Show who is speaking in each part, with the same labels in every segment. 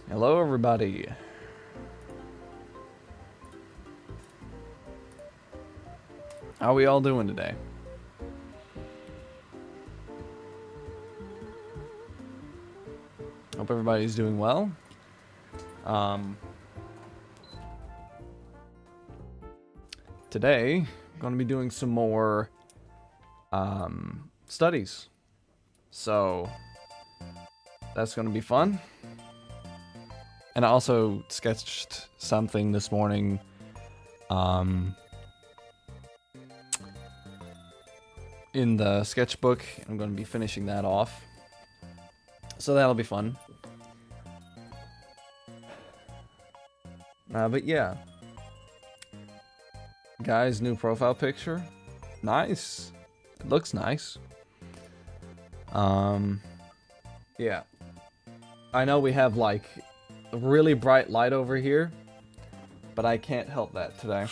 Speaker 1: Hello, everybody. How are we all doing today? Hope everybody's doing well. Today, I'm going to be doing some more studies. So, that's going to be fun. And I also sketched something this morning. In the sketchbook. I'm going to be finishing that off. So that'll be fun. But yeah. Guy's new profile picture. Nice. It looks nice. Yeah. I know we have like a really bright light over here, but I can't help that today.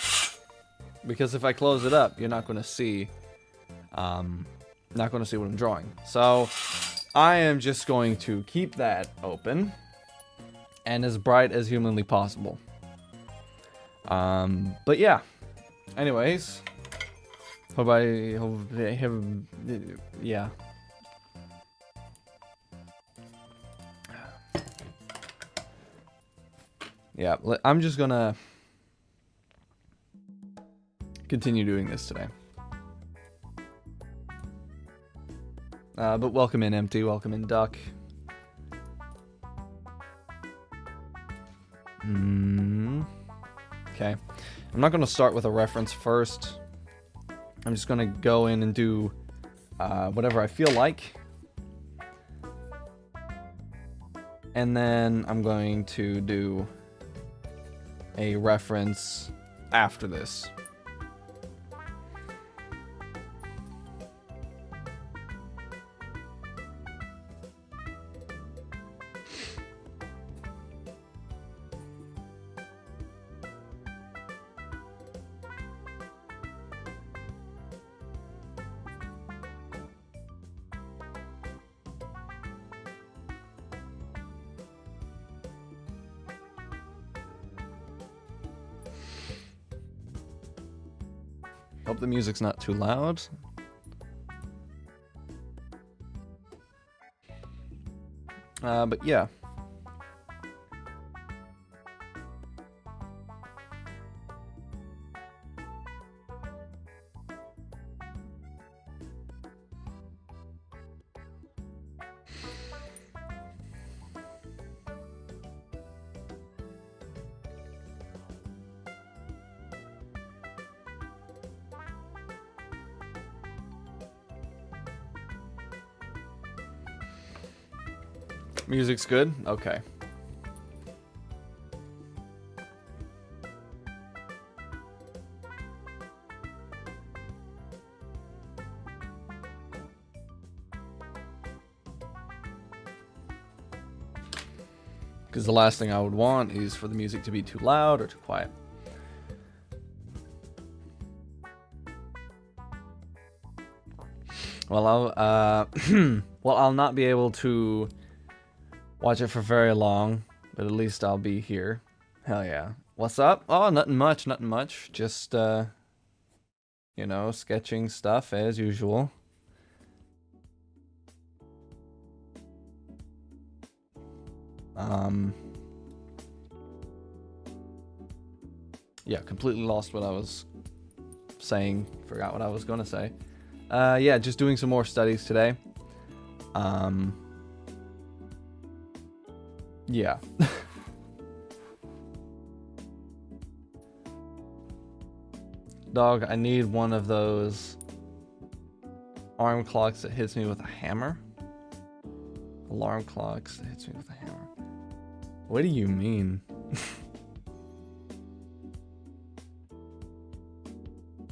Speaker 1: Because if I close it up, you're not going to see not going to see what I'm drawing. So I am just going to keep that open and as bright as humanly possible. But yeah. Anyways, hope I have, yeah. Yeah, I'm just gonna continue doing this today. But welcome in, Empty. Welcome in, Duck. Okay. I'm not going to start with a reference first. I'm just going to go in and do whatever I feel like. And then I'm going to do a reference after this. Hope the music's not too loud. But yeah. Music's good? Okay. Because the last thing I would want is for the music to be too loud or too quiet. Well, I'll not be able to watch it for very long, but at least I'll be here. Hell yeah. What's up? Oh, nothing much, nothing much. Just, you know, sketching stuff as usual. Yeah, completely lost what I was saying. Forgot what I was gonna say. Yeah, just doing some more studies today. Yeah. Dog, I need one of those arm clocks that hits me with a hammer. Alarm clocks that hits me with a hammer. What do you mean?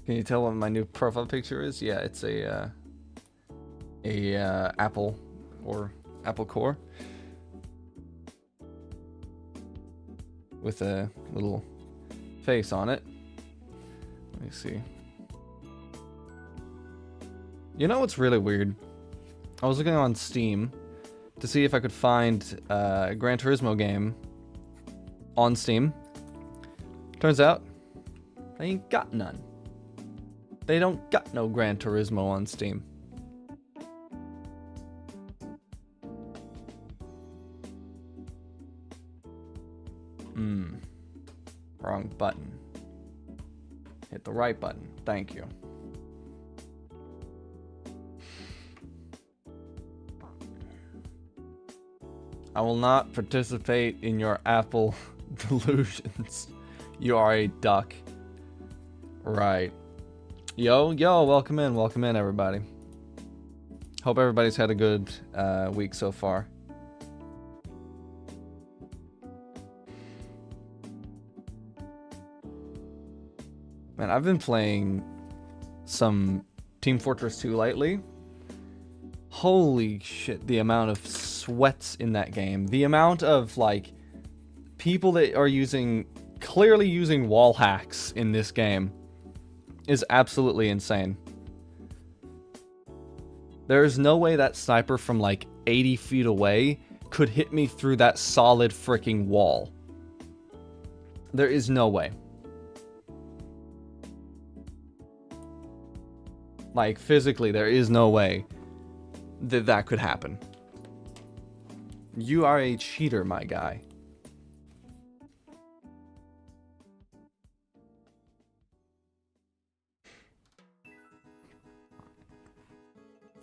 Speaker 1: Can you tell what my new profile picture is? Yeah, it's a apple or apple core. With a little face on it. Let me see. You know what's really weird? I was looking on Steam to see if I could find a Gran Turismo game on Steam. Turns out, they ain't got none. They don't got no Gran Turismo on Steam. Wrong button. Hit the right button. Thank you. I will not participate in your Apple delusions. You are a duck. Right. Yo, welcome in, everybody. Hope everybody's had a good week so far. Man, I've been playing some Team Fortress 2 lately. Holy shit, the amount of sweats in that game. The amount of, like, people that are clearly using wall hacks in this game is absolutely insane. There's no way that sniper from, like, 80 feet away could hit me through that solid freaking wall. There is no way. Like, physically, there is no way that that could happen. You are a cheater, my guy.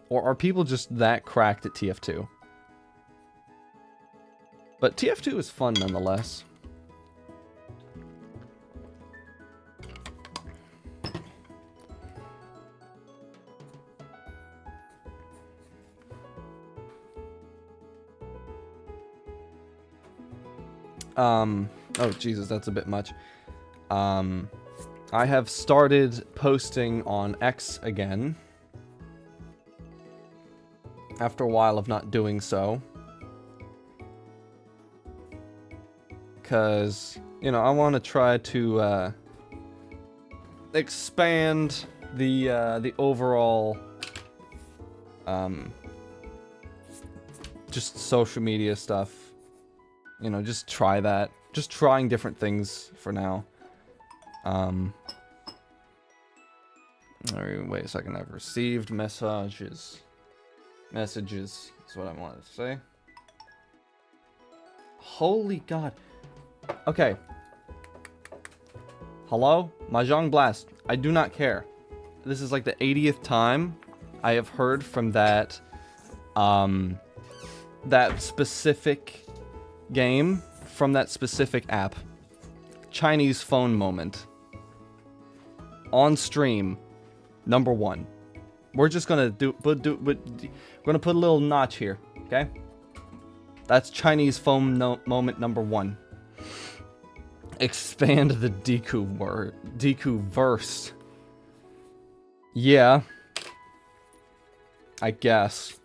Speaker 1: Or are people just that cracked at TF2? But TF2 is fun nonetheless. Oh Jesus, that's a bit much. I have started posting on X again. After a while of not doing so. Because, you know, I want to try to expand the overall just social media stuff. You know, just try that. Just trying different things for now. Wait a second, I've received messages. Messages is what I wanted to say. Holy God. Okay. Hello? Mahjong Blast. I do not care. This is like the 80th time I have heard from that that specific game from that specific app. Chinese phone moment. On stream. Number 1. We're just gonna we're gonna put a little notch here, okay? That's Chinese phone moment number 1. Expand the Deku verse. Yeah. I guess.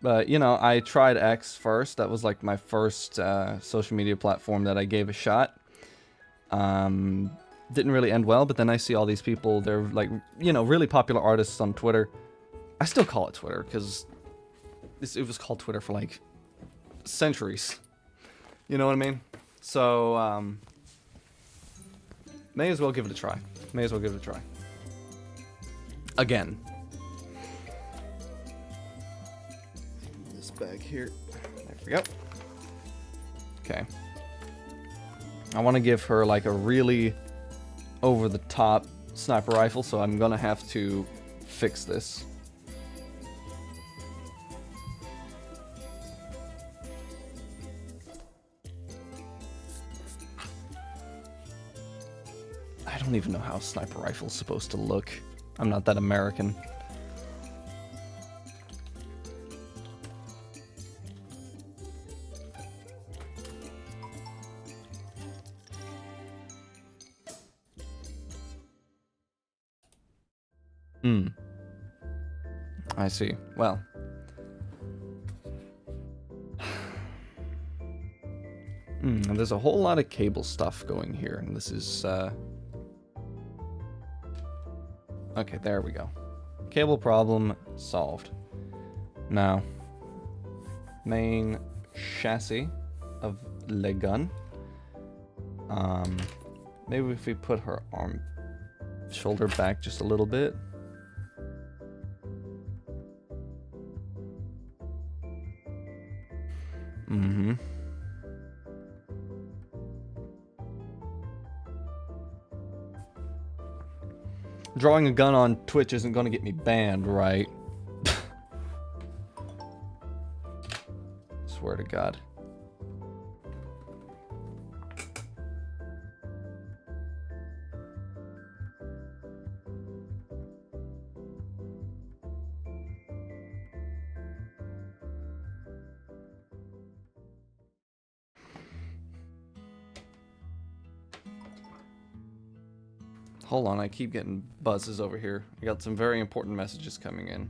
Speaker 1: But, you know, I tried X first. That was like my first social media platform that I gave a shot. Didn't really end well, but then I see all these people, they're like, you know, really popular artists on Twitter. I still call it Twitter, because it was called Twitter for like centuries. You know what I mean? So, may as well give it a try. May as well give it a try. Again. This bag here. There we go. Okay. I want to give her like a really over-the-top sniper rifle, so I'm gonna have to fix this. I don't even know how a sniper rifle's supposed to look. I'm not that American. I see. Well. There's a whole lot of cable stuff going here, and this is, okay, there we go. Cable problem solved. Now, main chassis of the gun. Maybe if we put her shoulder back just a little bit. Mm-hmm. Drawing a gun on Twitch isn't going to get me banned, right? Swear to God. Hold on, I keep getting buzzes over here. I got some very important messages coming in.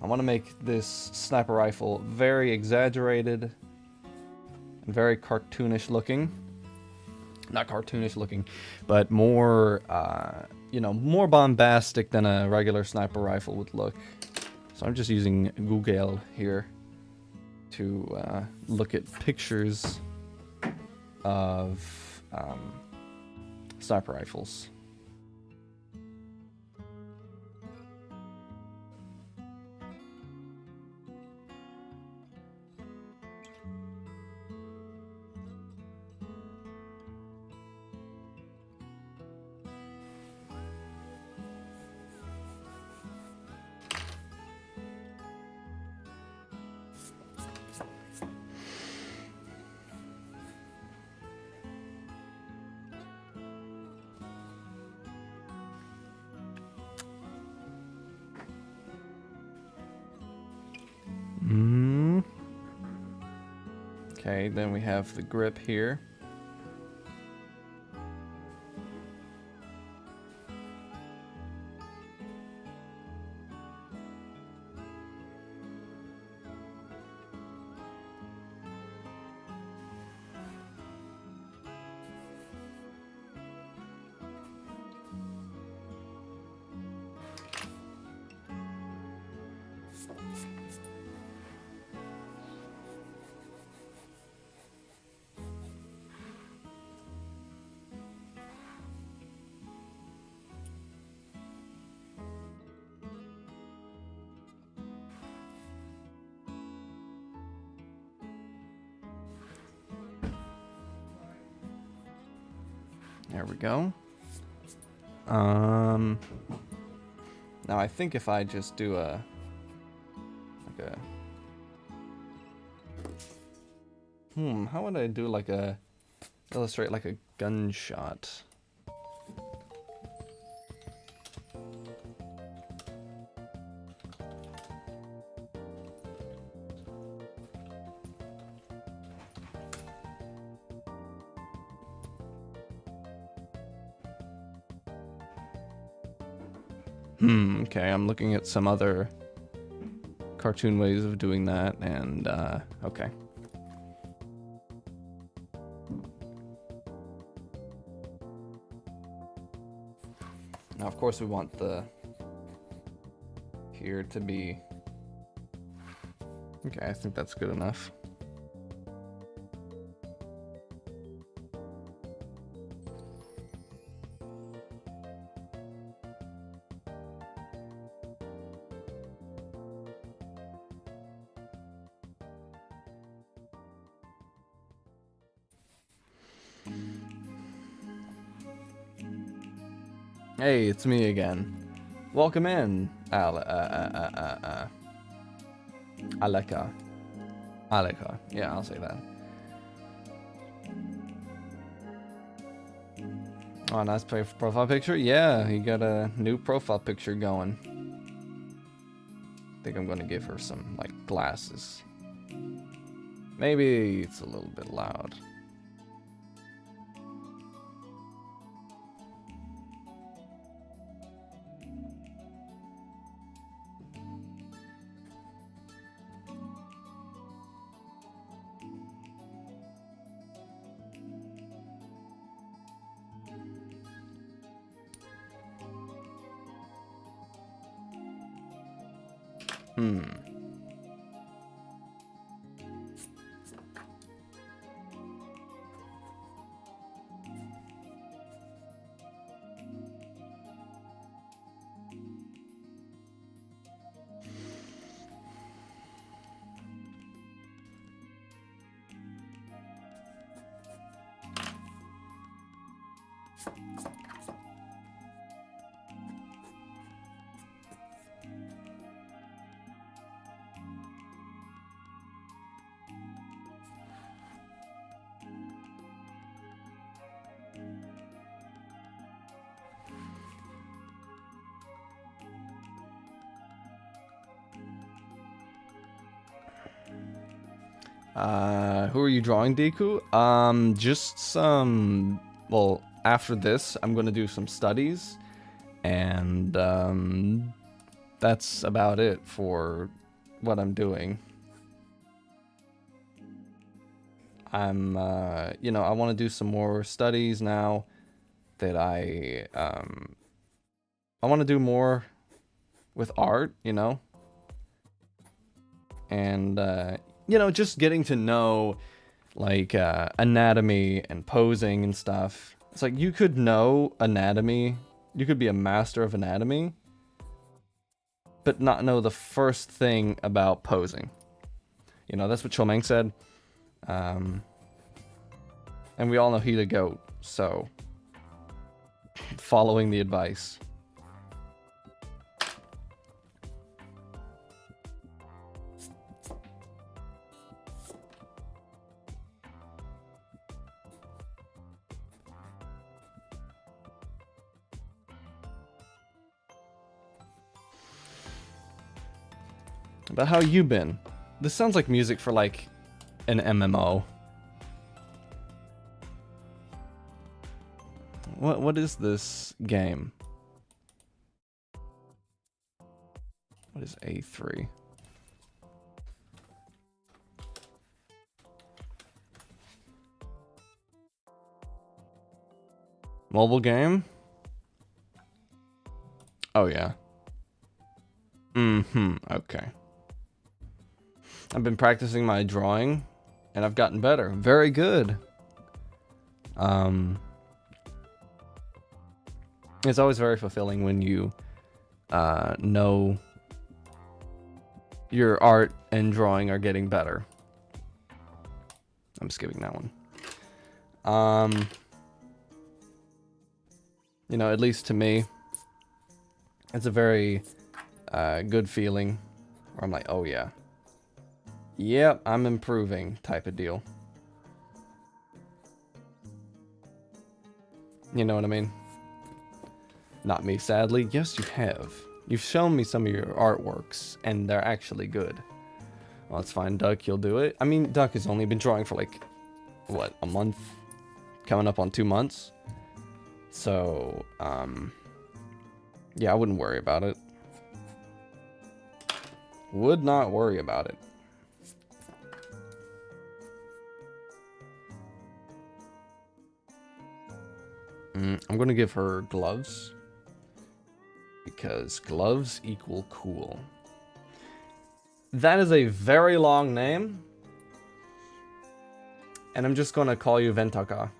Speaker 1: I want to make this sniper rifle very exaggerated and very cartoonish looking. Not cartoonish looking, but more, you know, more bombastic than a regular sniper rifle would look. So I'm just using Google here to look at pictures of sniper rifles. Okay, then we have the grip here. There we go. Now I think if I just do how would I do like a, illustrate like a gunshot? Okay, I'm looking at some other cartoon ways of doing that, and, okay. Now, of course, we want the here to be... Okay, I think that's good enough. Hey, it's me again. Welcome in, Aleka. Aleka. Yeah, I'll say that. Oh, nice profile picture. Yeah, you got a new profile picture going. I think I'm gonna give her some, like, glasses. Maybe it's a little bit loud. Who are you drawing, Deku? Just some... Well, after this, I'm gonna do some studies. And, that's about it for what I'm doing. I'm, you know, I want to do some more studies now that I want to do more with art, you know? And, you know, just getting to know, like, anatomy and posing and stuff. It's like, you could know anatomy, you could be a master of anatomy, but not know the first thing about posing. You know, that's what Chilln N said. And we all know he the GOAT, so following the advice. But how you been? This sounds like music for like an MMO. What is this game? What is A3? Mobile game? Oh yeah. Okay. I've been practicing my drawing, and I've gotten better. Very good. It's always very fulfilling when you know your art and drawing are getting better. I'm skipping that one. You know, at least to me, it's a very good feeling where I'm like, oh yeah. Yep, I'm improving type of deal. You know what I mean? Not me, sadly. Yes, you have. You've shown me some of your artworks, and they're actually good. Well, that's fine, Duck, you'll do it. I mean, Duck has only been drawing for like, what, a month? Coming up on 2 months? So, yeah, I wouldn't worry about it. Would not worry about it. I'm gonna give her gloves. Because gloves equal cool. That is a very long name. And I'm just gonna call you Venkata.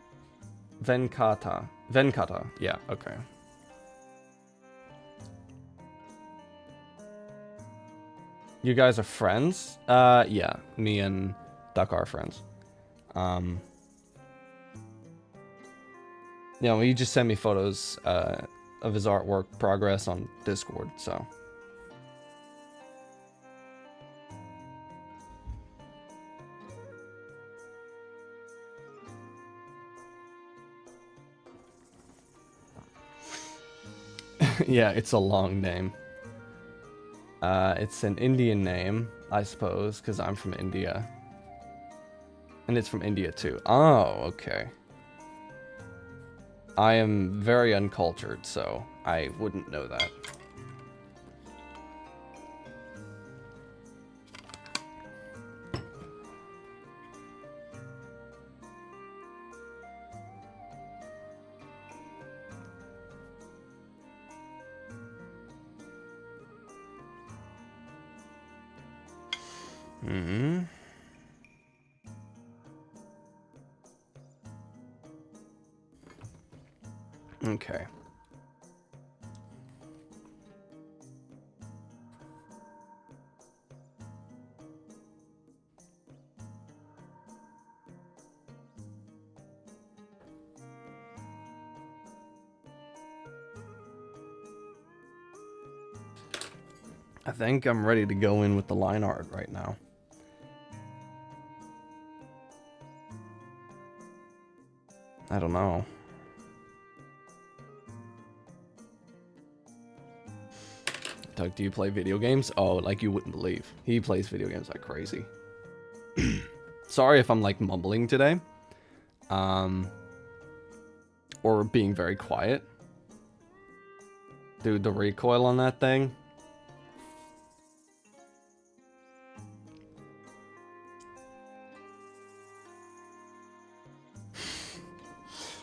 Speaker 1: Venkata. Yeah, okay. You guys are friends? Yeah. Me and Duck are friends. You know, he just sent me photos of his artwork progress on Discord, so. Yeah, it's a long name. It's an Indian name, I suppose, because I'm from India. And it's from India, too. Oh, okay. I am very uncultured, so I wouldn't know that. Hmm. Okay. I think I'm ready to go in with the line art right now. I don't know. Doug, do you play video games? Oh, like you wouldn't believe. He plays video games like crazy. Sorry if I'm like mumbling today. Or being very quiet. Dude, the recoil on that thing.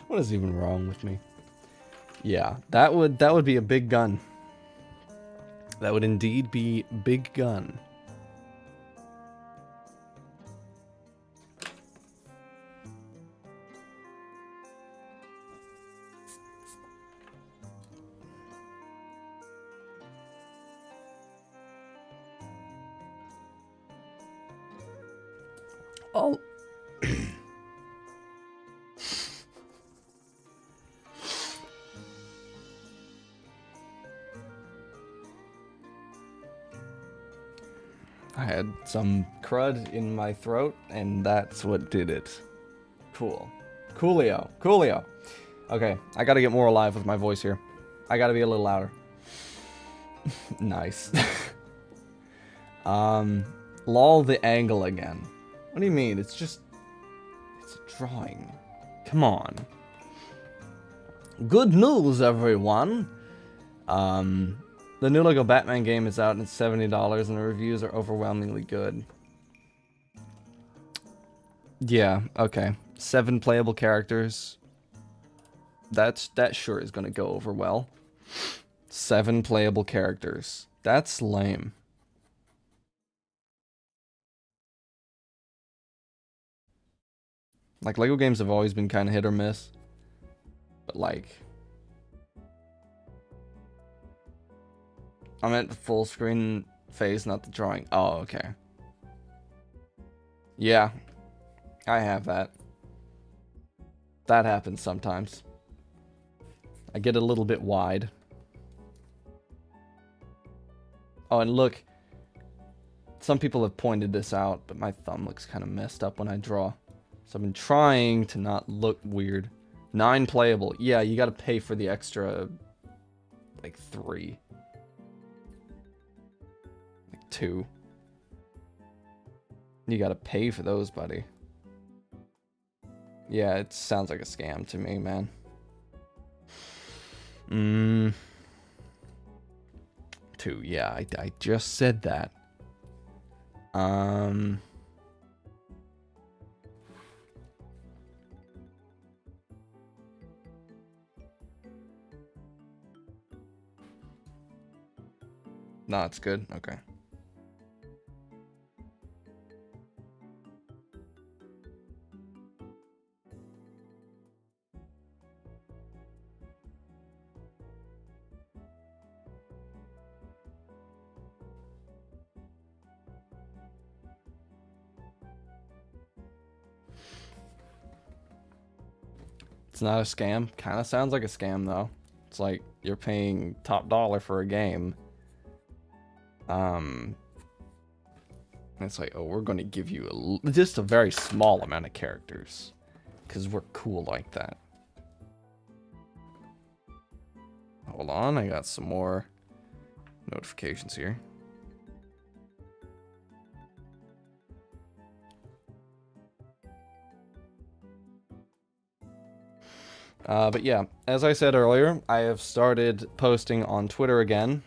Speaker 1: What is even wrong with me? Yeah, that would be a big gun. That would indeed be big gun. Oh. I had some crud in my throat, and that's what did it. Cool. Coolio. Coolio. Okay, I gotta get more alive with my voice here. I gotta be a little louder. Nice. Lol the angle again. What do you mean? It's just... It's a drawing. Come on. Good news, everyone! The new Lego Batman game is out and it's $70 and the reviews are overwhelmingly good. Yeah, okay. 7 playable characters. That sure is gonna go over well. 7 playable characters. That's lame. Like, Lego games have always been kind of hit or miss. But, like... I meant the full screen phase, not the drawing. Oh, okay. Yeah. I have that. That happens sometimes. I get a little bit wide. Oh, and look. Some people have pointed this out, but my thumb looks kind of messed up when I draw. So I've been trying to not look weird. 9 playable. Yeah, you gotta pay for the extra... like 3. 2. You gotta pay for those, buddy. Yeah, it sounds like a scam to me, man. 2, yeah, I just said that. No, it's good. Okay. It's not a scam. Kind of sounds like a scam, though. It's like you're paying top dollar for a game. It's like, oh, we're going to give you just a very small amount of characters. Because we're cool like that. Hold on, I got some more notifications here. But yeah, as I said earlier, I have started posting on Twitter again.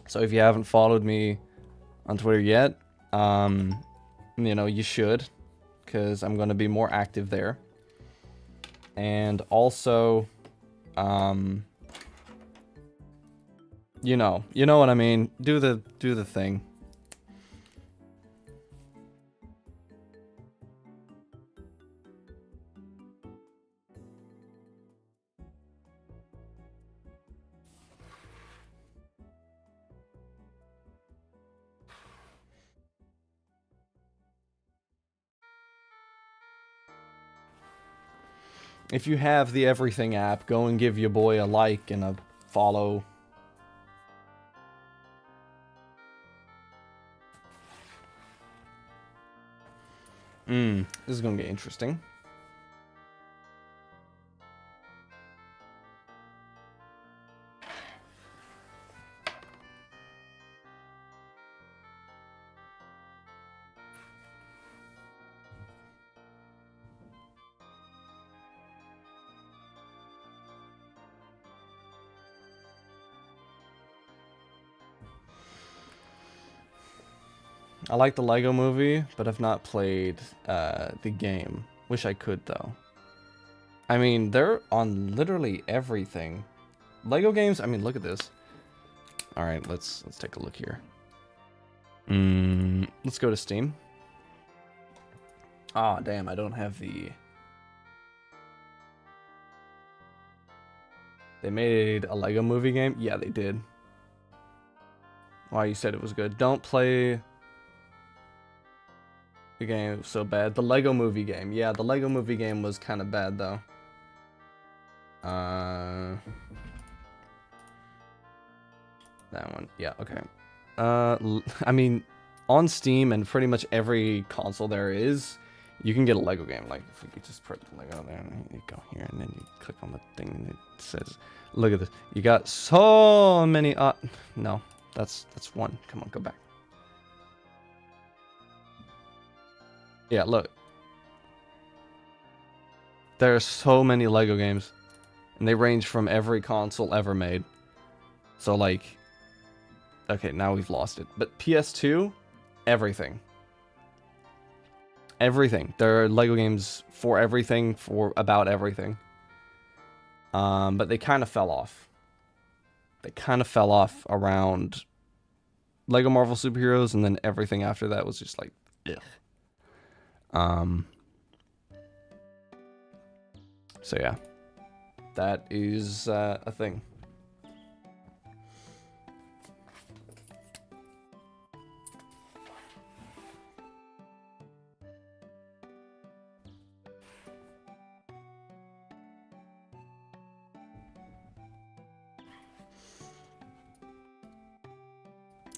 Speaker 1: So if you haven't followed me on Twitter yet, you know, you should, because I'm going to be more active there. And also, you know what I mean. Do the thing. If you have the Everything app, go and give your boy a like and a follow. This is gonna get interesting. I like the Lego Movie, but I've not played the game. Wish I could though. I mean, they're on literally everything. Lego games. I mean, look at this. All right, let's take a look here. Let's go to Steam. Ah, damn! I don't have the. They made a Lego Movie game. Yeah, they did. Why you said it was good? Don't play. The game was so bad. The Lego Movie game. Yeah, the Lego Movie game was kind of bad though. That one. Yeah, okay. I mean, on Steam and pretty much every console there is, you can get a Lego game. Like, if we could just put Lego there, and you go here, and then you click on the thing, and it says, look at this. You got so many, no, that's one. Come on, go back. Yeah, look. There are so many Lego games. And they range from every console ever made. So, like... Okay, now we've lost it. But PS2, everything. Everything. There are Lego games for everything, for about everything. But they kind of fell off. They kind of fell off around Lego Marvel Superheroes, and then everything after that was just like, ugh. So yeah, that is a thing.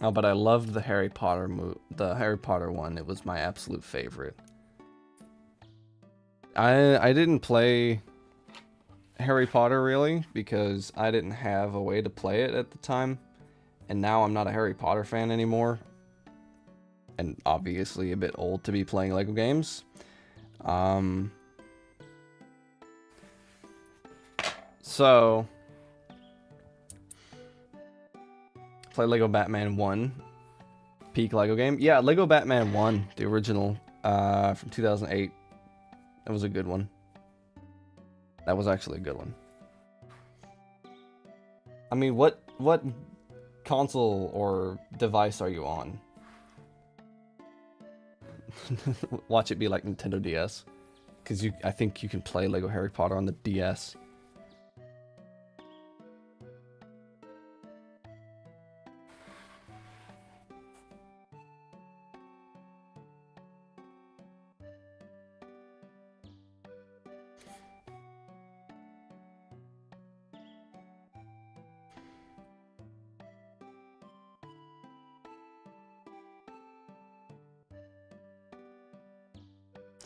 Speaker 1: Oh, but I loved the Harry Potter one. It was my absolute favorite. I didn't play Harry Potter really because I didn't have a way to play it at the time, and now I'm not a Harry Potter fan anymore, and obviously a bit old to be playing Lego games. So play Lego Batman 1, peak Lego game. Yeah, Lego Batman 1, the original, from 2008. That was a good one. That was actually a good one. I mean, what console or device are you on? Watch it be like Nintendo DS, because I think you can play Lego Harry Potter on the DS.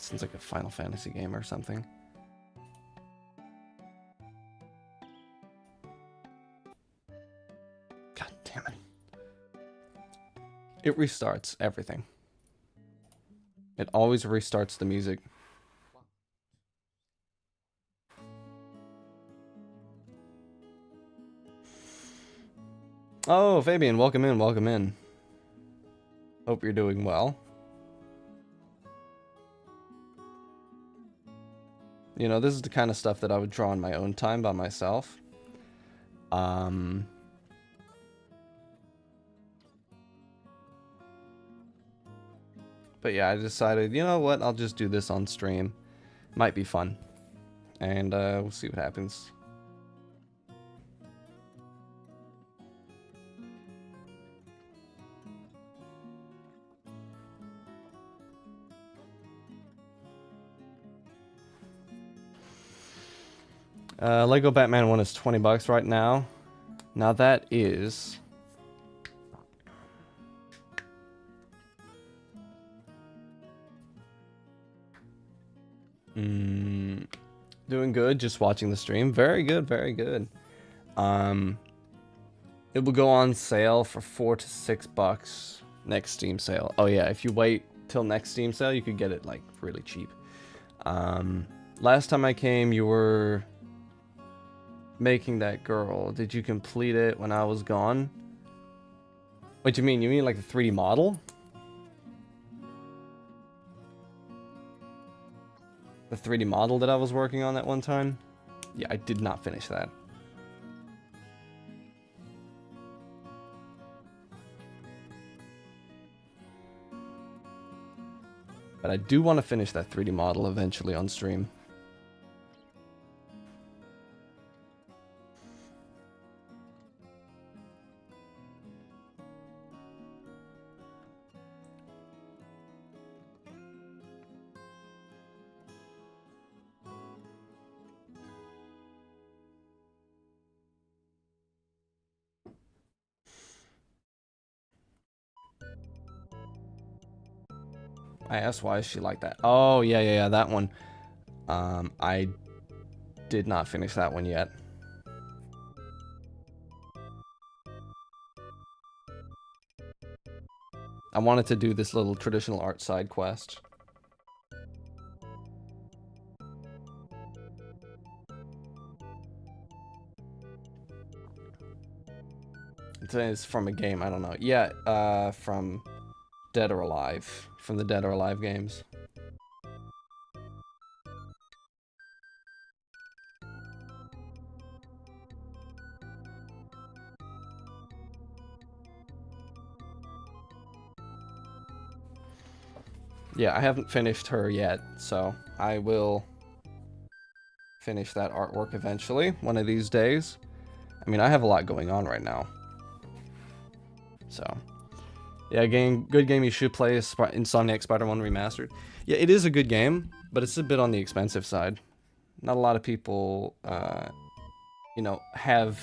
Speaker 1: Sounds like a Final Fantasy game or something. God damn it. It restarts everything. It always restarts the music. Oh, Fabian, welcome in, welcome in. Hope you're doing well. You know, this is the kind of stuff that I would draw in my own time by myself. But yeah, I decided, you know what, I'll just do this on stream. Might be fun. And we'll see what happens. Lego Batman 1 is 20 bucks right now. Now that is... doing good, just watching the stream. Very good, very good. It will go on sale for $4 to $6 next Steam sale. Oh yeah, if you wait till next Steam sale, you could get it like really cheap. Last time I came, you were making that girl. Did you complete it when I was gone? What do you mean? You mean like the 3D model? The 3D model that I was working on that one time? Yeah, I did not finish that. But I do want to finish that 3D model eventually on stream. I asked why is she like that. Oh, yeah, that one. I did not finish that one yet. I wanted to do this little traditional art side quest. It's from a game, I don't know. Yeah, from Dead or Alive. From the Dead or Alive games. Yeah, I haven't finished her yet, so I will finish that artwork eventually, one of these days. I mean, I have a lot going on right now. So, yeah, good game you should play is Insomniac Spider-Man Remastered. Yeah, it is a good game, but it's a bit on the expensive side. Not a lot of people, you know, have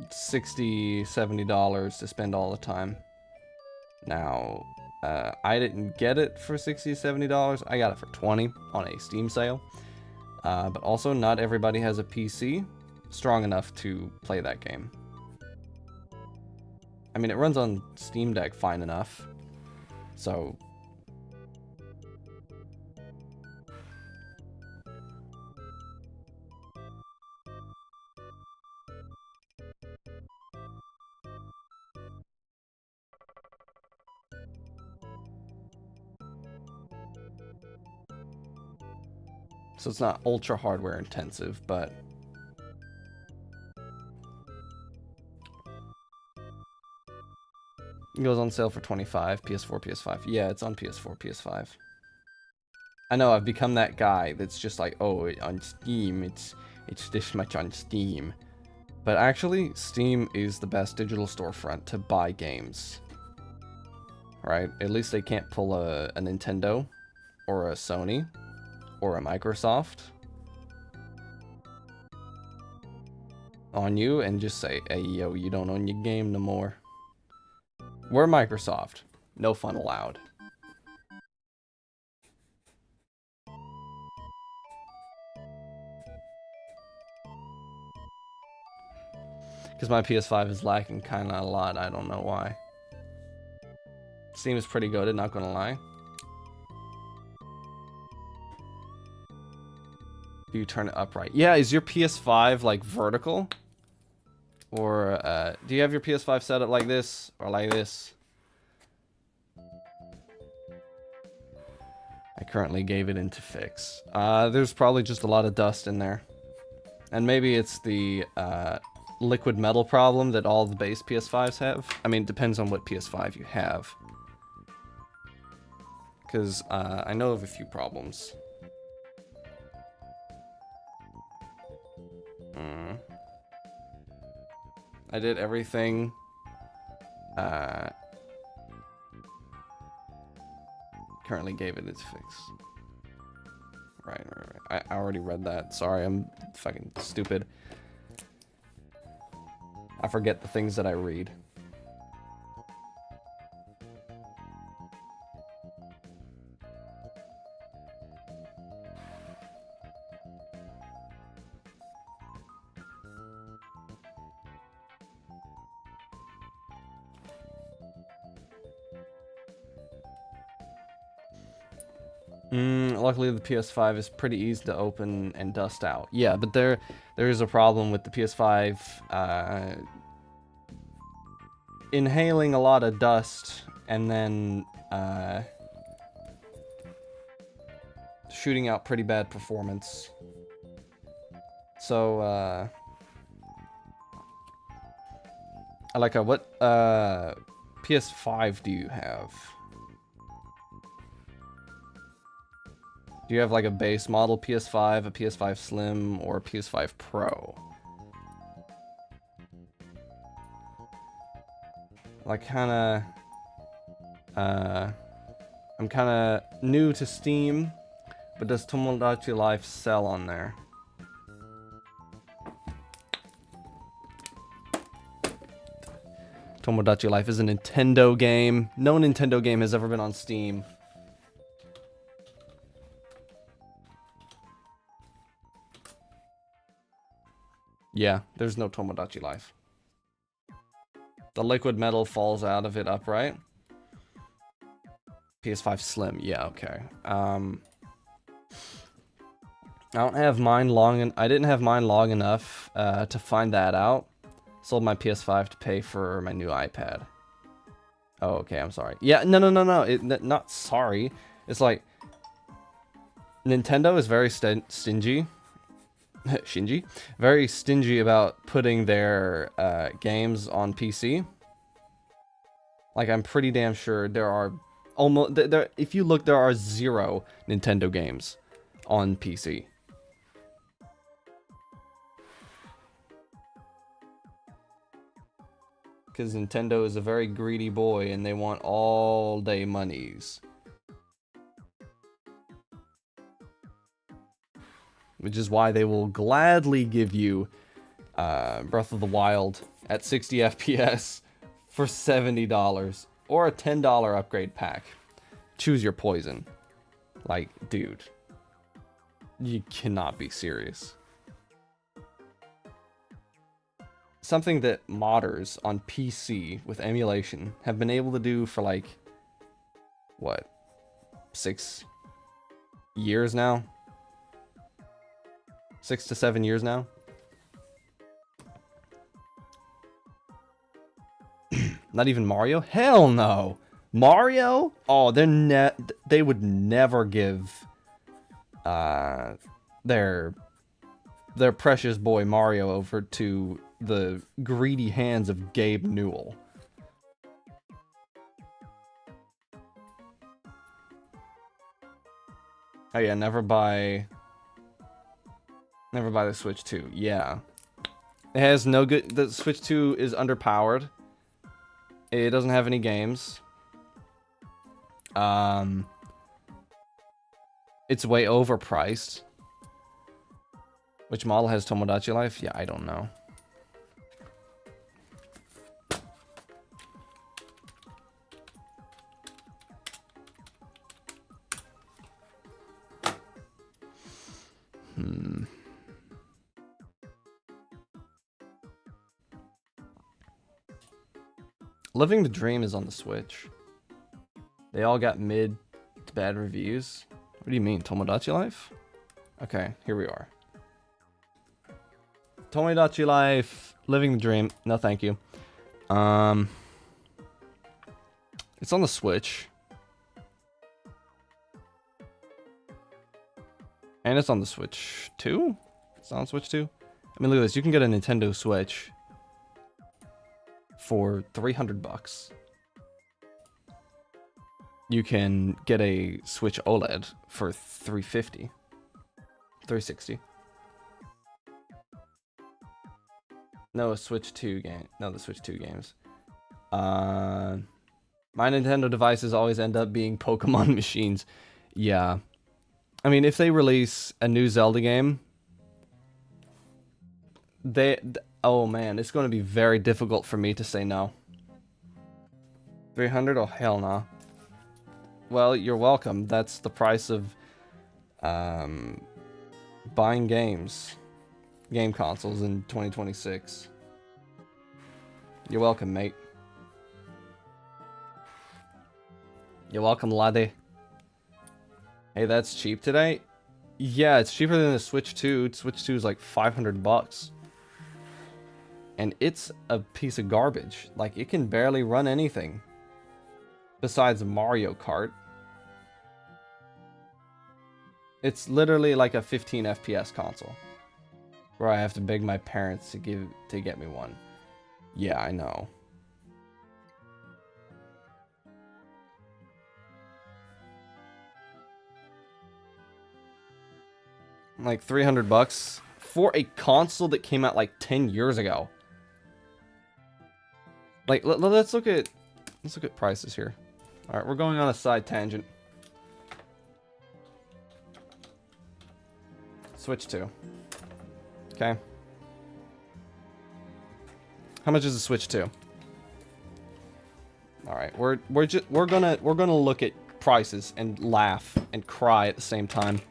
Speaker 1: $60, $70 to spend all the time. Now, I didn't get it for $60, $70. I got it for $20 on a Steam sale. But also, not everybody has a PC strong enough to play that game. I mean, it runs on Steam Deck fine enough. So... So it's not ultra hardware intensive, but... It goes on sale for $25, PS4, PS5. Yeah, it's on PS4, PS5. I know, I've become that guy that's just like, oh, on Steam, it's this much on Steam. But actually, Steam is the best digital storefront to buy games. Right? At least they can't pull a Nintendo, or a Sony, or a Microsoft on you and just say, hey, yo, you don't own your game no more. We're Microsoft. No fun allowed. Because my PS5 is lacking kind of a lot. I don't know why. Steam is pretty good, I'm not going to lie. Do you turn it upright? Yeah, is your PS5 like vertical? Or do you have your PS5 set up like this or like this? I currently gave it into fix. There's probably just a lot of dust in there. And maybe it's the liquid metal problem that all the base PS5s have. I mean, it depends on what PS5 you have. Because I know of a few problems. I did everything. Currently gave it its fix. Right. I already read that. Sorry, I'm fucking stupid. I forget the things that I read. Luckily the PS5 is pretty easy to open and dust out. Yeah, but there is a problem with the PS5 inhaling a lot of dust and then shooting out pretty bad performance. So what PS5 do you have? Do you have like a base model PS5, a PS5 Slim, or a PS5 Pro? Like I'm kinda new to Steam, but does Tomodachi Life sell on there? Tomodachi Life is a Nintendo game. No Nintendo game has ever been on Steam. Yeah, there's no Tomodachi Life. The liquid metal falls out of it upright. PS5 Slim, yeah, okay. I don't have mine I didn't have mine long enough to find that out. Sold my PS5 to pay for my new iPad. Oh, okay, I'm sorry. Yeah, no. Not sorry. It's like Nintendo is very stingy. Shinji, very stingy about putting their games on PC. Like, I'm pretty damn sure there are almost if you look, there are 0 Nintendo games on PC. Because Nintendo is a very greedy boy and they want all day monies. Which is why they will gladly give you Breath of the Wild at 60 FPS for $70 or a $10 upgrade pack. Choose your poison. Like, dude, you cannot be serious. Something that modders on PC with emulation have been able to do for like, what, 6 years now? 6 to 7 years now. Not even Mario? Hell no. Mario? Oh, they would never give their precious boy Mario over to the greedy hands of Gabe Newell. Oh yeah, never buy the Switch 2. Yeah. It has no good... The Switch 2 is underpowered. It doesn't have any games. It's way overpriced. Which model has Tomodachi Life? Yeah, I don't know. Living the Dream is on the Switch. They all got mid to bad reviews. What do you mean, Tomodachi Life? Okay, here we are. Tomodachi Life, Living the Dream. No, thank you. It's on the Switch. And it's on the Switch 2? It's on Switch 2? I mean, look at this. You can get a Nintendo Switch for $300. You can get a Switch OLED for $350. $360. No, a Switch 2 game. No, the Switch 2 games. My Nintendo devices always end up being Pokemon machines. Yeah. I mean, if they release a new Zelda game, oh man, it's going to be very difficult for me to say no. 300? Oh, hell no. Well, you're welcome. That's the price of buying game consoles in 2026. You're welcome, mate. You're welcome, laddie. Hey, that's cheap today? Yeah, it's cheaper than the Switch 2. Switch 2 is like $500. And it's a piece of garbage. Like, it can barely run anything. Besides Mario Kart. It's literally like a 15 FPS console. Where I have to beg my parents to get me one. Yeah, I know. Like $300 for a console that came out like 10 years ago. Like, let's look at prices here. All right, we're going on a side tangent. Switch 2. Okay. How much is the Switch 2? All right, we're gonna look at prices and laugh and cry at the same time.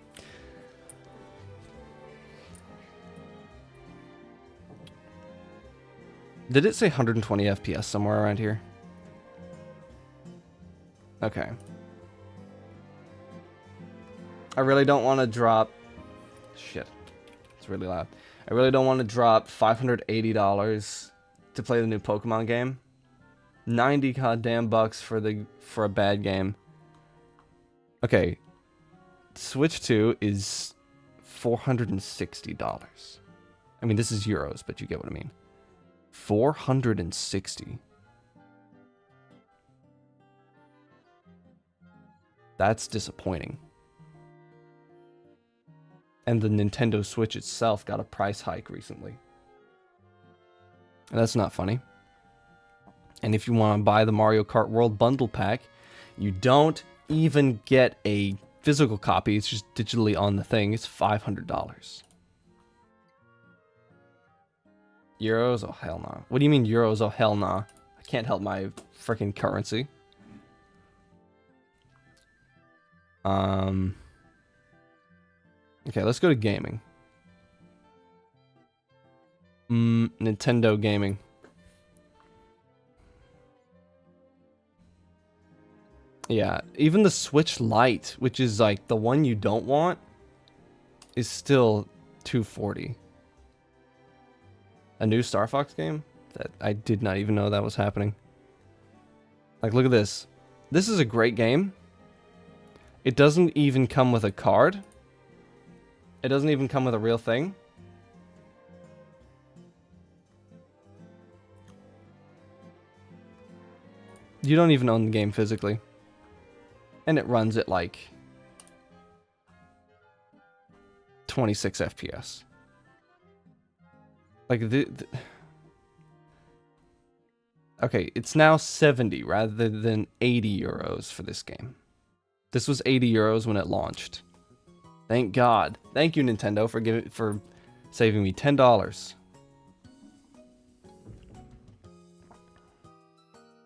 Speaker 1: Did it say 120 FPS somewhere around here? Okay. I really don't want to drop... Shit. It's really loud. I really don't want to drop $580 to play the new Pokemon game. 90 goddamn bucks for a bad game. Okay. Switch 2 is $460. I mean, this is euros, but you get what I mean. 460. That's disappointing. And the Nintendo Switch itself got a price hike recently. And that's not funny. And if you want to buy the Mario Kart World Bundle Pack, you don't even get a physical copy. It's just digitally on the thing. It's $500. Euros? Oh, hell no. What do you mean euros? Oh, hell no. I can't help my freaking currency. Okay, let's go to gaming. Nintendo gaming. Yeah, even the Switch Lite, which is like the one you don't want, is still $240. A new Star Fox game? That I did not even know that was happening. Like, look at this. This is a great game. It doesn't even come with a card. It doesn't even come with a real thing. You don't even own the game physically. And it runs at like 26 FPS. Like okay, it's now 70 rather than 80 euros for this game. This was 80 euros when it launched. Thank God. Thank you, Nintendo, for saving me $10.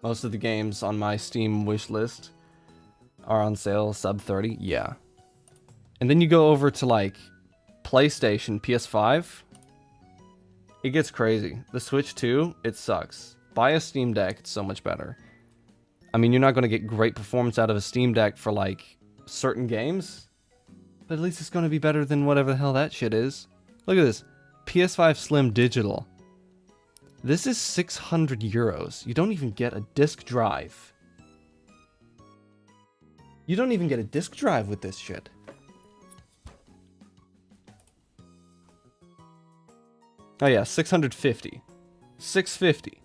Speaker 1: Most of the games on my Steam wish list are on sale sub 30. Yeah. And then you go over to like PlayStation, PS5. It gets crazy. The Switch 2, it sucks. Buy a Steam Deck, it's so much better. I mean, you're not going to get great performance out of a Steam Deck for like certain games, but at least it's going to be better than whatever the hell that shit is. Look at this. PS5 Slim Digital. This is 600 euros. You don't even get a disc drive. You don't even get a disc drive with this shit. Oh yeah, 650. 650.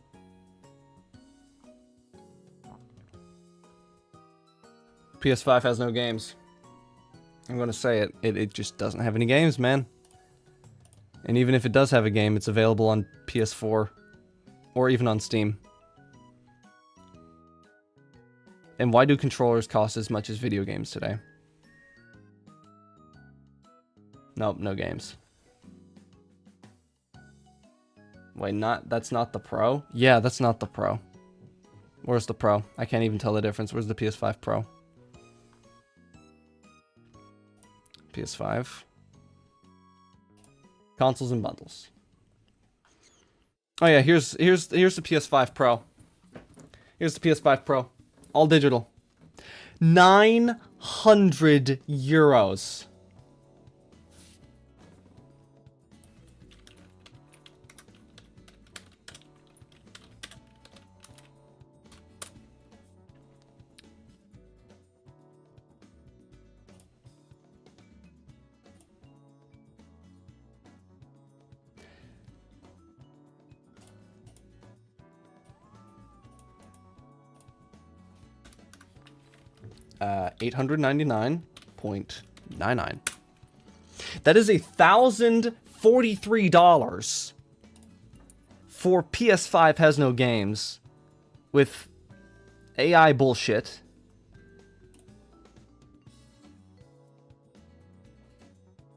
Speaker 1: PS5 has no games. I'm gonna say it. It just doesn't have any games, man. And even if it does have a game, it's available on PS4. Or even on Steam. And why do controllers cost as much as video games today? Nope, no games. Wait, that's not the Pro? Yeah, that's not the Pro. Where's the Pro? I can't even tell the difference. Where's the PS5 Pro? PS5. Consoles and bundles. Oh yeah, here's the PS5 Pro. Here's the PS5 Pro. All digital. 900 euros. $899.99. That is $1,043 for PS5 has no games with AI bullshit.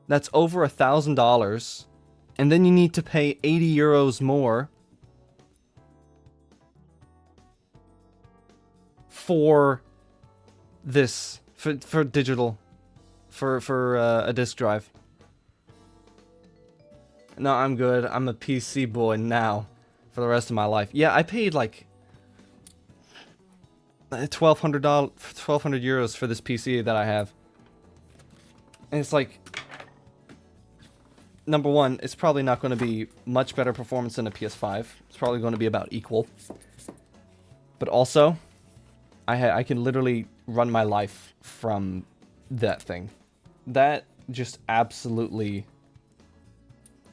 Speaker 1: That's over $1,000, and then you need to pay 80 euros more for this, for digital, for a disc drive. No, I'm good. I'm a PC boy now for the rest of my life. Yeah, I paid like $1,200 euros for this PC that I have. And it's like, number one, it's probably not going to be much better performance than a PS5. It's probably going to be about equal. But also, I can literally run my life from that thing. That just absolutely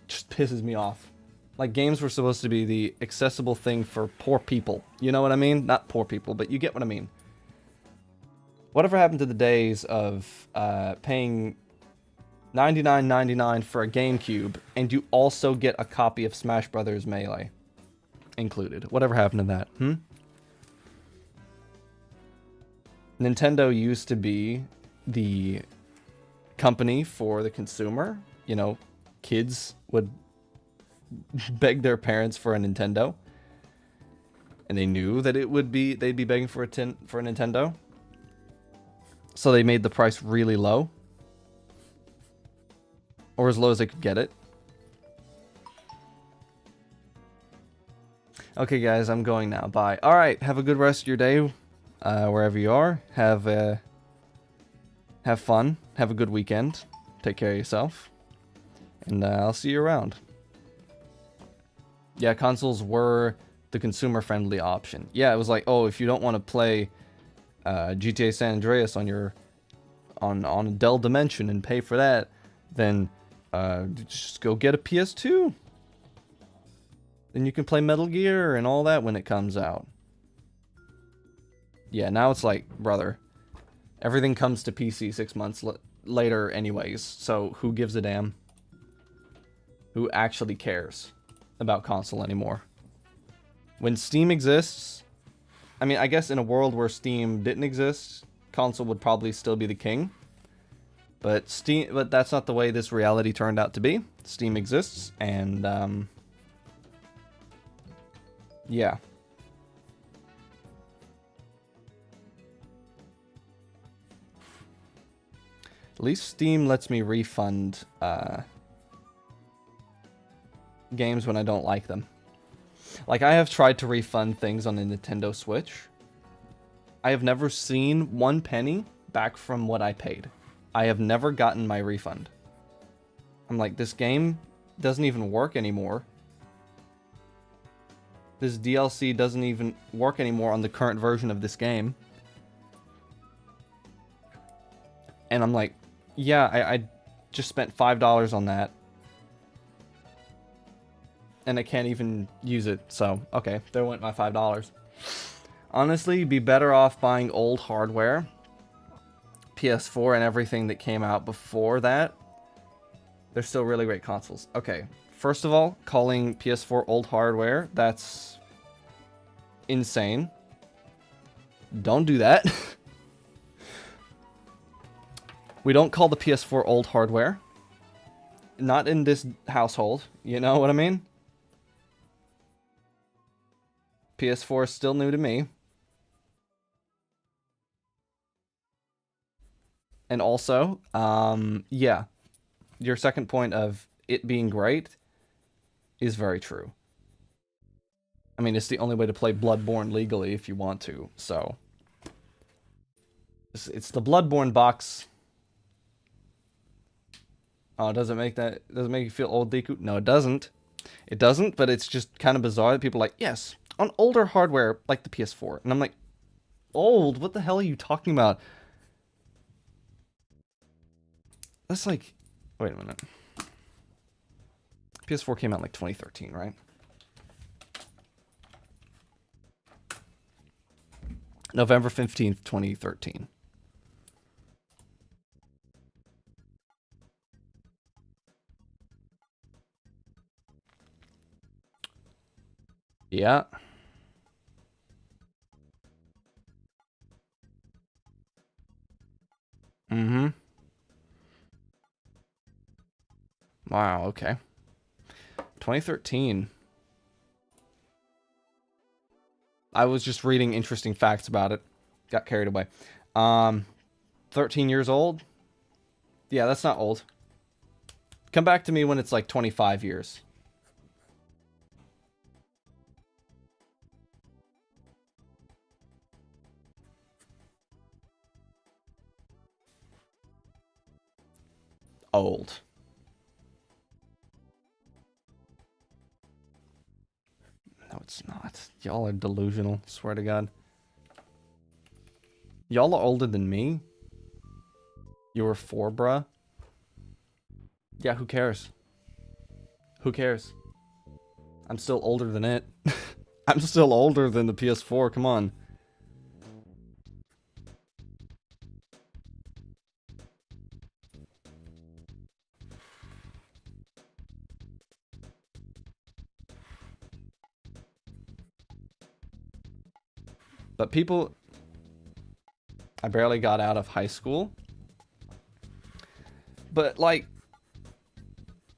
Speaker 1: just pisses me off. Like, games were supposed to be the accessible thing for poor people. You know what I mean? Not poor people, but you get what I mean. Whatever happened to the days of paying $99.99 for a GameCube, and you also get a copy of Smash Brothers Melee included? Whatever happened to that? Nintendo used to be the company for the consumer. You know, kids would beg their parents for a Nintendo, and they knew that they'd be begging for a Nintendo, so they made the price really low, or as low as they could get it. Okay, guys, I'm going now. Bye. All right, have a good rest of your day. Wherever you are, have fun, have a good weekend, take care of yourself, and I'll see you around. Yeah, consoles were the consumer-friendly option. Yeah, it was like, oh, if you don't want to play GTA San Andreas on your on a Dell Dimension and pay for that, then just go get a PS2. Then you can play Metal Gear and all that when it comes out. Yeah, now it's like, brother, everything comes to PC 6 months later anyways, so who gives a damn? Who actually cares about console anymore? When Steam exists, I mean, I guess in a world where Steam didn't exist, console would probably still be the king. But that's not the way this reality turned out to be. Steam exists, and yeah. At least Steam lets me refund games when I don't like them. Like, I have tried to refund things on the Nintendo Switch. I have never seen 1 penny back from what I paid. I have never gotten my refund. I'm like, this game doesn't even work anymore. This DLC doesn't even work anymore on the current version of this game. And I'm like, yeah, I just spent $5 on that. And I can't even use it, so, okay, there went my $5. Honestly, you'd be better off buying old hardware. PS4 and everything that came out before that. They're still really great consoles. Okay, first of all, calling PS4 old hardware, that's insane. Don't do that. We don't call the PS4 old hardware. not in this household. You know what I mean? PS4 is still new to me. And also, yeah, your second point of it being great is very true. I mean, it's the only way to play Bloodborne legally if you want to, so. It's the Bloodborne box. Oh, does it make you feel old, Deku? No, it doesn't. It doesn't, but it's just kind of bizarre that people are like, yes, on older hardware, like the PS4. And I'm like, old? What the hell are you talking about? That's like, wait a minute. PS4 came out in like 2013, right? November 15th, 2013. Yeah. Mm-hmm. Wow, okay. 2013. I was just reading interesting facts about it. Got carried away. 13 years old? Yeah, that's not old. Come back to me when it's like 25 years. Old. No, it's not. Y'all are delusional, swear to God. Y'all are older than me? You were 4, bruh? Yeah, who cares? Who cares? I'm still older than it. I'm still older than the PS4, come on. But people... I barely got out of high school. But, like...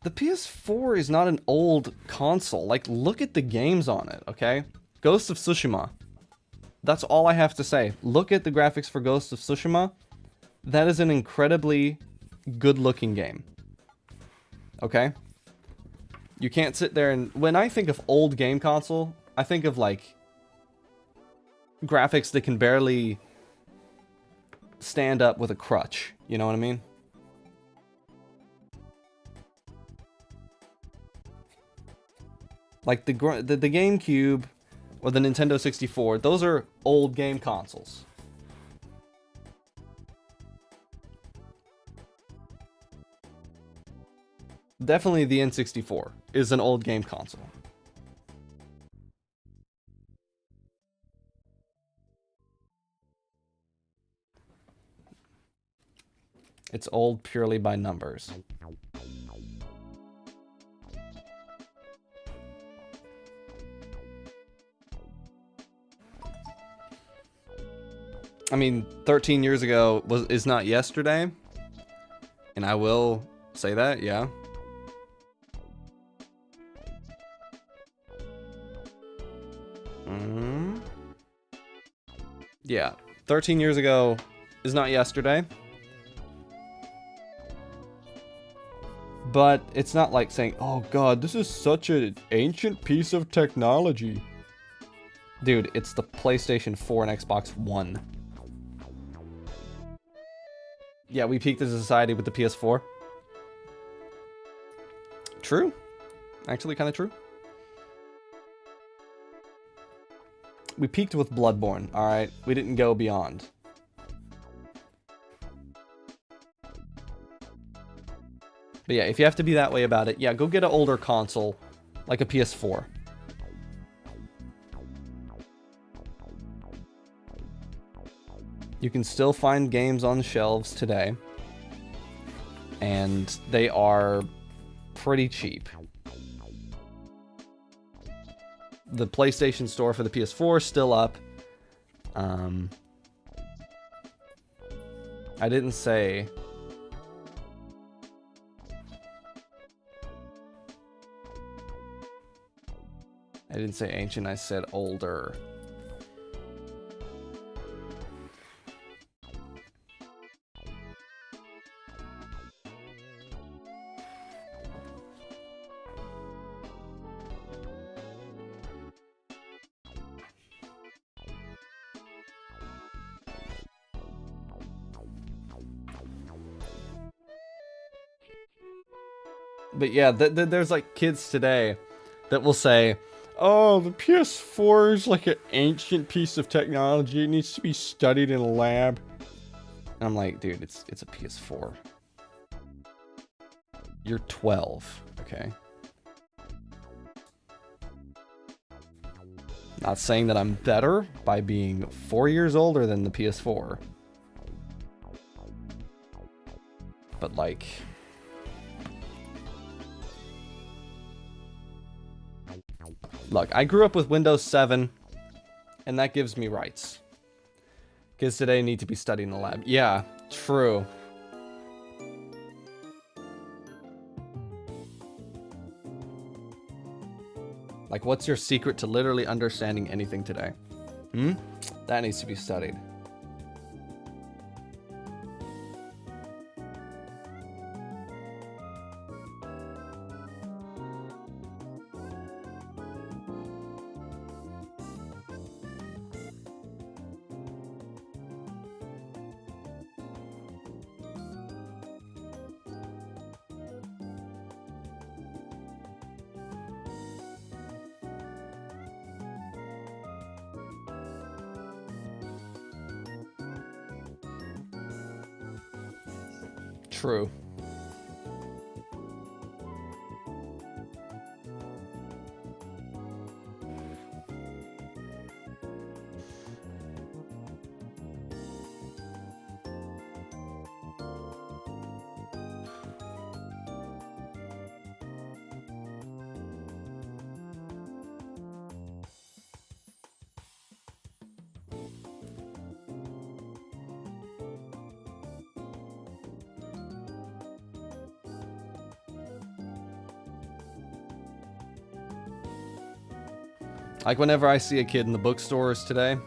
Speaker 1: The PS4 is not an old console. Like, look at the games on it, okay? Ghost of Tsushima. That's all I have to say. Look at the graphics for Ghost of Tsushima. That is an incredibly good-looking game. Okay? You can't sit there and... When I think of old game console, I think of, like... graphics that can barely stand up with a crutch. You know what I mean? Like the GameCube or the Nintendo 64, those are old game consoles. Definitely the N64 is an old game console. It's old purely by numbers. I mean, 13 years ago is not yesterday. And I will say that, yeah. Yeah, 13 years ago is not yesterday. But it's not like saying, oh god, this is such an ancient piece of technology. Dude, it's the PlayStation 4 and Xbox One. Yeah, we peaked as a society with the PS4. True. Actually, kind of true. We peaked with Bloodborne, alright? We didn't go beyond. But yeah, if you have to be that way about it, yeah, go get an older console, like a PS4. You can still find games on shelves today, and they are pretty cheap. The PlayStation Store for the PS4 is still up. I didn't say... I didn't say ancient, I said older. But yeah, there's like kids today that will say, oh, the PS4 is like an ancient piece of technology. It needs to be studied in a lab. And I'm like, dude, it's a PS4. You're 12, okay? Not saying that I'm better by being 4 years older than the PS4. But like... Look, I grew up with Windows 7, and that gives me rights. Kids today need to be studying in the lab. Yeah, true. Like, what's your secret to literally understanding anything today? That needs to be studied. True. Like, whenever I see a kid in the bookstores today,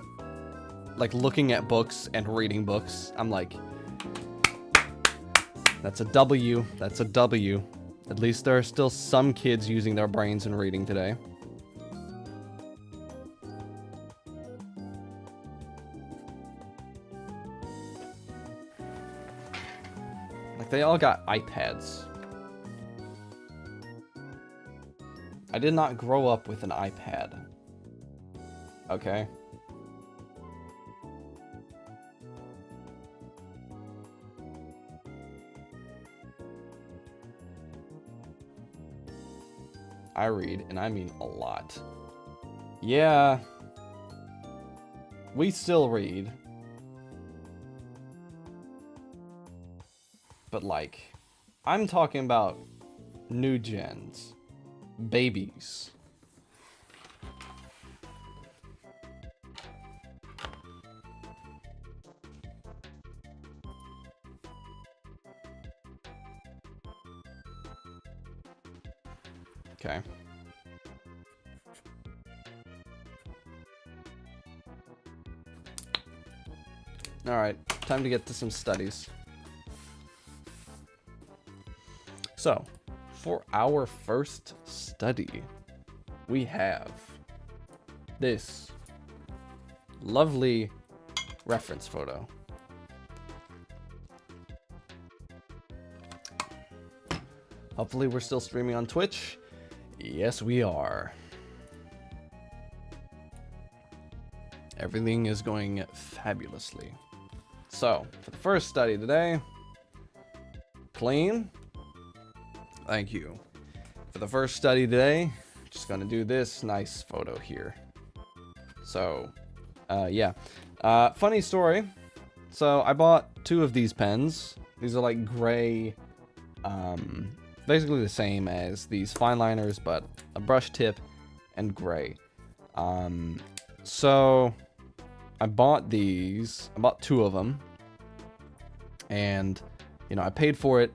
Speaker 1: like, looking at books and reading books, I'm like, that's a W. That's a W. At least there are still some kids using their brains and reading today. Like, they all got iPads. I did not grow up with an iPad. Okay. I read, and I mean a lot. Yeah. We still read. But like, I'm talking about new gens. Babies. Okay. All right, time to get to some studies. So, for our first study, we have this lovely reference photo. Hopefully we're still streaming on Twitch. Yes, we are. Everything is going fabulously. So, for the first study today, clean. Thank you. For the first study today, just gonna do this nice photo here. So, yeah. Funny story. So, I bought 2 of these pens. These are like gray, basically the same as these fine liners, but a brush tip and gray. So I bought these. I bought 2 of them, and you know, I paid for it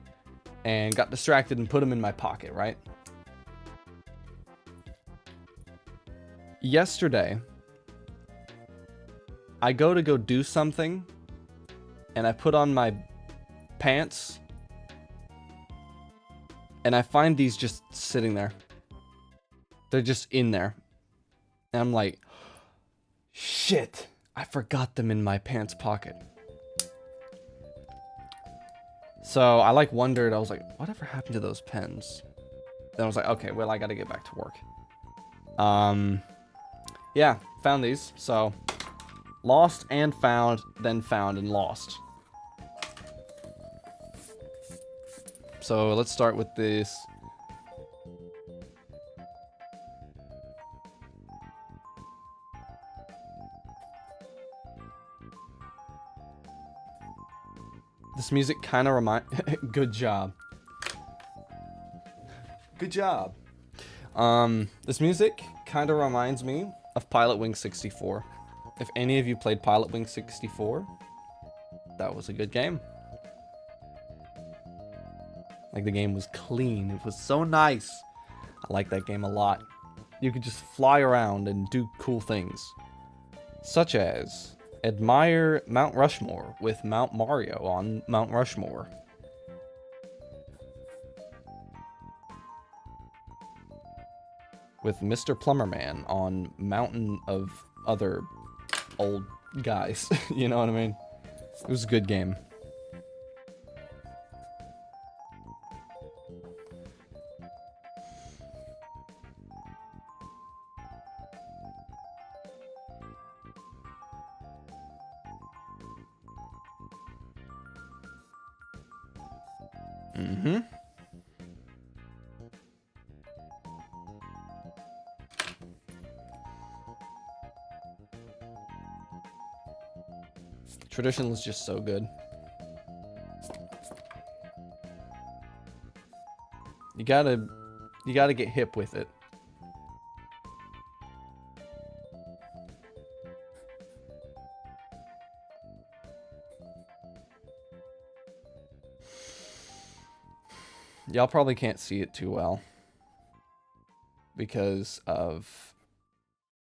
Speaker 1: and got distracted and put them in my pocket, right? Yesterday, I go to do something, and I put on my pants, and I find these just sitting there. They're just in there. And I'm like, shit, I forgot them in my pants pocket. So I like wondered, I was like, whatever happened to those pens? Then I was like, okay, well, I gotta get back to work. Yeah, found these. So lost and found, then found and lost. So let's start with this. This music kind of remind. Good job. Good job. This music kind of reminds me of Pilot Wing 64. If any of you played Pilot Wing 64, that was a good game. Like, the game was clean. It was so nice. I like that game a lot. You could just fly around and do cool things. Such as admire Mount Rushmore with Mount Mario on Mount Rushmore. With Mr. Plumberman on Mountain of other old guys. You know what I mean? It was a good game. Mm-hmm. Traditional is just so good. You gotta get hip with it. Y'all probably can't see it too well because of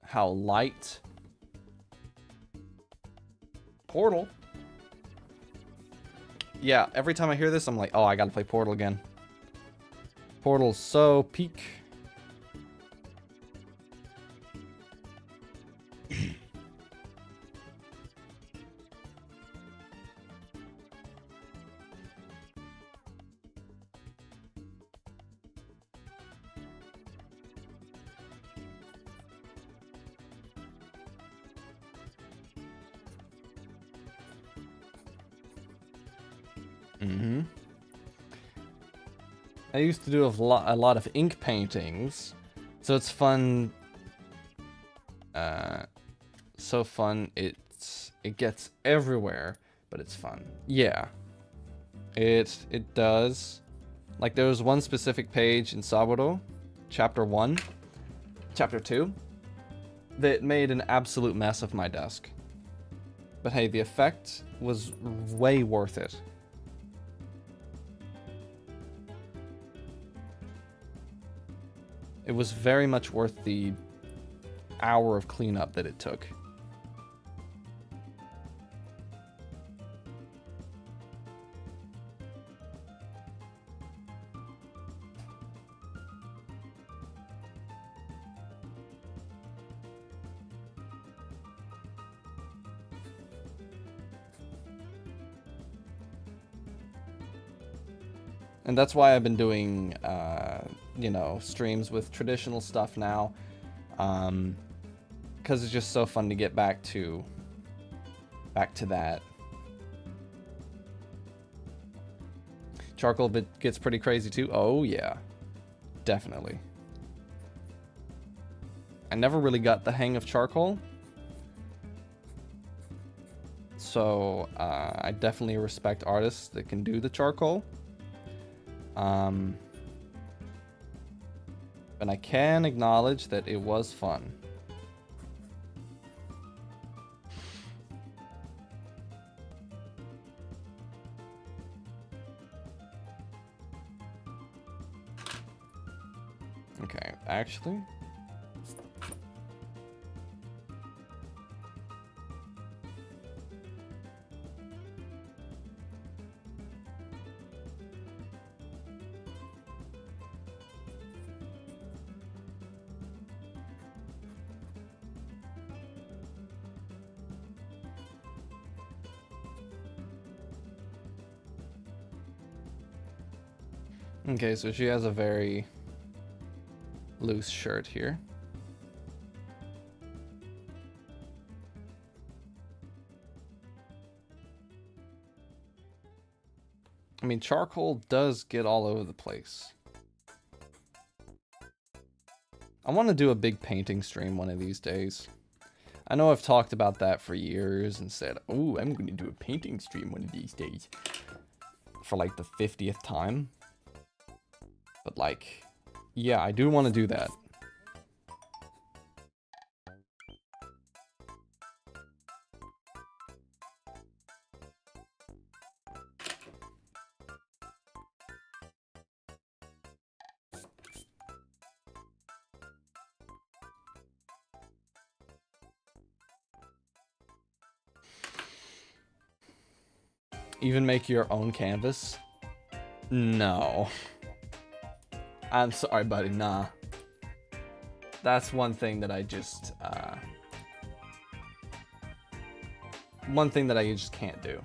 Speaker 1: how light. Portal. Yeah, every time I hear this, I'm like, oh, I gotta play Portal again. Portal's so peak. Mm-hmm. I used to do a lot of ink paintings, so it's fun. So fun. It gets everywhere, but it's fun. Yeah, it does. Like, there was one specific page in Saburo, chapter 1, chapter 2, that made an absolute mess of my desk. But hey, the effect was way worth it. It was very much worth the hour of cleanup that it took. And that's why I've been doing, you know, streams with traditional stuff now. Because it's just so fun to get back to that. Charcoal bit gets pretty crazy too. Oh yeah, definitely. I never really got the hang of charcoal. So, I definitely respect artists that can do the charcoal. But I can acknowledge that it was fun. Okay, actually, Okay, so she has a very loose shirt here. I mean, charcoal does get all over the place. I want to do a big painting stream one of these days. I know I've talked about that for years and said, oh, I'm going to do a painting stream one of these days. For like the 50th time. But like, yeah, I do want to do that. Even make your own canvas? No. I'm sorry, buddy. Nah. That's one thing that I just, one thing that I just can't do.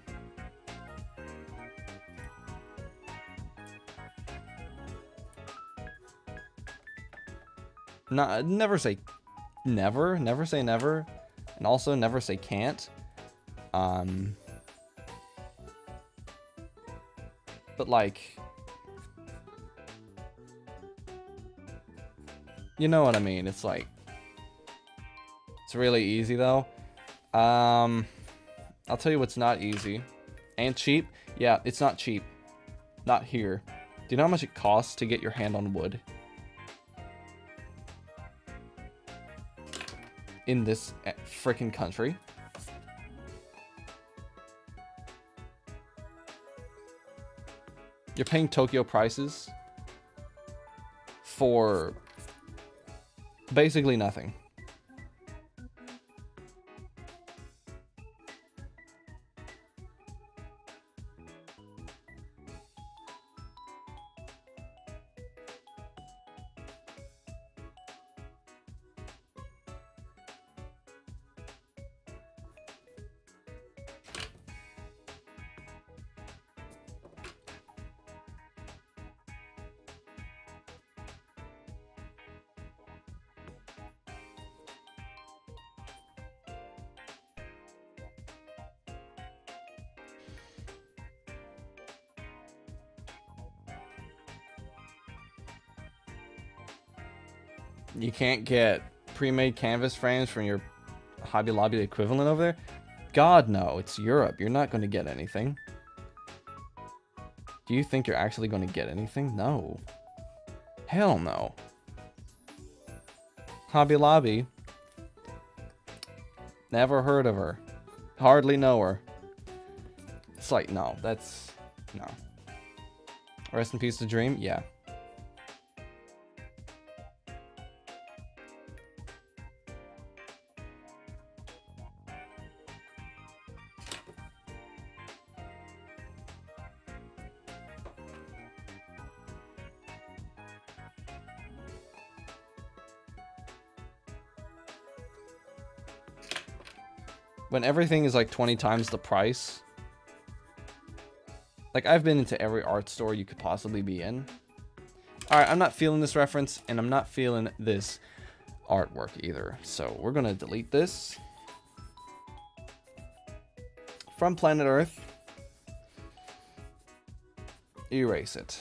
Speaker 1: Nah, never say never. Never say never. And also never say can't. But like, you know what I mean? It's like, it's really easy though. I'll tell you what's not easy and cheap. Yeah, it's not cheap. Not here. Do you know how much it costs to get your hand on wood? In this frickin' country. You're paying Tokyo prices for basically nothing. You can't get pre-made canvas frames from your Hobby Lobby equivalent over there? God, no. It's Europe. You're not going to get anything. Do you think you're actually going to get anything? No. Hell no. Hobby Lobby. Never heard of her. Hardly know her. It's like, no. That's... no. Rest in peace to Dream? Yeah. When everything is like 20 times the price. Like, I've been into every art store you could possibly be in. Alright, I'm not feeling this reference, and I'm not feeling this artwork either. So, we're gonna delete this. From Planet Earth. Erase it.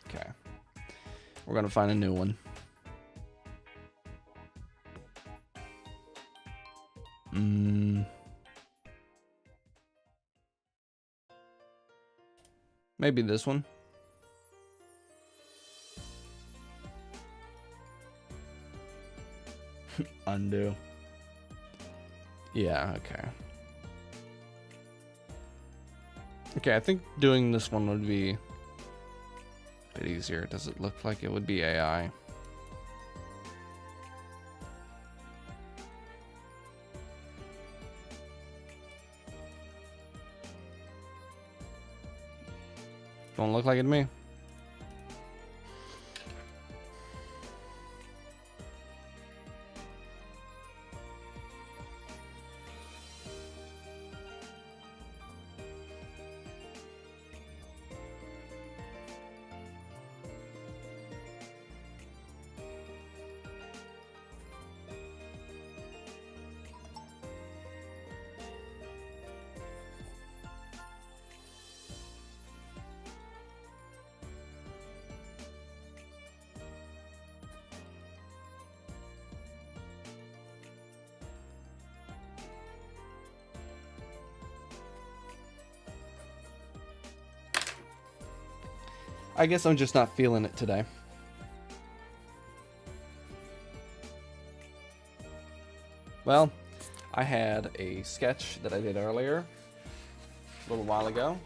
Speaker 1: Okay. We're gonna find a new one. Maybe this one. Undo. Yeah, okay. Okay, I think doing this one would be a bit easier. Does it look like it would be AI? Don't look like it to me. I guess I'm just not feeling it today. Well, I had a sketch that I did earlier, a little while ago.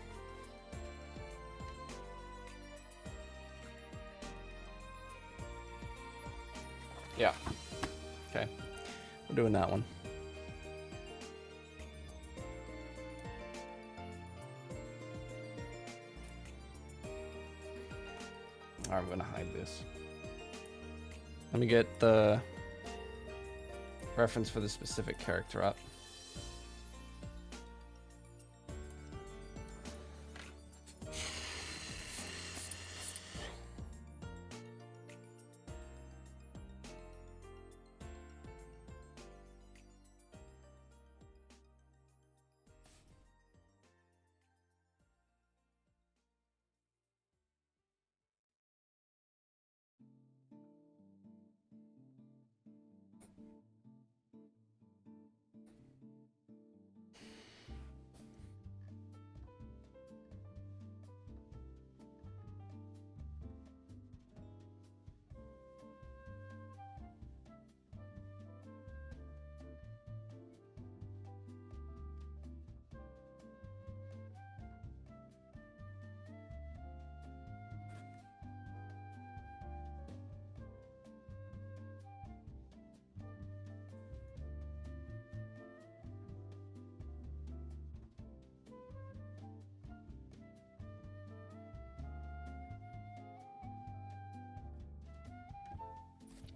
Speaker 1: Yeah. Okay. We're doing that one. Alright, I'm gonna hide this. Let me get the reference for the specific character up.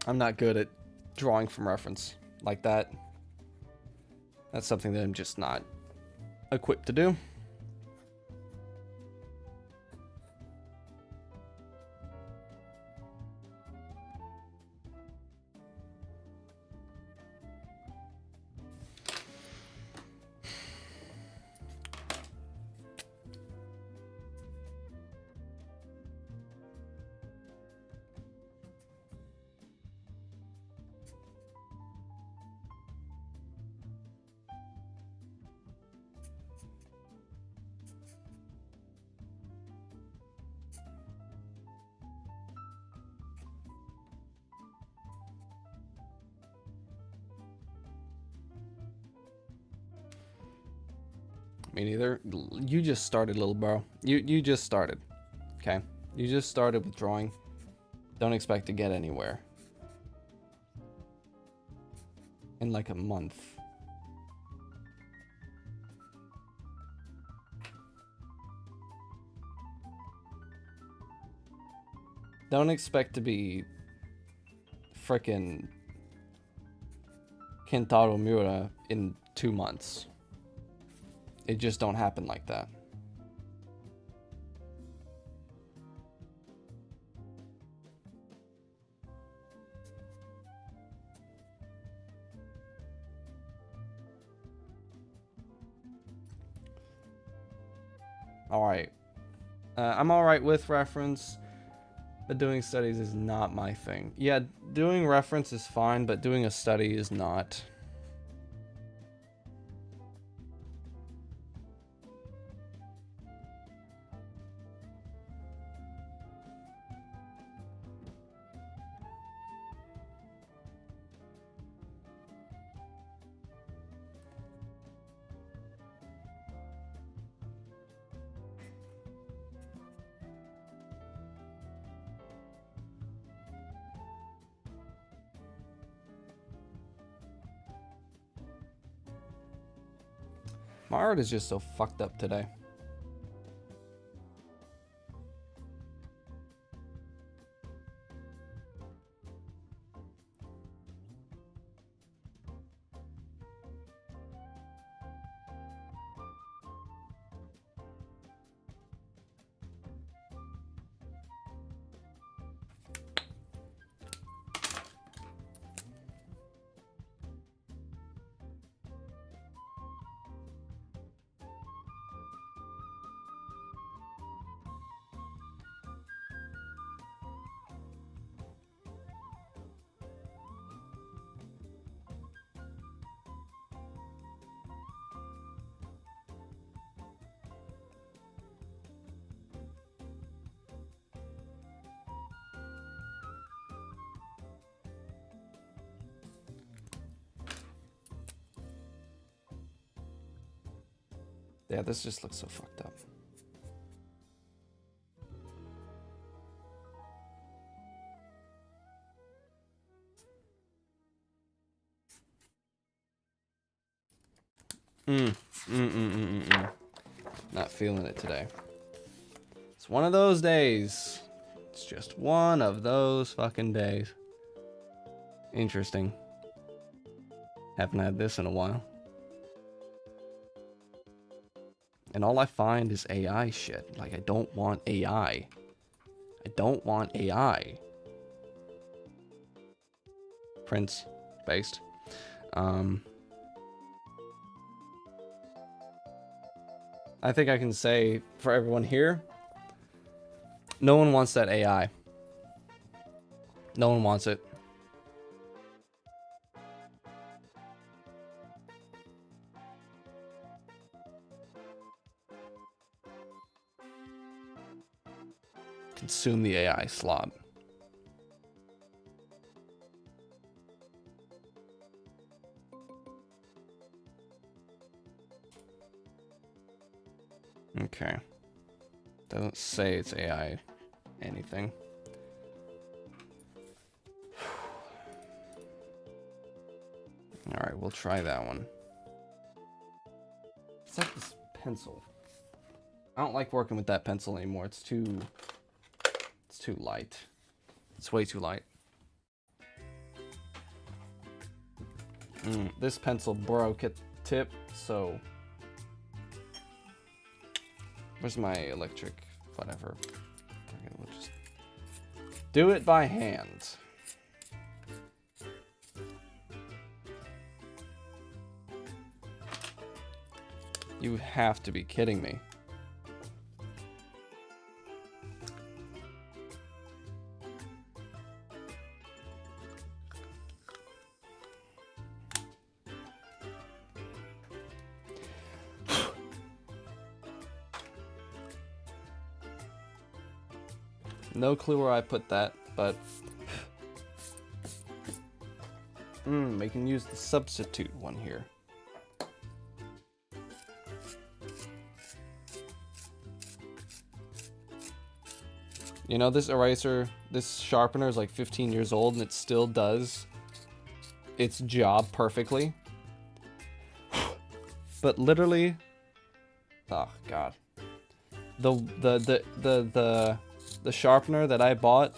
Speaker 1: I'm not good at drawing from reference like that. That's something that I'm just not equipped to do. Me neither. You just started, little bro. You just started. Okay? You just started with drawing. Don't expect to get anywhere in like a month. Don't expect to be frickin' Kentaro Miura in 2 months. It just don't happen like that. Alright. I'm alright with reference, but doing studies is not my thing. Yeah, doing reference is fine, but doing a study is not. My art is just so fucked up today. Yeah, this just looks so fucked up. Not feeling it today. It's one of those days. It's just one of those fucking days. Interesting. Haven't had this in a while. And all I find is AI shit. Like, I don't want AI. I don't want AI. Prince based. I think I can say for everyone here, no one wants that AI. No one wants it. Consume the AI slob. Okay. Doesn't say it's AI anything. Alright, we'll try that one. It's like this pencil. I don't like working with that pencil anymore. It's too light. It's way too light. This pencil broke at the tip, so where's my electric? Whatever. Okay, we'll just do it by hand. You have to be kidding me. No clue where I put that, but we can use the substitute one here. You know, this eraser, this sharpener is like 15 years old and it still does its job perfectly. But literally, oh god. The sharpener that I bought.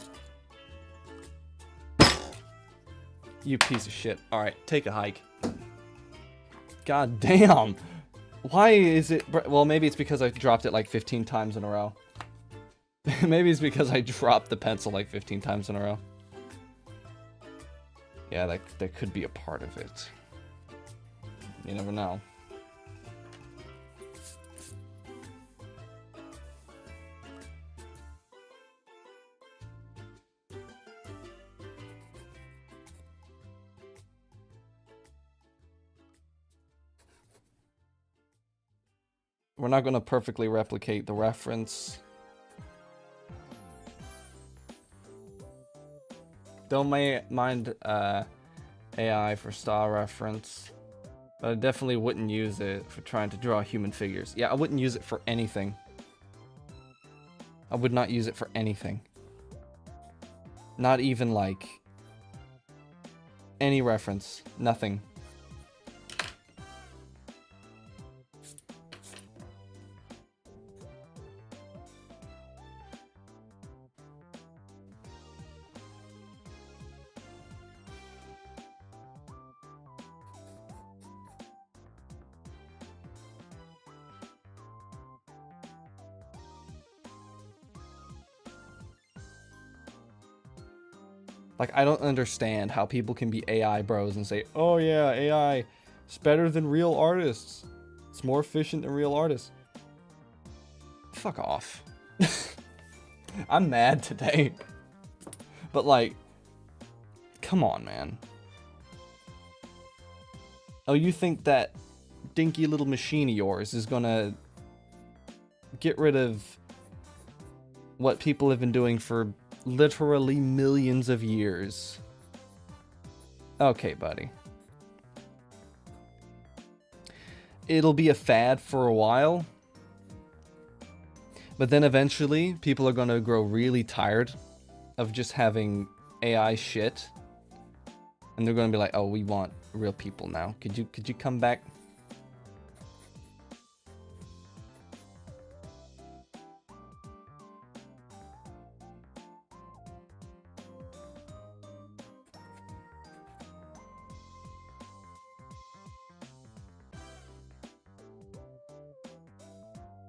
Speaker 1: You piece of shit. Alright, take a hike. God damn. Why is it... Well, maybe it's because I dropped it like 15 times in a row. Maybe it's because I dropped the pencil like 15 times in a row. Yeah, that could be a part of it. You never know. We're not going to perfectly replicate the reference. Don't mind AI for style reference, but I definitely wouldn't use it for trying to draw human figures. Yeah, I wouldn't use it for anything. I would not use it for anything. Not even like any reference. Nothing. Like, I don't understand how people can be AI bros and say, oh yeah, AI, it's better than real artists. It's more efficient than real artists. Fuck off. I'm mad today. But like, come on, man. Oh, you think that dinky little machine of yours is gonna get rid of what people have been doing for literally millions of years? Okay, buddy. it'll be a fad for a while. But then eventually, people are going to grow really tired of just having AI shit. And they're going to be like, oh, we want real people now. Could you come back?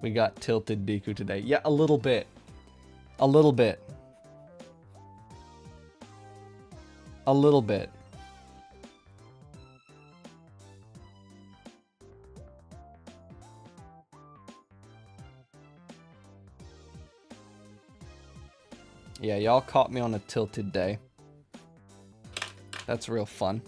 Speaker 1: We got tilted Deku today. Yeah, a little bit. A little bit. A little bit. Yeah, y'all caught me on a tilted day. That's real fun.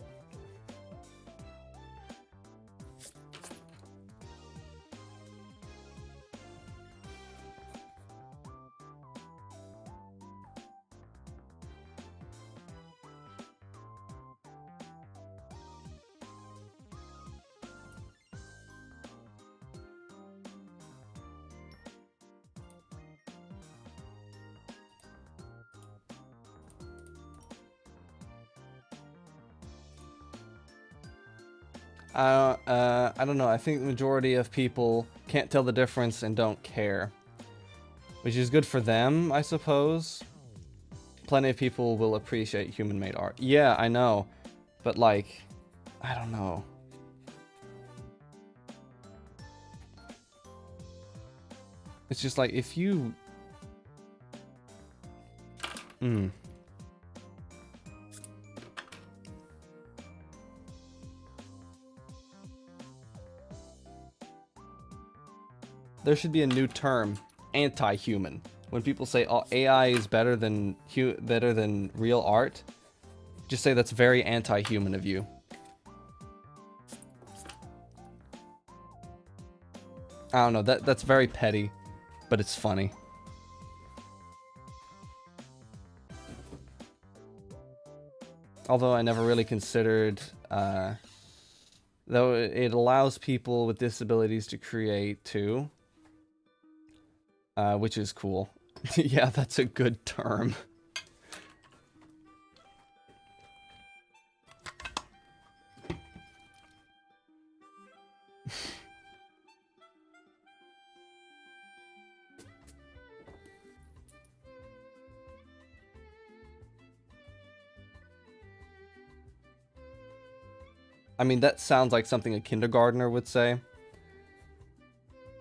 Speaker 1: I don't know. I think the majority of people can't tell the difference and don't care. Which is good for them, I suppose. Plenty of people will appreciate human-made art. Yeah, I know. But, like, I don't know. It's just like, if you... There should be a new term, anti-human. When people say, "Oh, AI is better than real art," just say that's very anti-human of you. I don't know. That's very petty, but it's funny. Although I never really considered, though it allows people with disabilities to create too. Which is cool. Yeah, that's a good term. I mean, that sounds like something a kindergartner would say.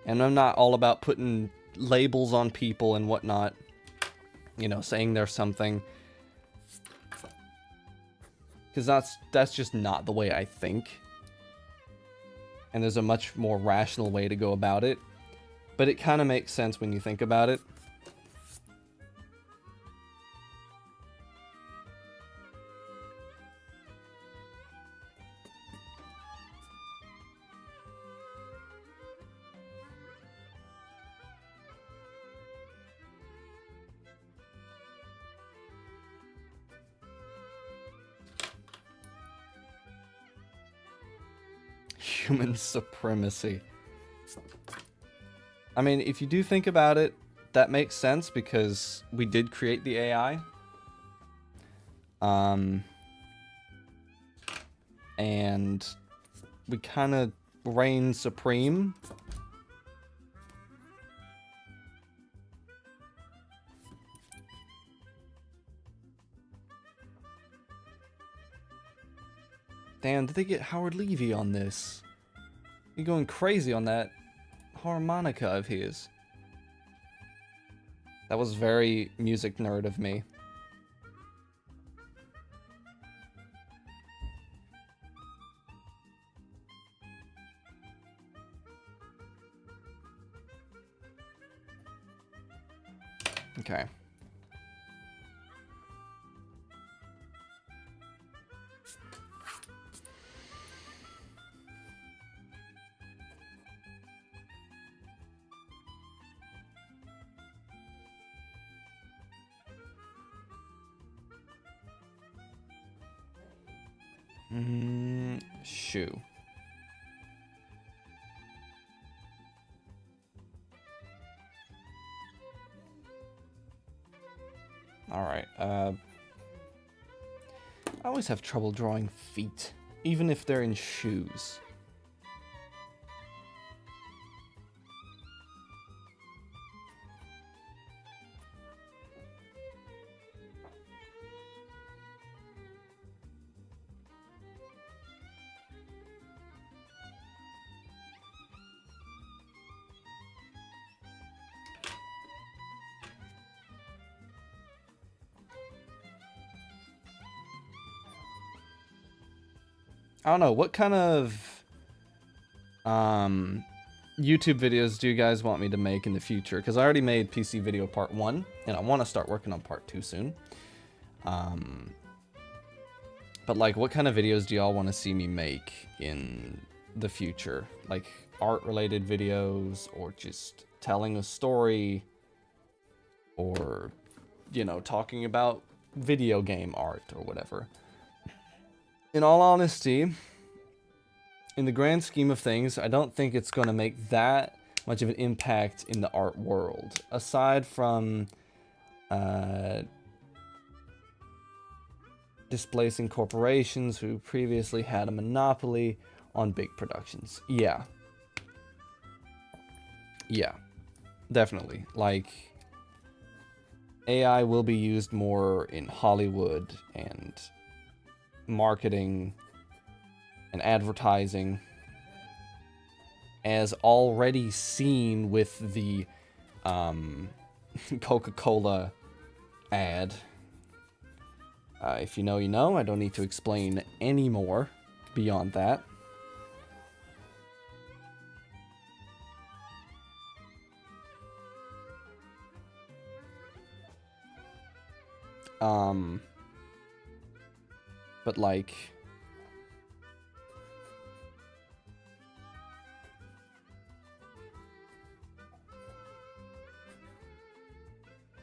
Speaker 1: And I'm not all about putting labels on people and whatnot. You know, saying they're something. Because that's just not the way I think. And there's a much more rational way to go about it. But it kind of makes sense when you think about it. Human supremacy. I mean, if you do think about it, that makes sense because we did create the AI. And we kind of reign supreme. Damn, did they get Howard Levy on this? You're going crazy on that harmonica of his. That was very music nerd of me. Okay. Shoe. Alright, I always have trouble drawing feet, even if they're in shoes. I don't know, what kind of YouTube videos do you guys want me to make in the future? Because I already made PC video part 1, and I want to start working on part 2 soon. But like, what kind of videos do y'all want to see me make in the future? Like, art-related videos, or just telling a story, or, you know, talking about video game art, or whatever. In all honesty, in the grand scheme of things, I don't think it's going to make that much of an impact in the art world. Aside from displacing corporations who previously had a monopoly on big productions. Yeah. Yeah. Definitely. Like, AI will be used more in Hollywood and marketing and advertising, as already seen with the Coca-Cola ad. If you know, you know. I don't need to explain any more beyond that. But like,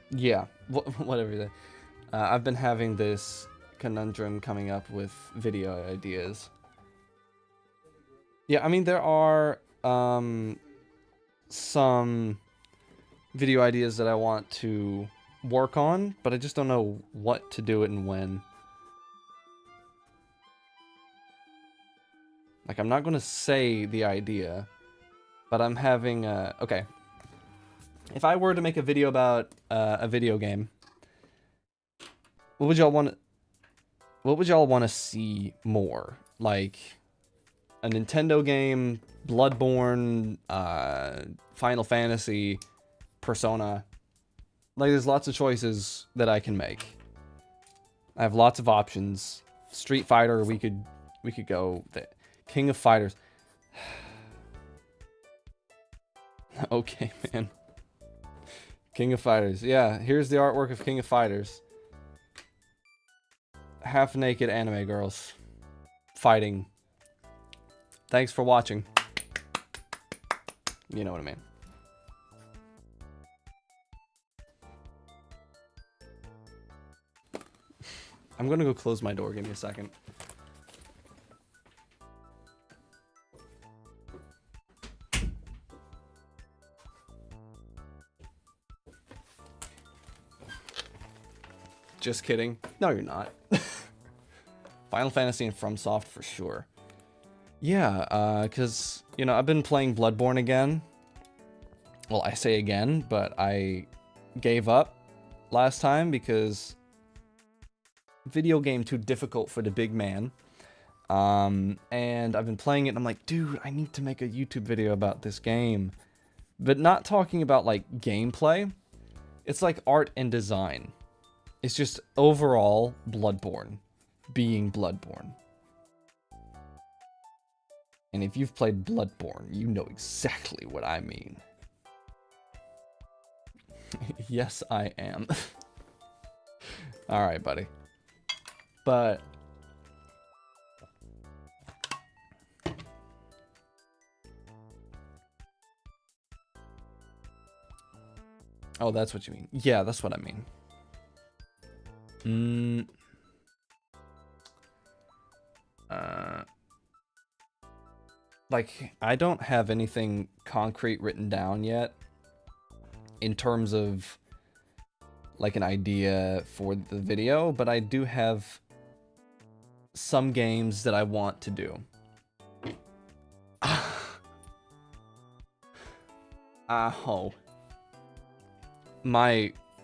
Speaker 1: yeah, whatever. I've been having this conundrum coming up with video ideas. Yeah, I mean, there are some video ideas that I want to work on, but I just don't know what to do it and when. Like, I'm not going to say the idea, but I'm having okay. If I were to make a video about a video game, what would y'all want to see more? Like a Nintendo game, Bloodborne, Final Fantasy, Persona. Like, there's lots of choices that I can make. I have lots of options. Street Fighter, we could go there. King of Fighters. Okay, man. King of Fighters. Yeah, here's the artwork of King of Fighters. Half-naked anime girls fighting. Thanks for watching. You know what I mean. I'm gonna go close my door. Give me a second. Just kidding. No, you're not. Final Fantasy and FromSoft for sure. Yeah, because, you know, I've been playing Bloodborne again. Well, I say again, but I gave up last time because video game too difficult for the big man. And I've been playing it and I'm like, dude, I need to make a YouTube video about this game. But not talking about, like, gameplay. It's like art and design. It's just overall Bloodborne being Bloodborne. And if you've played Bloodborne, you know exactly what I mean. Yes, I am. Alright, buddy. But oh, that's what you mean. Yeah, that's what I mean. Like, I don't have anything concrete written down yet in terms of like an idea for the video, but I do have some games that I want to do. Ow.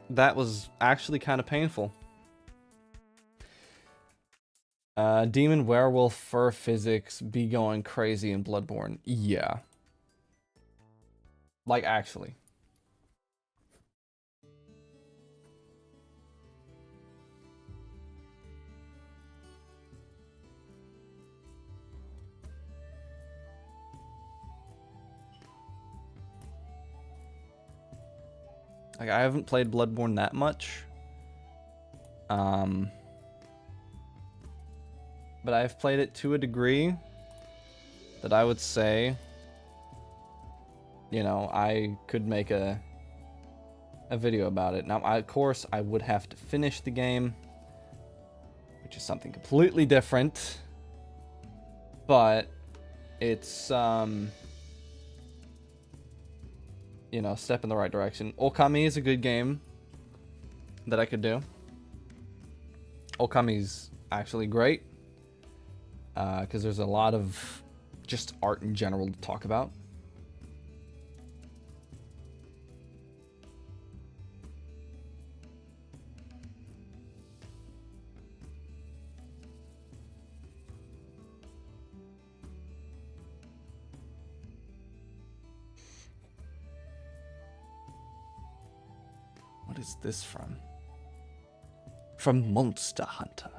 Speaker 1: That was actually kind of painful. Demon werewolf fur physics be going crazy in Bloodborne. Yeah. Like, actually. Like, I haven't played Bloodborne that much. But I've played it to a degree that I would say, you know, I could make a video about it. Now, of course, I would have to finish the game, which is something completely different. But it's, you know, step in the right direction. Okami is a good game that I could do. Okami's actually great. Because there's a lot of just art in general to talk about. What is this from? From Monster Hunter.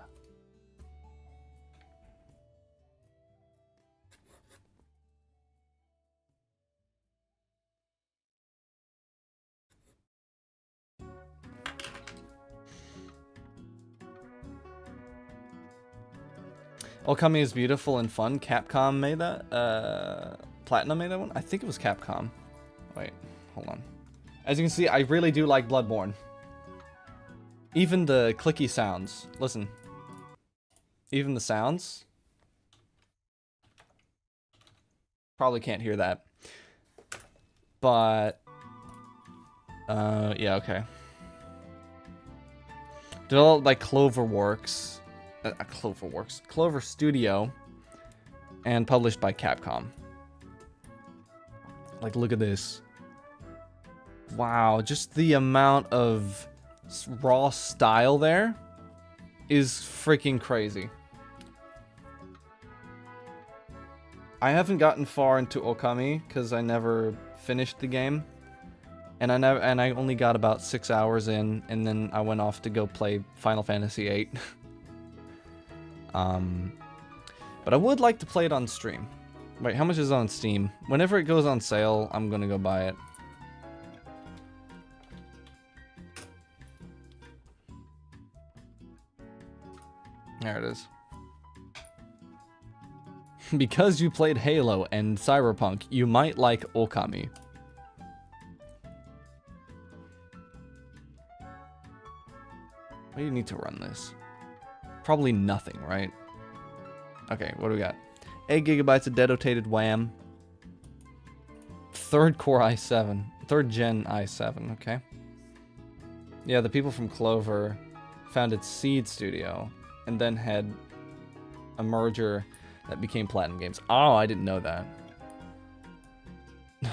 Speaker 1: Okami is beautiful and fun. Capcom made that? Platinum made that one? I think it was Capcom. Wait, hold on. As you can see, I really do like Bloodborne. Even the clicky sounds. Listen. Even the sounds. Probably can't hear that. But... yeah, okay. Developed by Cloverworks. Clover Studio, and published by Capcom. Like, look at this. Wow, just the amount of raw style there is freaking crazy. I haven't gotten far into Okami because I never finished the game. And I only got about 6 hours in, and then I went off to go play Final Fantasy VIII. But I would like to play it on stream. Wait, how much is it on Steam? Whenever it goes on sale, I'm gonna go buy it. There it is. Because you played Halo and Cyberpunk, you might like Okami. Why do you need to run this? Probably nothing, right? Okay, what do we got? 8 gigabytes of dedicated RAM. 3rd core i7. 3rd gen i7, okay. Yeah, the people from Clover founded Seed Studio and then had a merger that became Platinum Games. Oh, I didn't know that.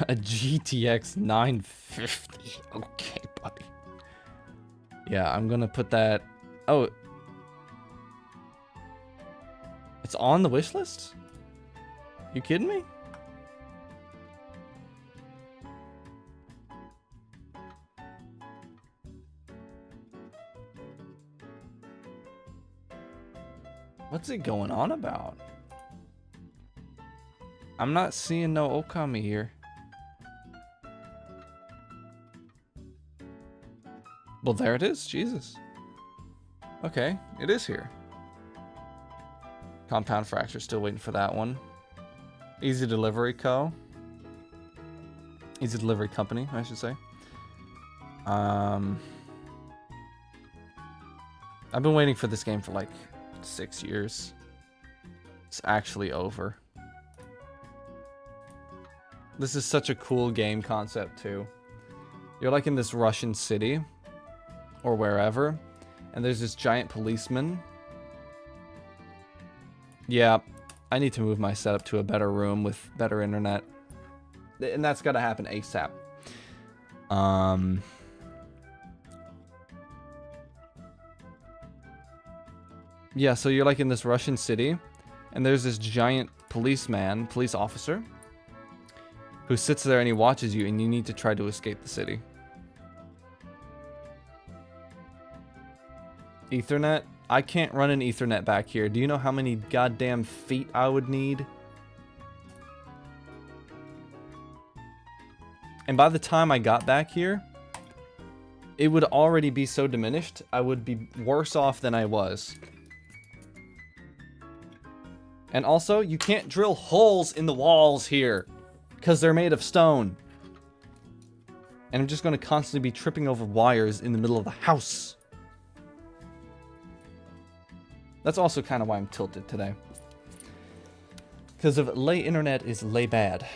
Speaker 1: A GTX 950. Okay, buddy. Yeah, I'm gonna put that... Oh. It's on the wish list? You kidding me? What's it going on about? I'm not seeing no Okami here. Well, there it is. Jesus. Okay, it is here. Compound Fracture, still waiting for that one. Easy Delivery Co. Easy Delivery Company, I should say. I've been waiting for this game for like 6 years. It's actually over. This is such a cool game concept too. You're like in this Russian city or wherever. And there's this giant policeman. Yeah, I need to move my setup to a better room with better internet. And that's got to happen ASAP. Yeah, so you're like in this Russian city, and there's this giant police officer, who sits there and he watches you, and you need to try to escape the city. Ethernet? I can't run an Ethernet back here. Do you know how many goddamn feet I would need? And by the time I got back here, it would already be so diminished, I would be worse off than I was. And also, you can't drill holes in the walls here, because they're made of stone. And I'm just going to constantly be tripping over wires in the middle of the house. That's also kind of why I'm tilted today. Because of lay internet is lay bad.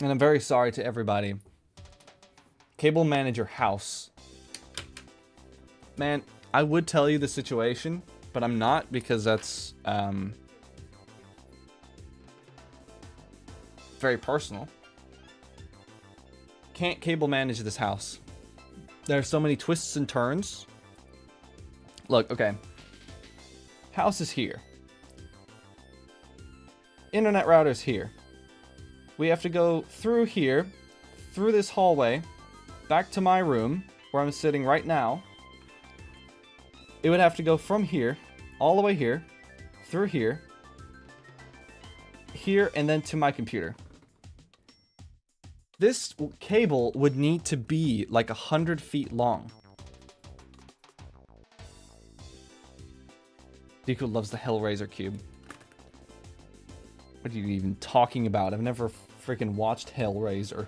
Speaker 1: And I'm very sorry to everybody. Cable manager house. Man, I would tell you the situation, but I'm not because that's very personal. Can't cable manage this house. There are so many twists and turns. Look, okay. House is here. Internet router's here. We have to go through here, through this hallway, back to my room, where I'm sitting right now. It would have to go from here, all the way here, through here, here, and then to my computer. This cable would need to be like 100 feet long. Deku loves the Hellraiser cube. What are you even talking about? I've never freaking watched Hellraiser.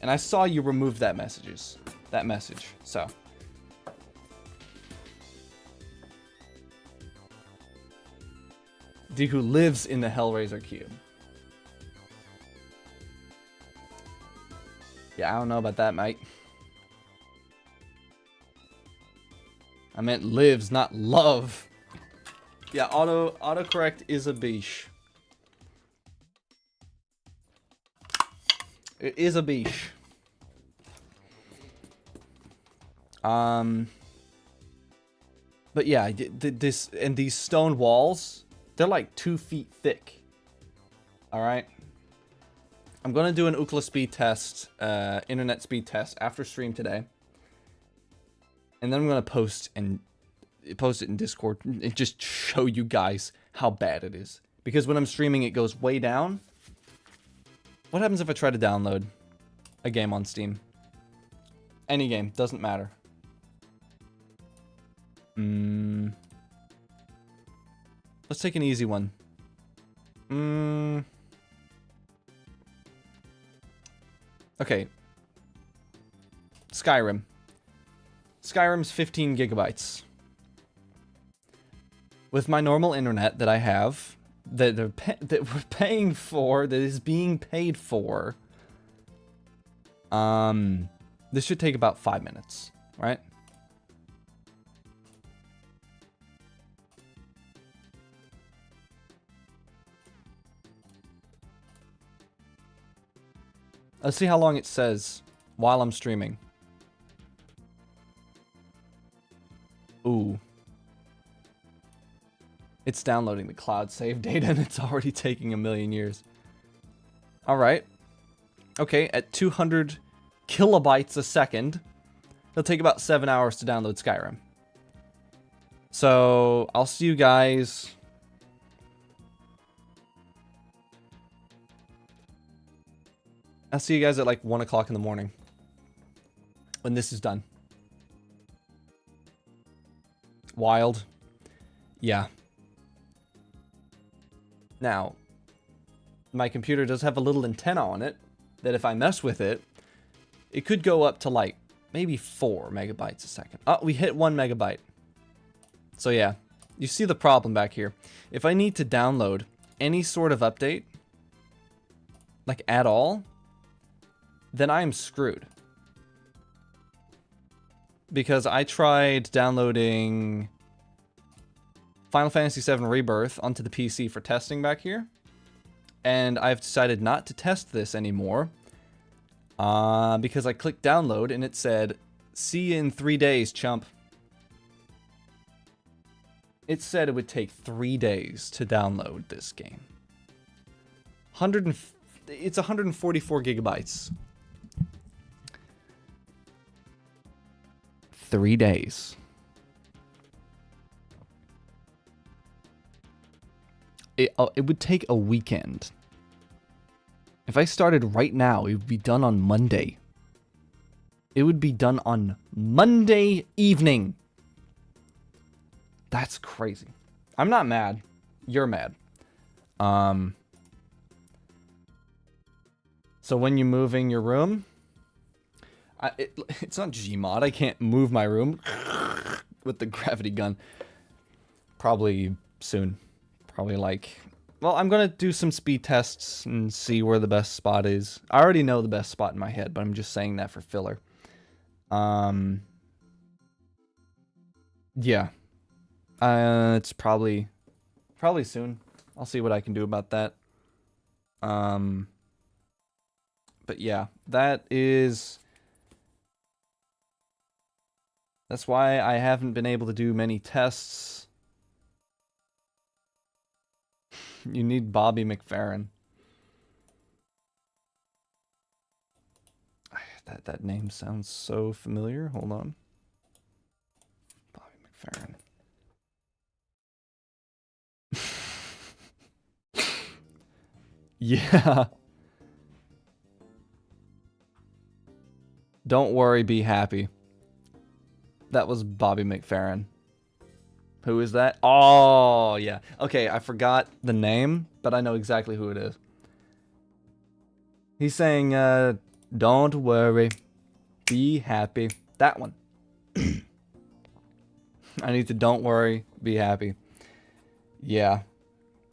Speaker 1: And I saw you remove that message, so. Deku lives in the Hellraiser cube. Yeah, I don't know about that, mate. I meant lives, not love. Yeah, autocorrect is a beesh. It is a beesh. But yeah, these stone walls, they're like 2 feet thick. Alright? I'm gonna do an Ookla speed test, internet speed test after stream today. And then I'm gonna post it in Discord and just show you guys how bad it is. Because when I'm streaming, it goes way down. What happens if I try to download a game on Steam? Any game, doesn't matter. Let's take an easy one. Okay. Skyrim. Skyrim's 15 gigabytes. With my normal internet that I have, that we're paying for, that is being paid for, this should take about 5 minutes, right? Let's see how long it says while I'm streaming. Ooh. It's downloading the cloud save data and it's already taking a million years. Alright. Okay, at 200 kilobytes a second, it'll take about 7 hours to download Skyrim. So, I'll see you guys... I'll see you guys at like 1 o'clock in the morning. When this is done. Wild. Yeah. Now, my computer does have a little antenna on it that if I mess with it, it could go up to like maybe 4 megabytes a second. Oh, we hit 1 megabyte. So yeah, you see the problem back here. If I need to download any sort of update, like at all, then I am screwed. Because I tried downloading Final Fantasy VII Rebirth onto the PC for testing back here. And I've decided not to test this anymore. Because I clicked download and it said, see you in 3 days, chump. It said it would take 3 days to download this game. It's 144 gigabytes. 3 days. It would take a weekend. If I started right now, it would be done on Monday. It would be done on Monday evening. That's crazy. I'm not mad. You're mad. So when you're moving your room, it's not Gmod. I can't move my room with the gravity gun. Probably soon. Probably like... Well, I'm going to do some speed tests and see where the best spot is. I already know the best spot in my head, but I'm just saying that for filler. Yeah. It's probably soon. I'll see what I can do about that. But yeah, that's why I haven't been able to do many tests. You need Bobby McFerrin. That name sounds so familiar. Hold on. Bobby McFerrin. Yeah. Don't worry, be happy. That was Bobby McFerrin. Who is that? Oh, yeah. Okay, I forgot the name, but I know exactly who it is. He's saying, don't worry, be happy. That one. I need to don't worry, be happy. Yeah.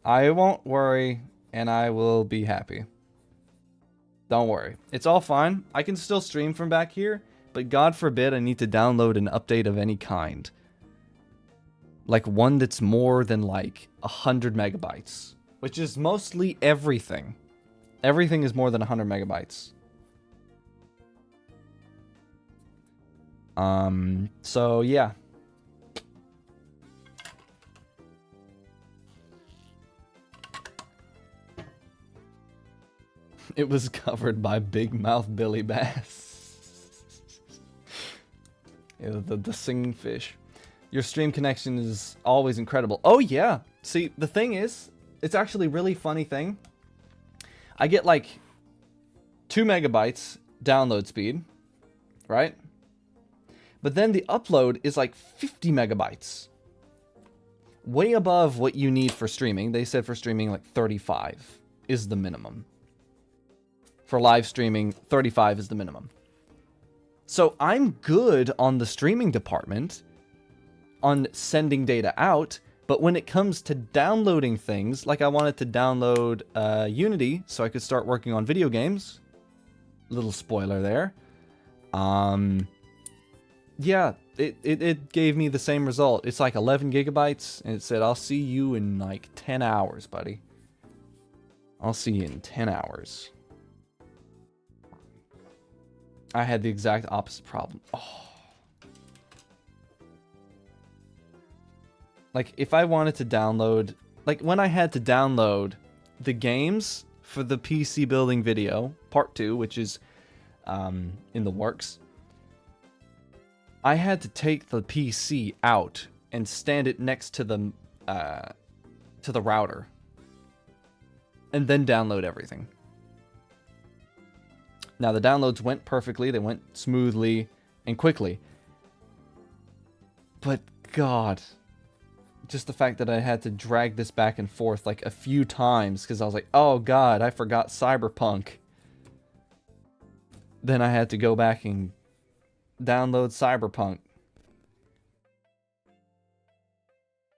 Speaker 1: I won't worry, and I will be happy. Don't worry. It's all fine. I can still stream from back here, but God forbid I need to download an update of any kind. Like one that's more than like 100 megabytes. Which is mostly everything. Everything is more than 100 megabytes. So yeah. It was covered by Big Mouth Billy Bass. Yeah, the singing fish. Your stream connection is always incredible. Oh, yeah. See, the thing is, it's actually a really funny thing. I get like 2 megabytes download speed, right? But then the upload is like 50 megabytes. Way above what you need for streaming. They said for streaming like 35 is the minimum. For live streaming, 35 is the minimum. So I'm good on the streaming department on sending data out, but when it comes to downloading things, like I wanted to download Unity so I could start working on video games. Little spoiler there. Yeah, it gave me the same result. It's like 11 gigabytes, and it said, I'll see you in like 10 hours, buddy. I'll see you in 10 hours. I had the exact opposite problem. Oh. Like, if I wanted to download... Like, when I had to download the games for the PC building video, part 2, which is in the works, I had to take the PC out and stand it next to the router. And then download everything. Now, the downloads went perfectly. They went smoothly and quickly. But, God... Just the fact that I had to drag this back and forth like a few times because I was like, oh god, I forgot Cyberpunk. Then I had to go back and download Cyberpunk.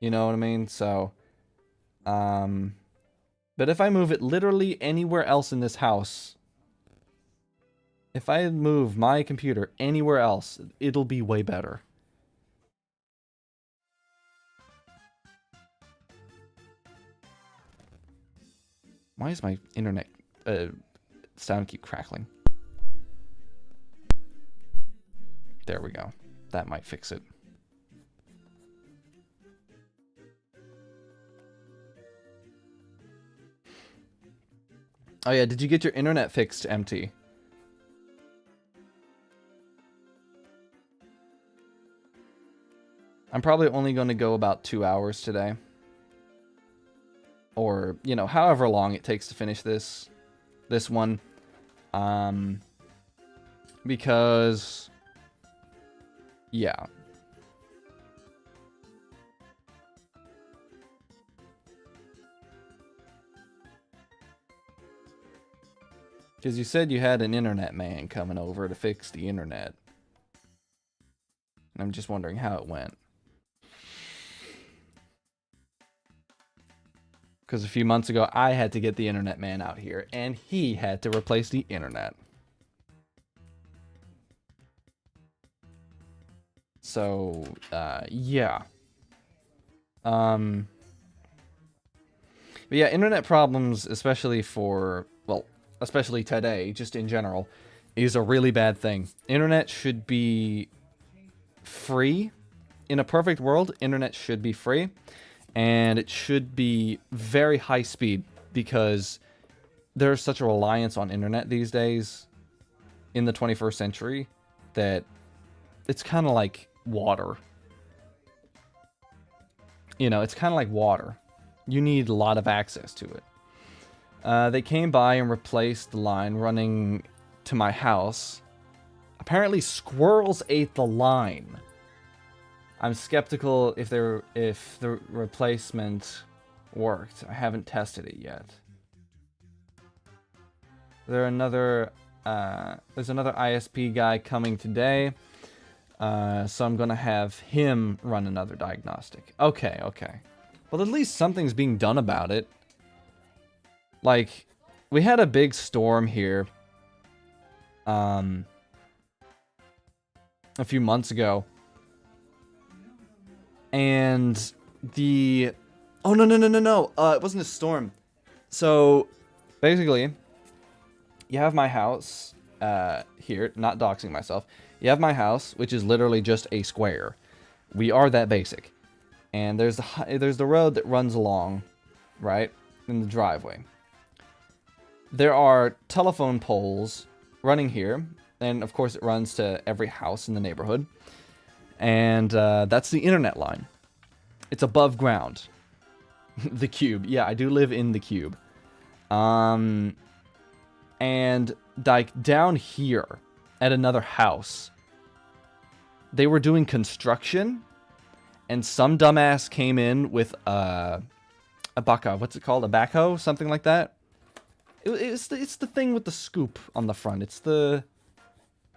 Speaker 1: You know what I mean? So, but if I move it literally anywhere else in this house, if I move my computer anywhere else, it'll be way better. Why is my internet sound keep crackling? There we go. That might fix it. Oh yeah, did you get your internet fixed, MT? I'm probably only going to go about 2 hours today. Or, you know, however long it takes to finish this one. Because, yeah. Because you said you had an internet man coming over to fix the internet. And I'm just wondering how it went. Because a few months ago, I had to get the internet man out here, and he had to replace the internet. So, yeah. But yeah, internet problems, especially for, well, especially today, just in general, is a really bad thing. Internet should be free. In a perfect world, internet should be free. And it should be very high speed, because there's such a reliance on internet these days in the 21st century that it's kind of like water. You know, it's kind of like water. You need a lot of access to it. They came by and replaced the line running to my house. Apparently squirrels ate the line. I'm skeptical if the replacement worked. I haven't tested it yet. There's another ISP guy coming today, so I'm gonna have him run another diagnostic. Okay. Well, at least something's being done about it. Like, we had a big storm here, a few months ago. And the... Oh, no. It wasn't a storm. So, basically, you have my house here, not doxing myself. You have my house, which is literally just a square. We are that basic. And there's the road that runs along, right, in the driveway. There are telephone poles running here, and of course it runs to every house in the neighborhood. And that's the internet line. It's above ground. The cube. Yeah, I do live in the cube. And like down here at another house, they were doing construction, and some dumbass came in with a baka. What's it called? A backhoe? Something like that. It's the thing with the scoop on the front. It's the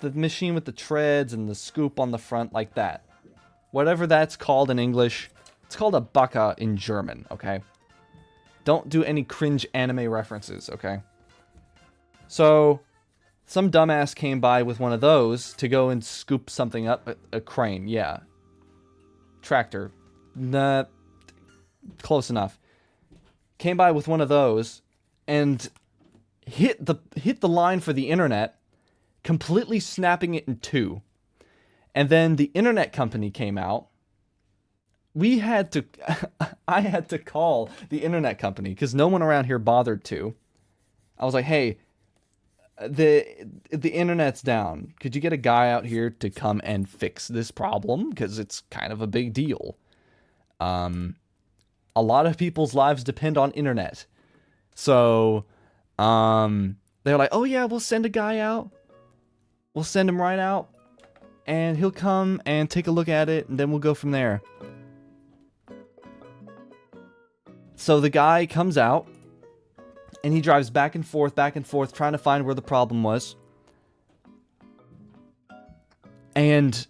Speaker 1: machine with the treads and the scoop on the front, like that. Whatever that's called in English, it's called a baka in German, okay? Don't do any cringe anime references, okay? So, some dumbass came by with one of those to go and scoop something up. A crane, yeah. Tractor. Nah, close enough. Came by with one of those and hit the line for the internet, completely snapping it in two. And then the internet company came out. I had to call the internet company because no one around here bothered to. I was like, hey, the internet's down. Could you get a guy out here to come and fix this problem? Because it's kind of a big deal. A lot of people's lives depend on internet. So, they're like, oh yeah, we'll send a guy out. We'll send him right out. And he'll come and take a look at it, and then we'll go from there. So the guy comes out, and he drives back and forth, trying to find where the problem was. And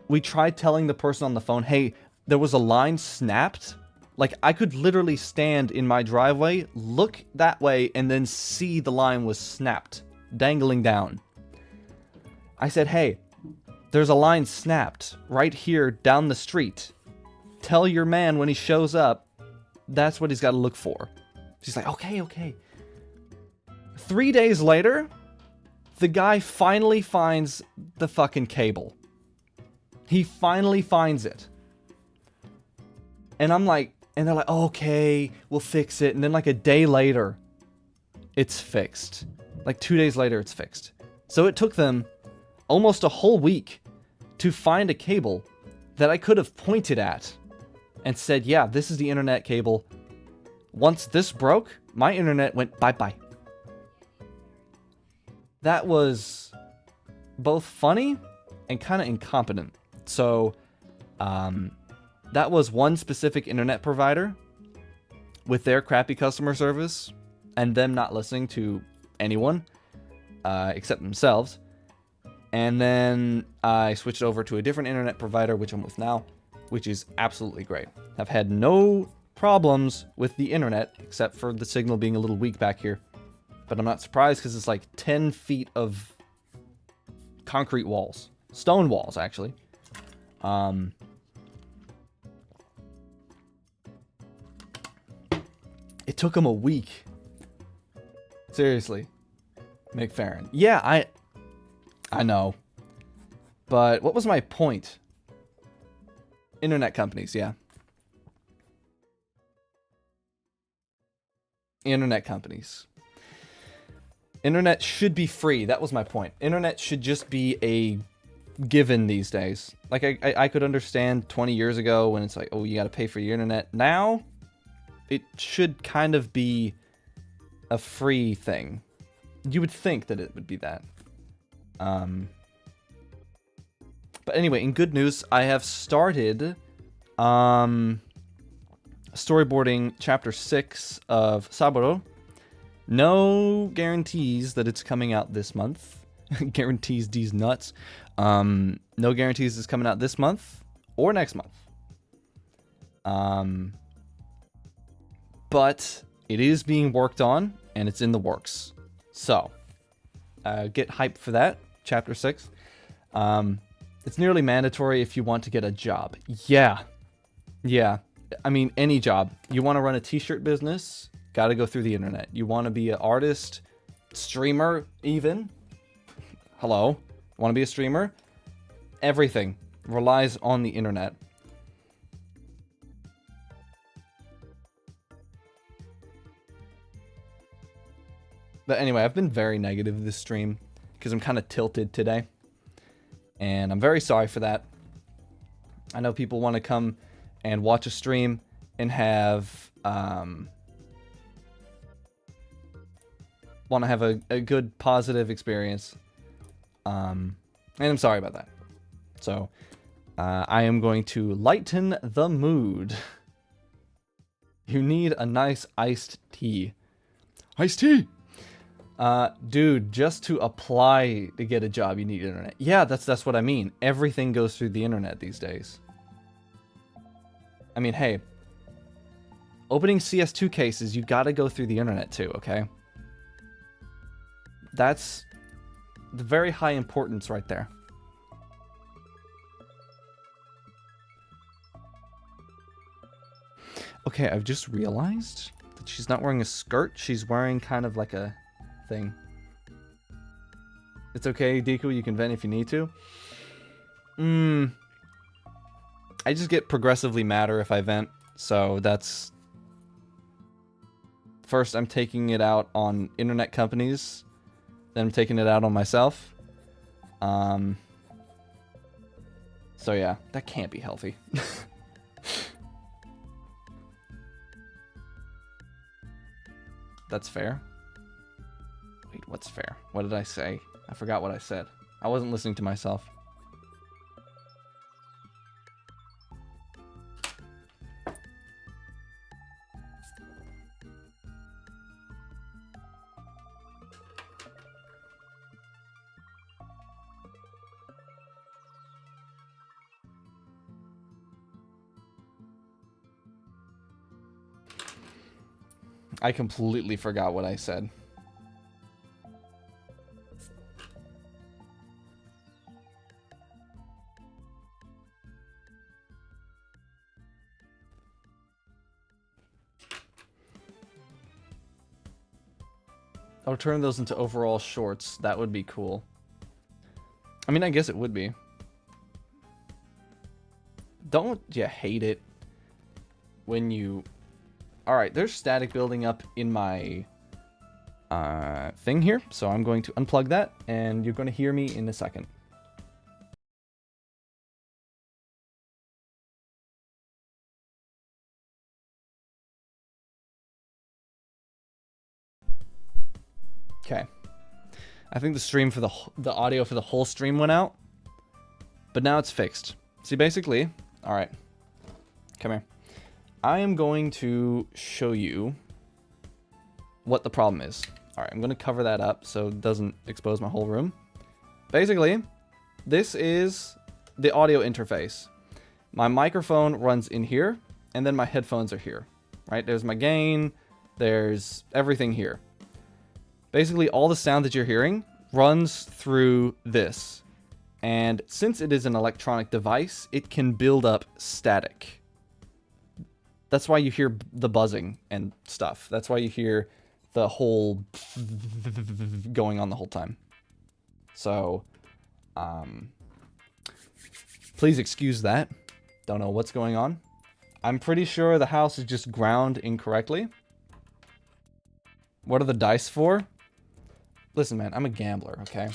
Speaker 1: we tried telling the person on the phone, hey, there was a line snapped. Like, I could literally stand in my driveway, look that way, and then see the line was snapped, dangling down. I said, hey, there's a line snapped right here down the street. Tell your man when he shows up, that's what he's got to look for. She's like, okay. 3 days later, the guy finally finds the fucking cable. He finally finds it. And I'm like, and they're like, okay, we'll fix it. And then like a day later, it's fixed. Like 2 days later, it's fixed. So it took them almost a whole week to find a cable that I could have pointed at and said, yeah, this is the internet cable. Once this broke, my internet went bye-bye. That was both funny and kind of incompetent. So, that was one specific internet provider with their crappy customer service and them not listening to anyone except themselves. And then I switched over to a different internet provider, which I'm with now, which is absolutely great. I've had no problems with the internet except for the signal being a little weak back here. But I'm not surprised because it's like 10 feet of concrete walls. Stone walls, actually. It took him a week. Seriously. McFerrin. Yeah, I know. But what was my point? Internet companies, yeah. Internet companies. Internet should be free. That was my point. Internet should just be a given these days. Like, I could understand 20 years ago when it's like, oh, you gotta pay for your internet. Now, it should kind of be a free thing. You would think that it would be that. But anyway, in good news, I have started storyboarding chapter 6 of Saburo. No guarantees that it's coming out this month. Guarantees these nuts. No guarantees it's coming out this month or next month. But it is being worked on and it's in the works. So, get hyped for that. Chapter 6. It's nearly mandatory if you want to get a job. Yeah. I mean, any job. You want to run a t-shirt business? Got to go through the internet. You want to be an artist, streamer, even. Hello. Want to be a streamer? Everything relies on the internet. But anyway, I've been very negative this stream because I'm kind of tilted today. And I'm very sorry for that. I know people want to come and watch a stream and have want to have a good positive experience. And I'm sorry about that. So I am going to lighten the mood. You need a nice iced tea. Iced tea! Dude, just to apply to get a job, you need internet. Yeah, that's what I mean. Everything goes through the internet these days. I mean, hey, opening CS2 cases, you gotta go through the internet too, okay? That's the very high importance right there. Okay, I've just realized that she's not wearing a skirt. She's wearing kind of like a thing. It's okay, Deku, you can vent if you need to. I just get progressively madder if I vent, so that's... First, I'm taking it out on internet companies, then I'm taking it out on myself. So yeah, that can't be healthy. That's fair. Wait, what's fair? What did I say? I forgot what I said. I wasn't listening to myself. I completely forgot what I said. I'll turn those into overall shorts. That would be cool. I mean, I guess it would be. Don't you hate it when you... Alright, there's static building up in my thing here. So I'm going to unplug that, and you're going to hear me in a second. Okay. I think the stream for the audio for the whole stream went out, but now it's fixed. See, basically, all right, come here. I am going to show you what the problem is. All right, I'm going to cover that up so it doesn't expose my whole room. Basically, this is the audio interface. My microphone runs in here, and then my headphones are here, right? There's my gain, there's everything here. Basically, all the sound that you're hearing runs through this. And since it is an electronic device, it can build up static. That's why you hear the buzzing and stuff. That's why you hear the whole going on the whole time. So, please excuse that. Don't know what's going on. I'm pretty sure the house is just ground incorrectly. What are the dice for? Listen, man, I'm a gambler, okay?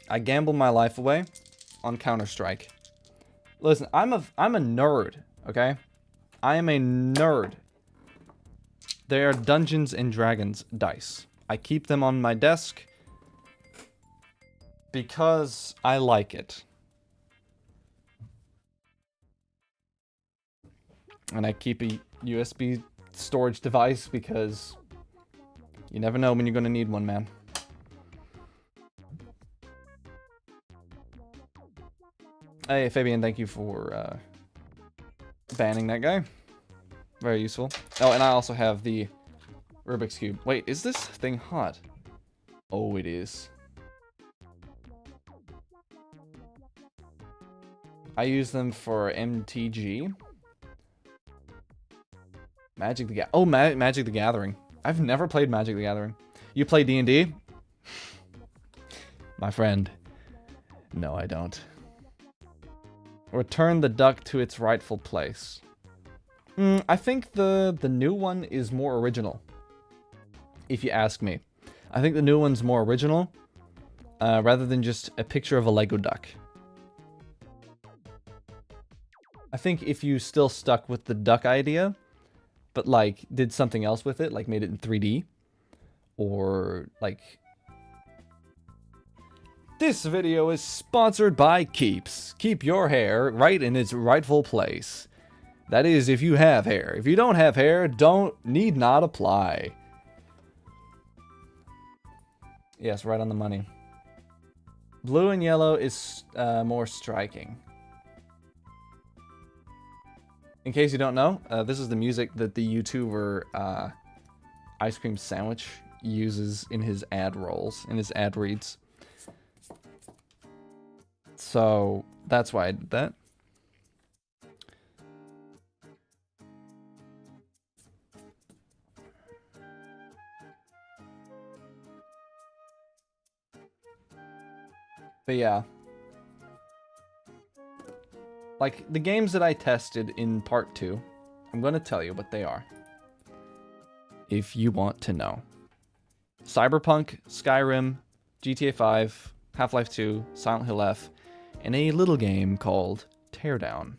Speaker 1: I gamble my life away on Counter-Strike. Listen, I'm a nerd, okay? I am a nerd. They are Dungeons and Dragons dice. I keep them on my desk because I like it. And I keep a USB storage device because you never know when you're going to need one, man. Hey, Fabian, thank you for banning that guy. Very useful. Oh, and I also have the Rubik's Cube. Wait, is this thing hot? Oh, it is. I use them for MTG. Magic the Gathering. I've never played Magic the Gathering. You play D&D? My friend. No, I don't. Return the duck to its rightful place. I think the new one is more original. If you ask me. I think the new one's more original. Rather than just a picture of a Lego duck. I think if you still stuck with the duck idea, but like did something else with it, like made it in 3D, or like... This video is sponsored by Keeps. Keep your hair right in its rightful place. That is, if you have hair. If you don't have hair, need not apply. Yes, right on the money. Blue and yellow is more striking. In case you don't know, this is the music that the YouTuber Ice Cream Sandwich uses in his ad rolls, in his ad reads. So that's why I did that. But yeah. Like, the games that I tested in part 2, I'm going to tell you what they are. If you want to know. Cyberpunk, Skyrim, GTA 5, Half-Life 2, Silent Hill F, and a little game called Teardown.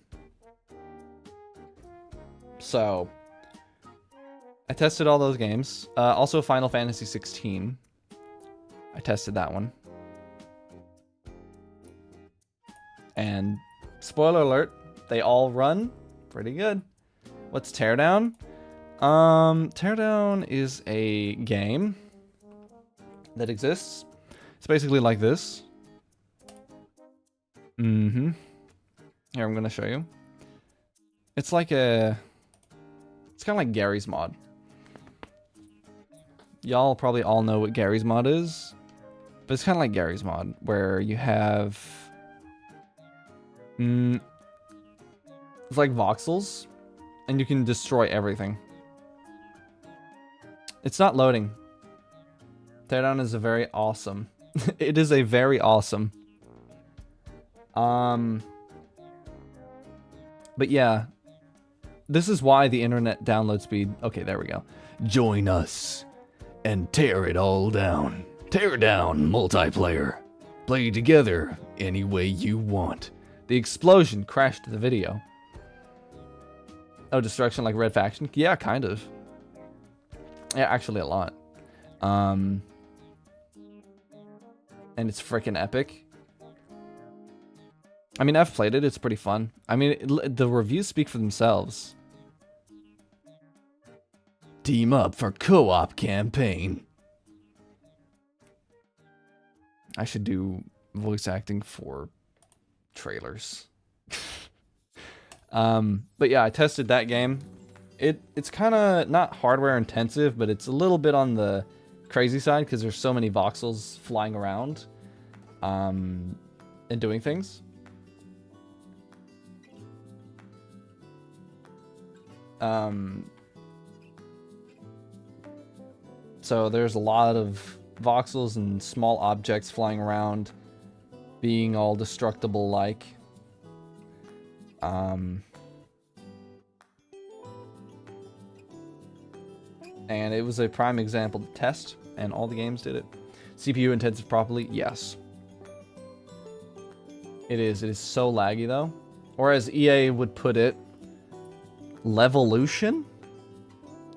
Speaker 1: So, I tested all those games. Also Final Fantasy 16. I tested that one. And... spoiler alert, they all run pretty good. What's Teardown? Teardown is a game that exists. It's basically like this. Here, I'm gonna show you. It's like it's kind of like Gary's Mod. Y'all probably all know what Gary's mod is. But it's kind of like Gary's mod, where you have... it's like voxels, and you can destroy everything. It's not loading. Teardown is a very awesome. It is a very awesome. But yeah. This is why the internet download speed... Okay, there we go. Join us and tear it all down. Tear down multiplayer. Play together any way you want. The explosion crashed the video. Oh, destruction like Red Faction? Yeah, kind of. Yeah, actually a lot. And it's freaking epic. I mean, I've played it. It's pretty fun. I mean, the reviews speak for themselves. Team up for co-op campaign. I should do voice acting for trailers. But yeah, I tested that game. It's kind of not hardware intensive, but it's a little bit on the crazy side because there's so many voxels flying around and doing things. So there's a lot of voxels and small objects flying around, being all destructible like. And it was a prime example to test, and all the games did it. CPU intensive properly? Yes. It is. It is so laggy though. Or as EA would put it, Levolution?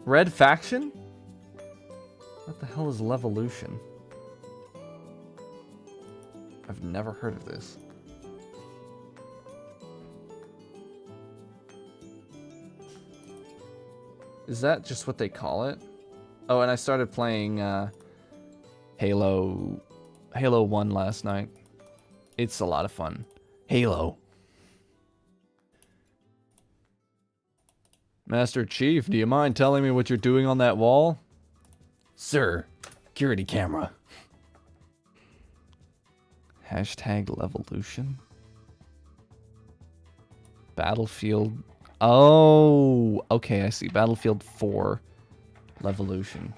Speaker 1: Red Faction? What the hell is Levolution? I've never heard of this. Is that just what they call it? Oh, and I started playing Halo 1 last night. It's a lot of fun. Halo. Master Chief, do you mind telling me what you're doing on that wall? Sir, security camera. Hashtag Levolution. Battlefield. Oh, okay, I see. Battlefield 4 Levolution.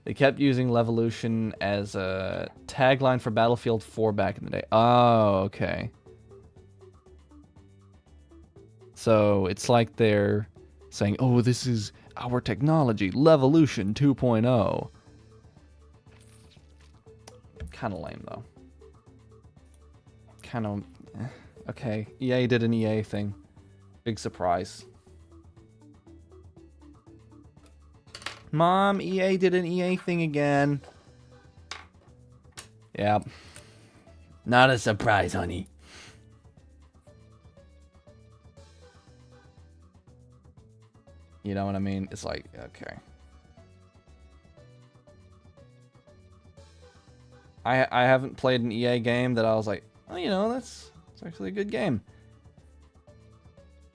Speaker 1: They kept using Levolution as a tagline for Battlefield 4 back in the day. Oh, okay. So it's like they're saying, oh, this is our technology, Levolution 2.0. Kind of lame, though. Kind of... Okay, EA did an EA thing. Big surprise. Mom, EA did an EA thing again. Yeah. Not a surprise, honey. You know what I mean? It's like, okay. I haven't played an EA game that I was like, oh, you know, it's actually a good game.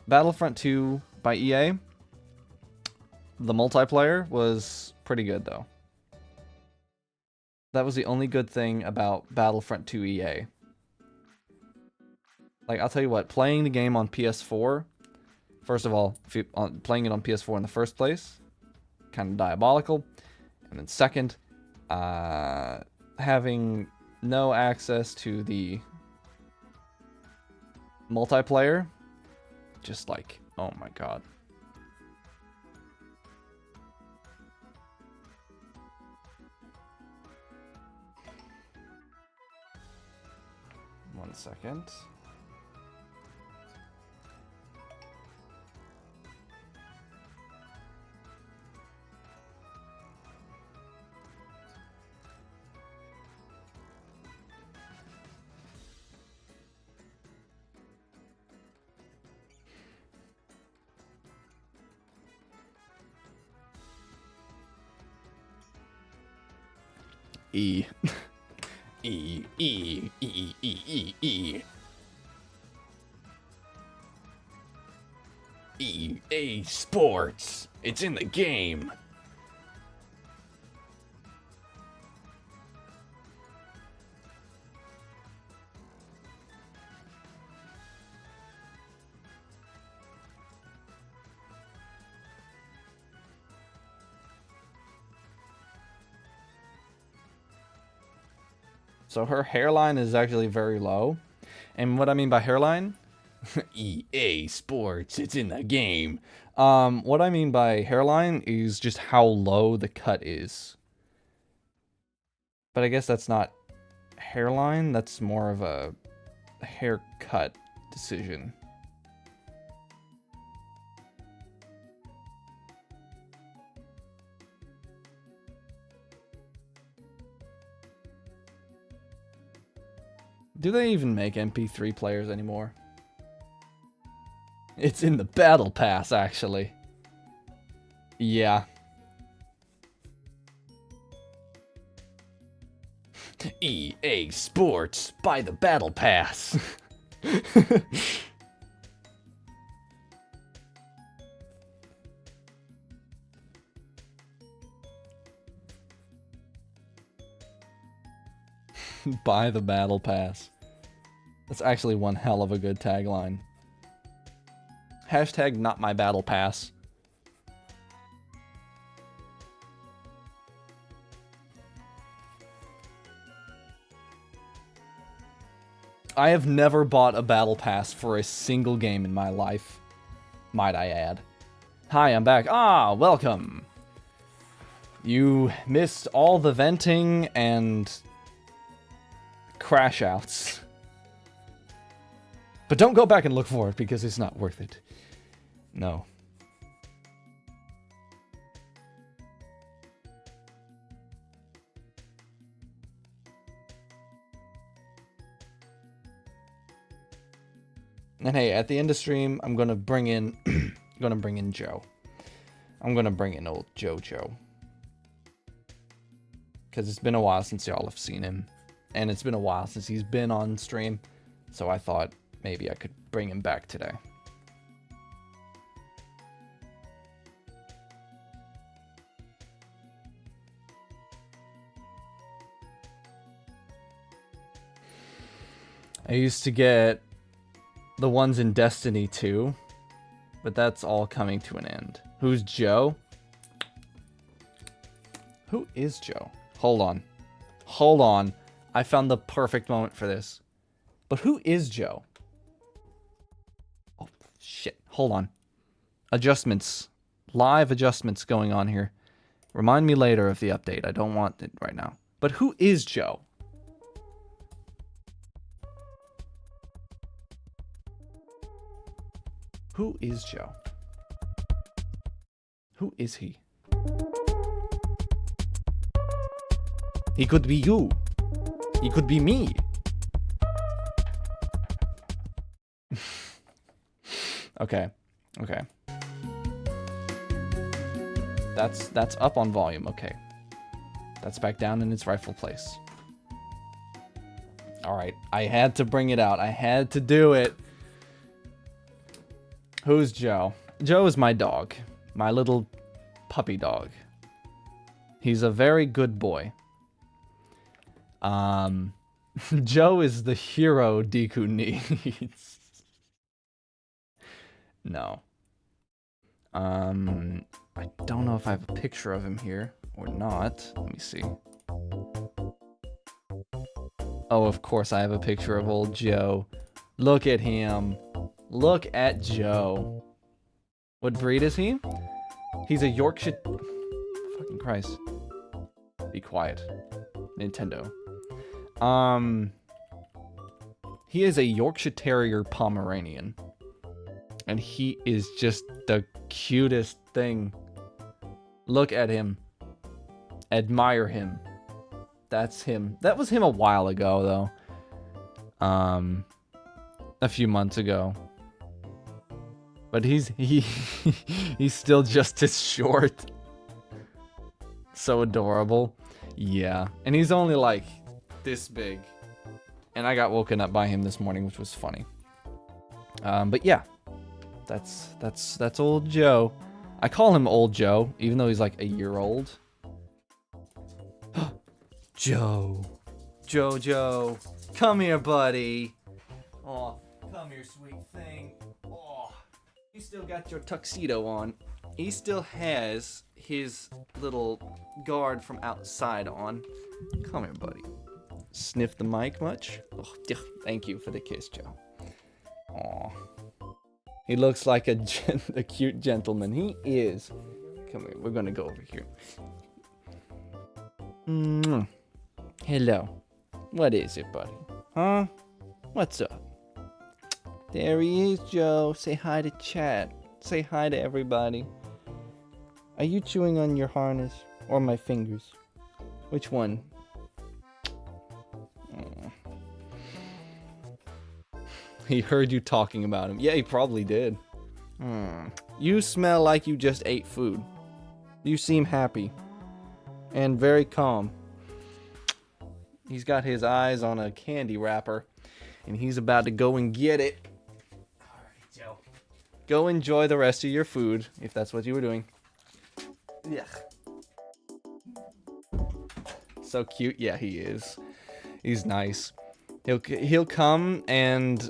Speaker 1: Battlefront 2 by EA. The multiplayer was pretty good, though. That was the only good thing about Battlefront 2 EA. Like, I'll tell you what, playing the game on PS4, first of all, playing it on PS4 in the first place, kind of diabolical. And then second, having no access to the multiplayer, just like, oh my god. One second. E. E. E. E. E. E. E. EA Sports. It's in the game. So her hairline is actually very low. And what I mean by hairline, EA Sports, it's in the game. What I mean by hairline is just how low the cut is. But I guess that's not hairline, that's more of a haircut decision. Do they even make MP3 players anymore? It's in the battle pass, actually. Yeah. EA Sports, buy the battle pass. Buy the battle pass. That's actually one hell of a good tagline. Hashtag not my battle pass. I have never bought a battle pass for a single game in my life, might I add. Hi, I'm back. Ah, welcome. You missed all the venting and crash outs. But don't go back and look for it because it's not worth it. No. And hey, at the end of stream, I'm gonna bring in Joe. I'm gonna bring in old JoJo. Because it's been a while since y'all have seen him. And it's been a while since he's been on stream. So I thought maybe I could bring him back today. I used to get the ones in Destiny 2, but that's all coming to an end. Who's Joe? Who is Joe? Hold on. Hold on. I found the perfect moment for this. But who is Joe? Oh, shit. Hold on. Adjustments. Live adjustments going on here. Remind me later of the update. I don't want it right now. But who is Joe? Who is Joe? Who is he? He could be you. He could be me. Okay. Okay. That's up on volume. Okay. That's back down in its rightful place. All right. I had to bring it out. I had to do it. Who's Joe? Joe is my dog. My little puppy dog. He's a very good boy. Joe is the hero Deku needs. No. I don't know if I have a picture of him here or not. Let me see. Oh, of course I have a picture of old Joe. Look at him. Look at Joe. What breed is he? He's a Yorkshire... Fucking Christ. Be quiet. Nintendo. He is a Yorkshire Terrier Pomeranian. And he is just the cutest thing. Look at him. Admire him. That's him. That was him a while ago, though. A few months ago. But he's still just as short. So adorable. Yeah. And he's only like this big. And I got woken up by him this morning, which was funny. But yeah. That's old Joe. I call him old Joe, even though he's like a year old. Joe. Joe. Come here, buddy. Oh, come here, sweet thing. Oh, you still got your tuxedo on. He still has his little guard from outside on. Come here, buddy. sniff the mic much? Oh, thank you for the kiss, Joe. Aw. He looks like a cute gentleman. He is. Come here. We're going to go over here. Hello. What is it, buddy? Huh? What's up? There he is, Joe. Say hi to chat. Say hi to everybody. Are you chewing on your harness or my fingers? Which one? He heard you talking about him. Yeah, he probably did. You smell like you just ate food. You seem happy. And very calm. He's got his eyes on a candy wrapper. And he's about to go and get it. Alright, Joe. Go enjoy the rest of your food, if that's what you were doing. Yeah. So cute. Yeah, he is. He's nice. He'll come and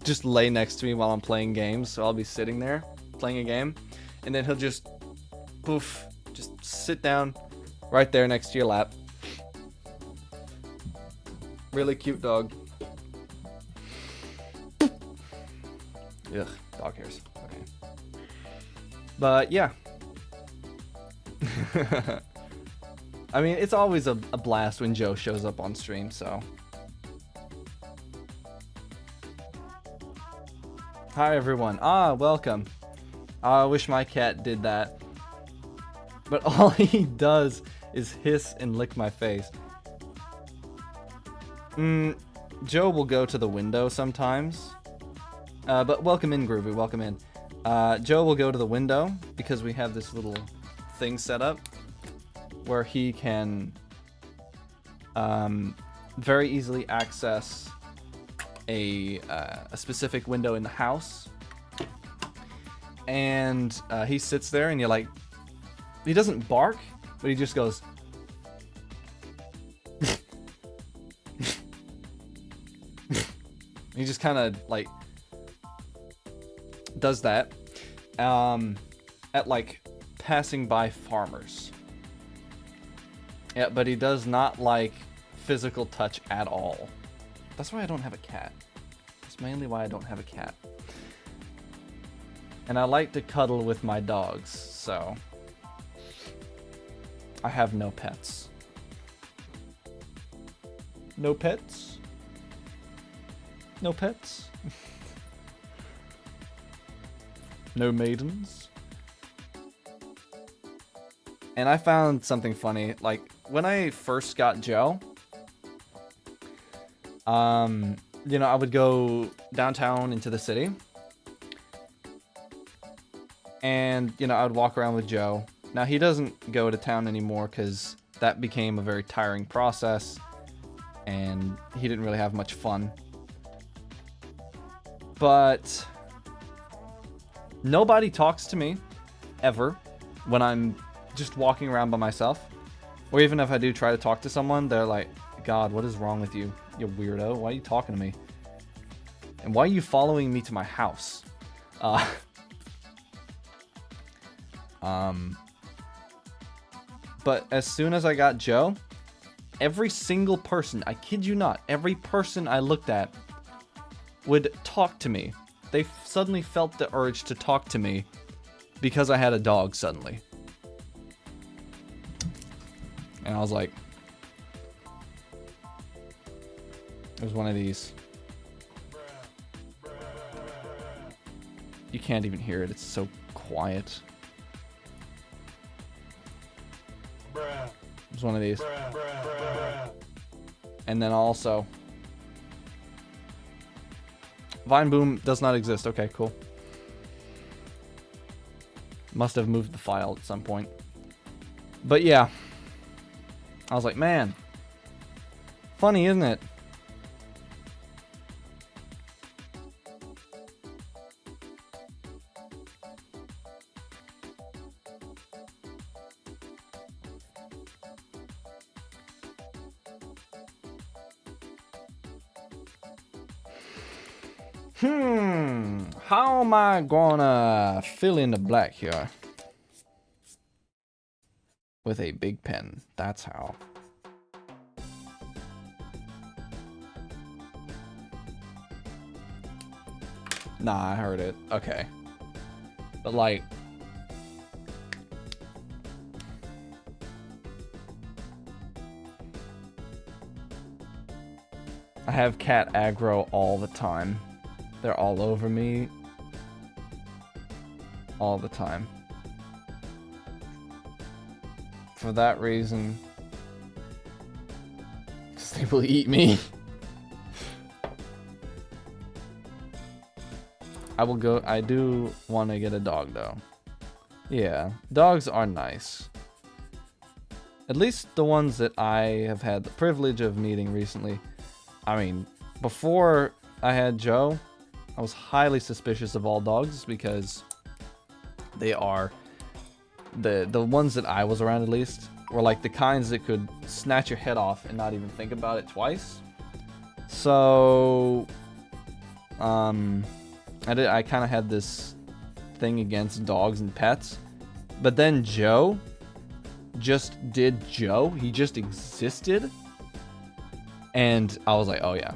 Speaker 1: just lay next to me while I'm playing games. So I'll be sitting there playing a game, and then he'll just poof, just sit down right there next to your lap. Really cute dog. Ugh, dog hairs. Okay. But yeah. I mean, it's always a blast when Joe shows up on stream, so. Hi, everyone. Ah, welcome. I wish my cat did that. But all he does is hiss and lick my face. Joe will go to the window sometimes. But welcome in, Groovy. Welcome in. Joe will go to the window because we have this little thing set up where he can very easily access a specific window in the house. And he sits there and you're like, he doesn't bark, but he just goes. He just kind of like does that at like passing by farmers. Yeah, but he does not like physical touch at all. That's why I don't have a cat. That's mainly why I don't have a cat. And I like to cuddle with my dogs, so I have no pets. No pets? No pets? No maidens? And I found something funny, like, when I first got Joe, you know, I would go downtown into the city, and, you know, I would walk around with Joe. Now, he doesn't go to town anymore, because that became a very tiring process, and he didn't really have much fun. But nobody talks to me, ever, when I'm just walking around by myself. Or even if I do try to talk to someone, they're like, God, what is wrong with you? You weirdo. Why are you talking to me? And why are you following me to my house? But as soon as I got Joe, every single person, I kid you not, every person I looked at would talk to me. They suddenly felt the urge to talk to me because I had a dog suddenly. And I was like, it was one of these. You can't even hear it. It's so quiet. It was one of these. And then also, Vine Boom does not exist. Okay, cool. Must have moved the file at some point. But yeah. I was like, man. Funny, isn't it? How am I gonna fill in the black here? With a big pen. That's how. Nah, I heard it. Okay. But like... I have cat aggro all the time. They're all over me. All the time. For that reason... because they will eat me. I do want to get a dog though. Yeah, dogs are nice. At least the ones that I have had the privilege of meeting recently. I mean, before I had Joe, I was highly suspicious of all dogs because they are the ones that I was around, at least, were like the kinds that could snatch your head off and not even think about it twice. So I kind of had this thing against dogs and pets, but then Joe just did Joe. He just existed, and I was like, oh yeah,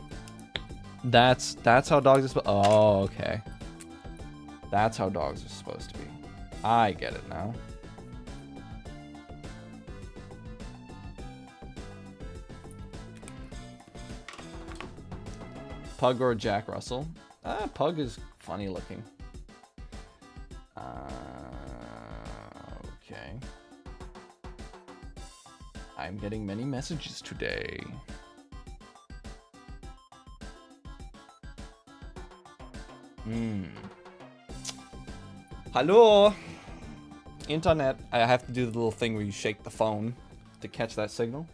Speaker 1: that's how dogs are supposed. Oh, okay, that's how dogs are supposed to be. I get it now. Pug or Jack Russell? Pug is funny looking. Okay. I'm getting many messages today. Hello? Internet. I have to do the little thing where you shake the phone to catch that signal.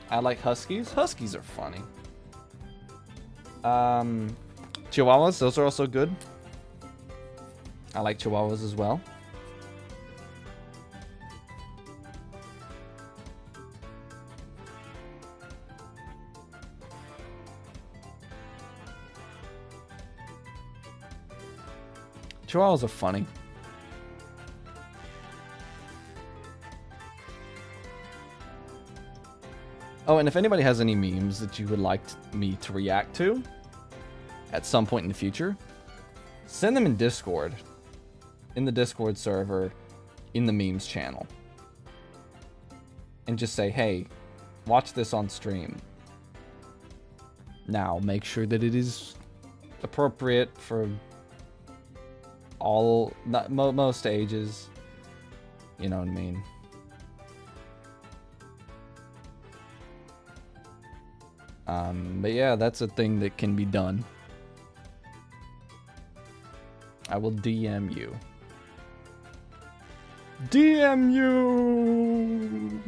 Speaker 1: I like huskies. Huskies are funny. Chihuahuas, those are also good. I like chihuahuas as well. Chihuahuas are funny. Oh, and if anybody has any memes that you would like me to react to at some point in the future, send them in Discord. In the Discord server, in the memes channel. And just say, hey, watch this on stream. Now, make sure that it is appropriate for all, most ages. You know what I mean? But yeah, that's a thing that can be done. I will DM you. DM you!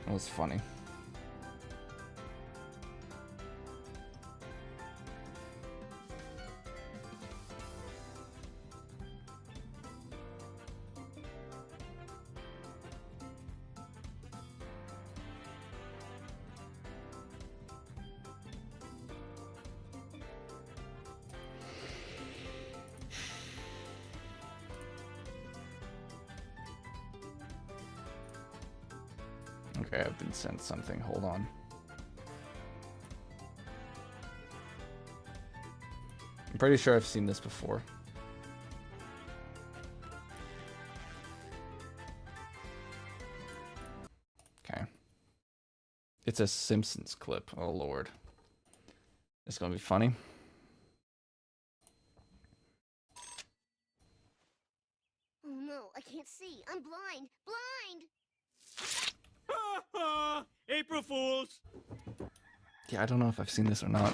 Speaker 1: That was funny. Okay, I've been sent something. Hold on. I'm pretty sure I've seen this before. Okay. It's a Simpsons clip. Oh, Lord. It's gonna be funny.
Speaker 2: Oh, no, I can't see. I'm blind. Blind!
Speaker 3: April Fools!
Speaker 1: Yeah, I don't know if I've seen this or not.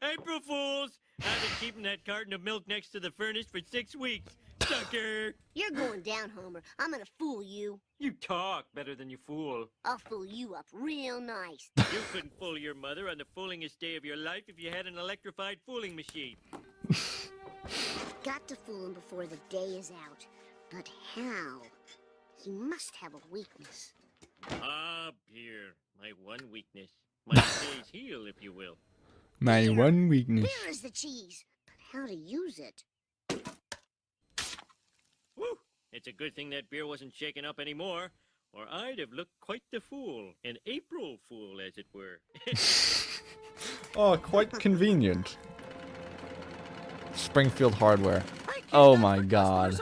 Speaker 3: April Fools! I've been keeping that carton of milk next to the furnace for 6 weeks. Sucker!
Speaker 2: You're going down, Homer. I'm gonna fool you.
Speaker 3: You talk better than you fool.
Speaker 2: I'll fool you up real nice.
Speaker 3: You couldn't fool your mother on the foolingest day of your life if you had an electrified fooling machine.
Speaker 2: Got to fool him before the day is out. But how? He must have a weakness.
Speaker 3: Ah, beer. My one weakness. My Achilles heel, if you will.
Speaker 1: My one weakness.
Speaker 2: Beer is the cheese. But how to use it.
Speaker 3: Woo! It's a good thing that beer wasn't shaken up anymore, or I'd have looked quite the fool. An April fool, as it were.
Speaker 1: Oh, quite convenient. Springfield Hardware. Oh my god.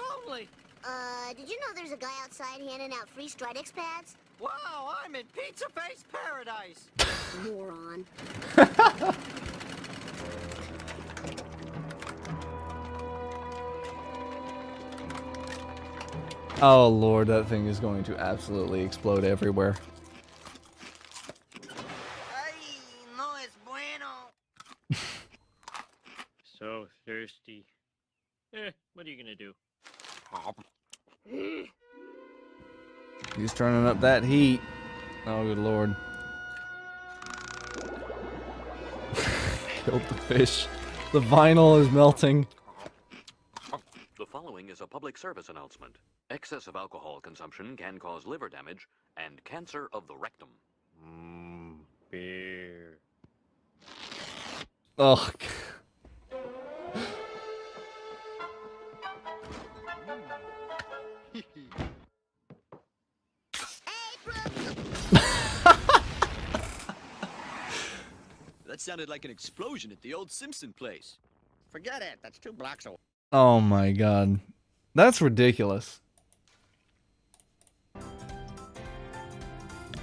Speaker 2: Did you know there's a guy outside handing out free Stridex pads?
Speaker 4: Wow, I'm in Pizza Face Paradise.
Speaker 2: Moron.
Speaker 1: Oh lord, that thing is going to absolutely explode everywhere.
Speaker 4: Ay, no es bueno.
Speaker 3: So thirsty. What are you gonna do?
Speaker 1: He's turning up that heat. Oh good lord. Killed the fish. The vinyl is melting.
Speaker 5: The following is a public service announcement. Excess of alcohol consumption can cause liver damage and cancer of the rectum.
Speaker 3: Beer.
Speaker 1: Ugh.
Speaker 6: That sounded like an explosion at the old Simpson place.
Speaker 4: Forget it. That's 2 blocks away.
Speaker 1: Oh my god. That's ridiculous.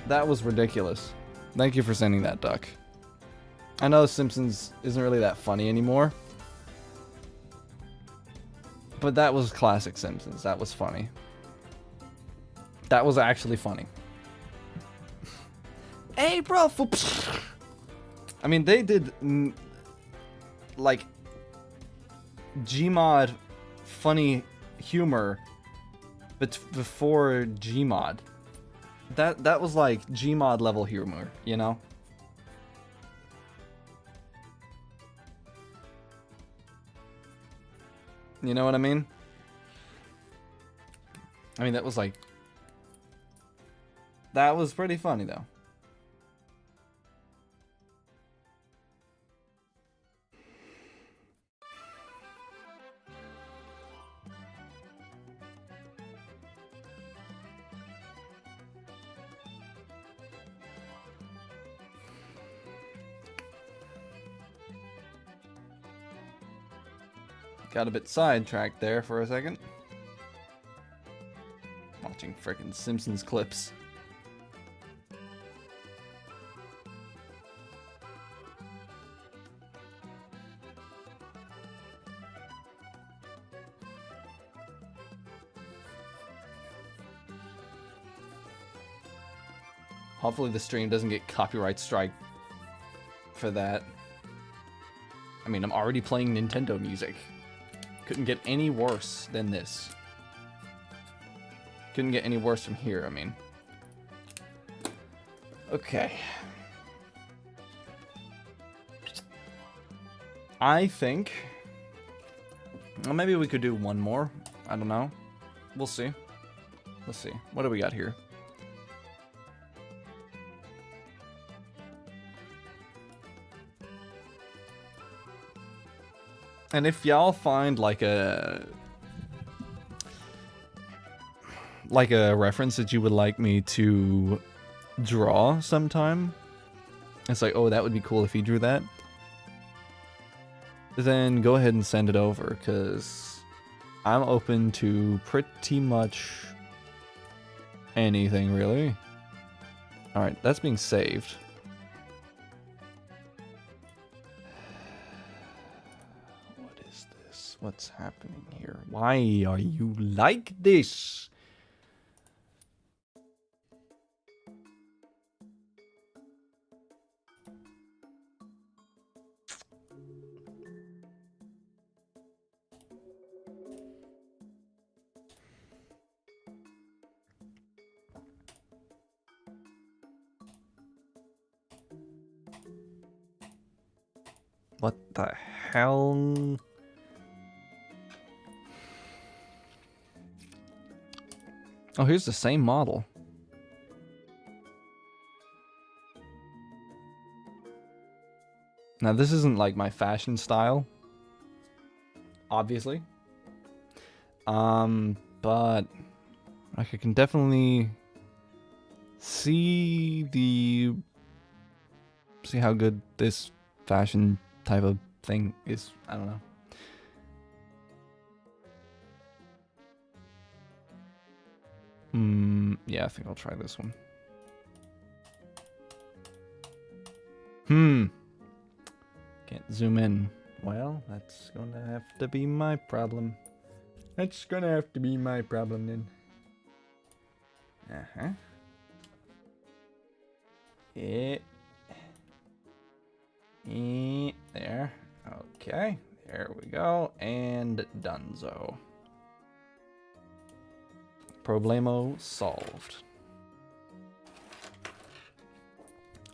Speaker 1: That was ridiculous. Thank you for sending that, Duck. I know Simpsons isn't really that funny anymore. But that was classic Simpsons. That was funny. That was actually funny. Hey, bro. I mean, they did, like, Gmod funny humor before Gmod. That was like Gmod level humor, you know? You know what I mean? I mean, that was like... That was pretty funny, though. Got a bit sidetracked there for a second. Watching frickin' Simpsons clips. Hopefully the stream doesn't get copyright strike for that. I mean, I'm already playing Nintendo music. Couldn't get any worse than this. Couldn't get any worse from here, I mean. Okay. I think... Well, maybe we could do one more. I don't know. We'll see. Let's see. What do we got here? And if y'all find like a reference that you would like me to draw sometime, it's like, oh, that would be cool if he drew that, then go ahead and send it over, because I'm open to pretty much anything, really. Alright, that's being saved. What's happening here? Why are you like this? What the hell? Oh, here's the same model. Now, this isn't like my fashion style. obviously. But like I can definitely see how good this fashion type of thing is. I don't know. Yeah, I think I'll try this one. Can't zoom in. Well, that's gonna have to be my problem. That's gonna have to be my problem then. Uh-huh. Yeah. There. Okay. There we go. And donezo. Problemo solved.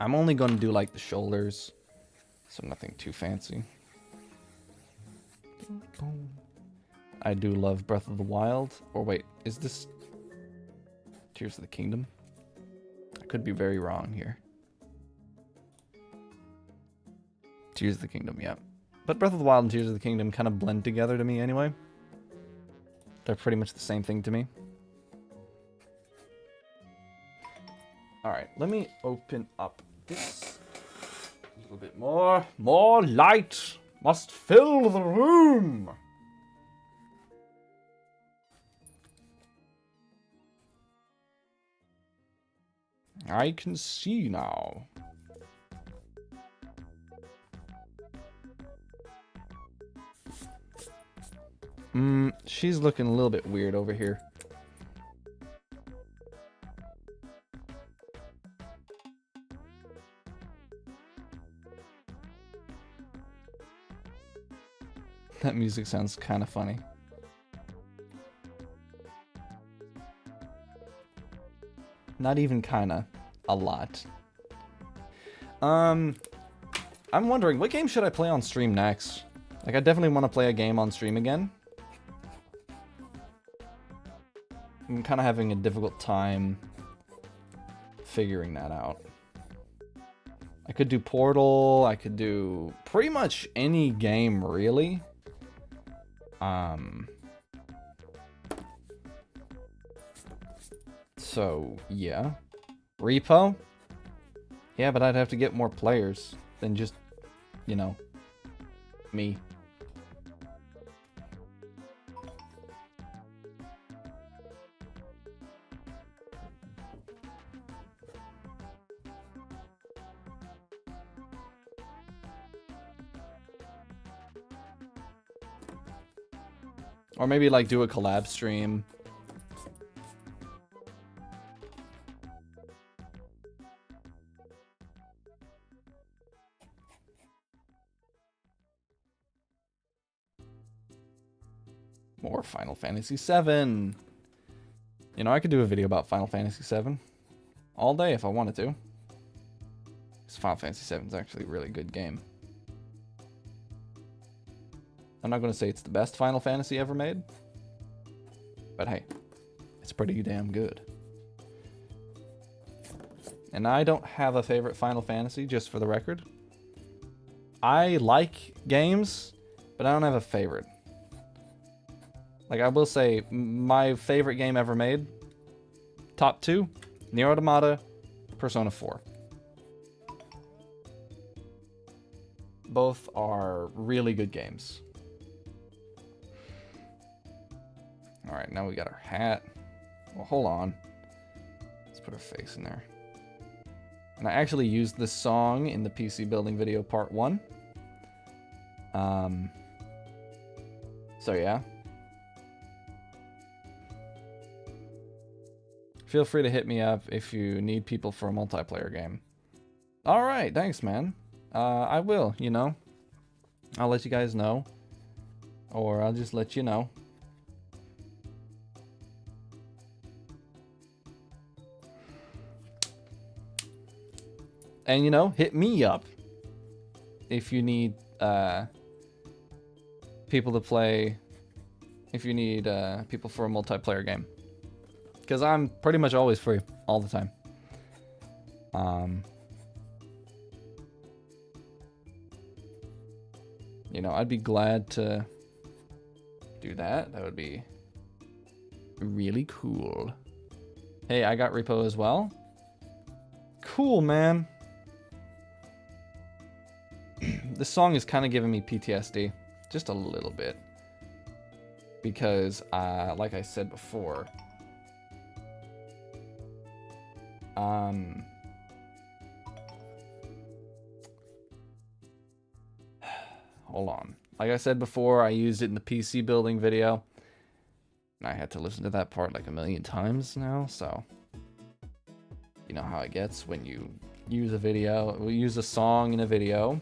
Speaker 1: I'm only gonna do like the shoulders, so nothing too fancy. I do love Breath of the Wild. Or wait, is this Tears of the Kingdom? I could be very wrong here. Tears of the Kingdom, yeah. But Breath of the Wild and Tears of the Kingdom kind of blend together to me anyway. They're pretty much the same thing to me. Alright, let me open up this a little bit more. More light must fill the room! I can see now. She's looking a little bit weird over here. That music sounds kind of funny. Not even kinda. A lot. I'm wondering, what game should I play on stream next? Like, I definitely want to play a game on stream again. I'm kind of having a difficult time figuring that out. I could do Portal, I could do pretty much any game, really. So, yeah. Repo? Yeah, but I'd have to get more players than just, you know, me. Or maybe, like, do a collab stream. More Final Fantasy VII. You know, I could do a video about Final Fantasy VII all day if I wanted to. Because Final Fantasy VII is actually a really good game. I'm not going to say it's the best Final Fantasy ever made, but hey, it's pretty damn good. And I don't have a favorite Final Fantasy, just for the record. I like games, but I don't have a favorite. Like, I will say, my favorite game ever made, top 2, Nier Automata, Persona 4. Both are really good games. Alright, now we got our hat. Well, hold on. Let's put her face in there. And I actually used this song in the PC building video part 1. So yeah. Feel free to hit me up if you need people for a multiplayer game. Alright, thanks, man. I will, you know. I'll let you guys know. Or I'll just let you know. And, you know, hit me up if you need people to play, if you need people for a multiplayer game. Because I'm pretty much always free, all the time. You know, I'd be glad to do that. That would be really cool. Hey, I got repo as well. Cool, man. This song is kind of giving me PTSD. Just a little bit. Because, like I said before, hold on. Like I said before, I used it in the PC building video. And I had to listen to that part like a million times now, so you know how it gets when you use a song in a video,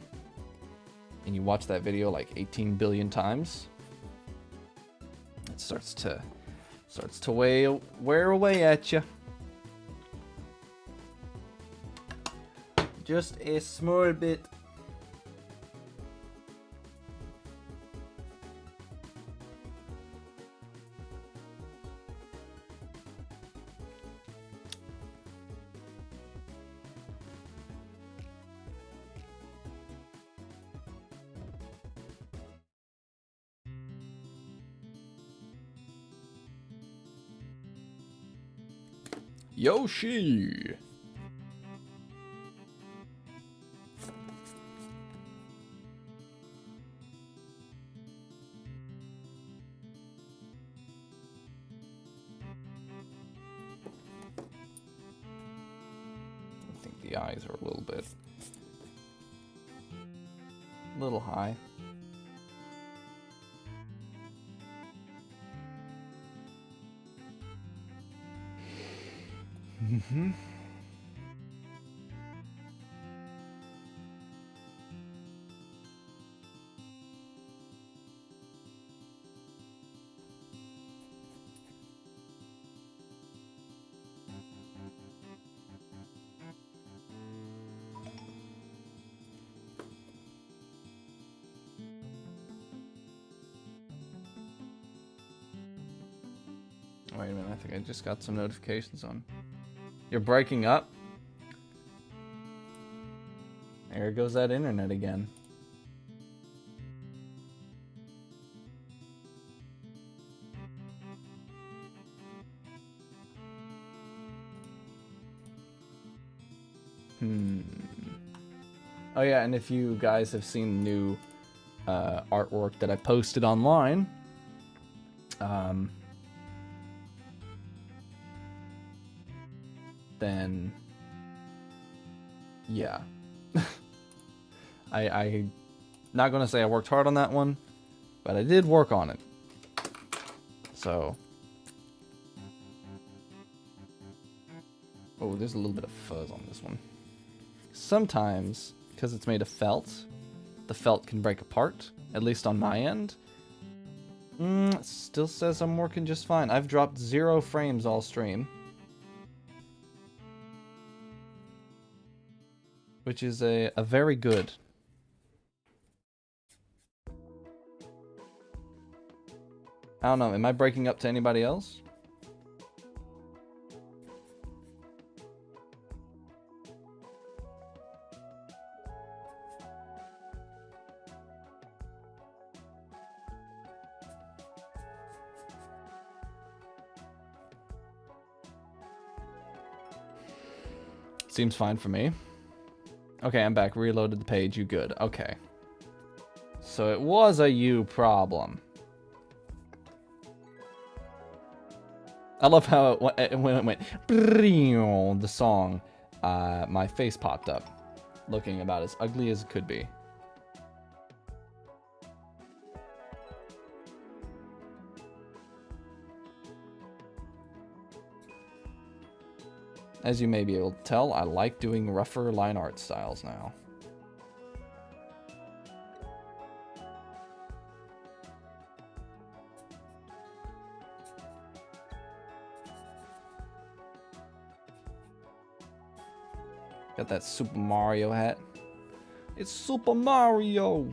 Speaker 1: and you watch that video like 18 billion times. It starts to wear away at you. Just a small bit. Yoshi! I think the eyes are a little high. Mm-hmm. Wait a minute, I think I just got some notifications on. You're breaking up? There goes that internet again. Oh yeah, and if you guys have seen the new artwork that I posted online, then yeah. I not gonna say I worked hard on that one, but I did work on it. So oh, there's a little bit of fuzz on this one. Sometimes, because it's made of felt, the felt can break apart, at least on my end. It still says I'm working just fine. I've dropped 0 frames all stream, which is a very good. I don't know, am I breaking up to anybody else? Seems fine for me. Okay, I'm back. Reloaded the page. You good. Okay. So it was a you problem. I love how when it went the song, my face popped up, looking about as ugly as it could be. As you may be able to tell, I like doing rougher line art styles now. Got that Super Mario hat. It's Super Mario!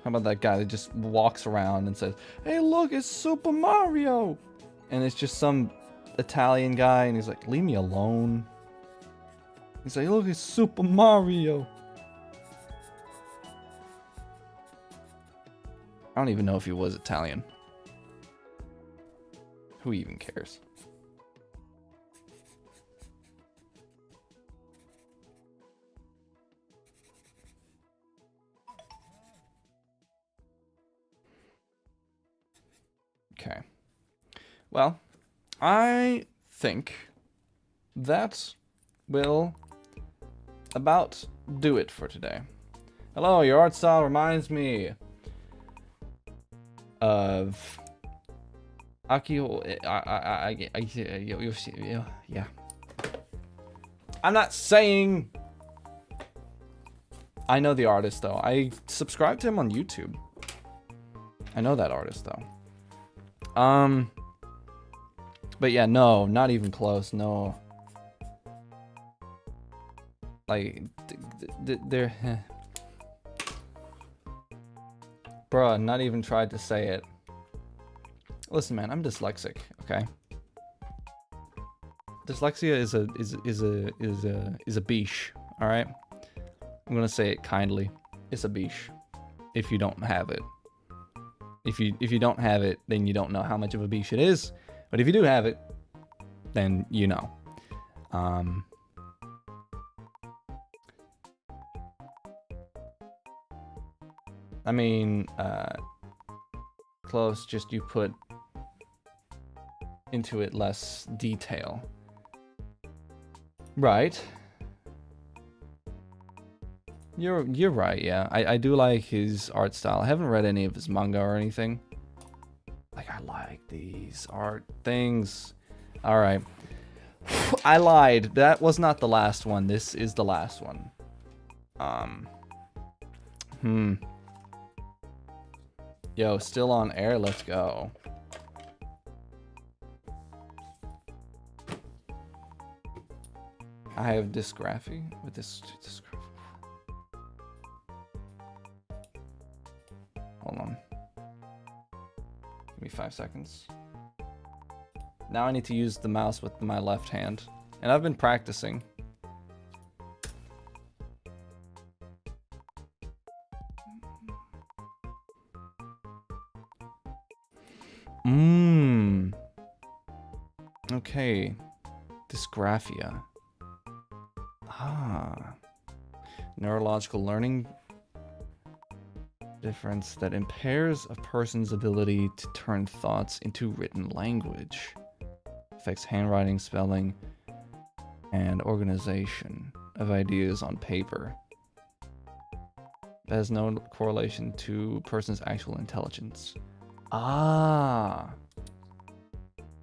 Speaker 1: How about that guy that just walks around and says, "Hey look, it's Super Mario!" And it's just some Italian guy, and he's like, "Leave me alone." He's like, "Look, it's Super Mario." I don't even know if he was Italian. Who even cares? Okay. Well, I think that will about do it for today. Hello, your art style reminds me of Akio. Yeah. I'm not saying I know the artist though. I subscribe to him on YouTube. I know that artist though. But yeah, no, not even close. No. Like, they're... Bruh, not even tried to say it. Listen, man, I'm dyslexic, okay? Dyslexia is a biche, all right? I'm gonna say it kindly. It's a biche. If you don't have it. If you don't have it, then you don't know how much of a biche it is. But if you do have it, then you know. I mean, close, just you put into it less detail. Right. You're right, yeah. I do like his art style. I haven't read any of his manga or anything. Like, I like these art things. Alright. I lied. That was not the last one. This is the last one. Yo, still on air? Let's go. I have dysgraphy with this dysgraphy. Hold on. Give me 5 seconds. Now I need to use the mouse with my left hand. And I've been practicing. Okay. Dysgraphia. Ah. Neurological learning difference that impairs a person's ability to turn thoughts into written language. Affects handwriting, spelling, and organization of ideas on paper. It has no correlation to a person's actual intelligence. Ah.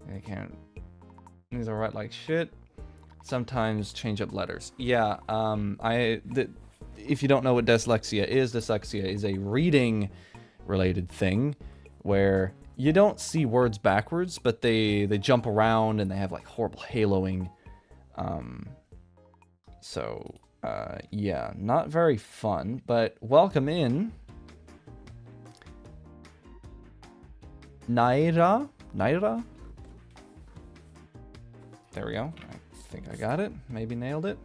Speaker 1: They can't. These are right like shit. Sometimes change up letters. Yeah. If you don't know what dyslexia is a reading related thing where you don't see words backwards, but they jump around and they have like horrible haloing. Yeah, not very fun, but welcome in. Naira? There we go. I think I got it. Maybe nailed it.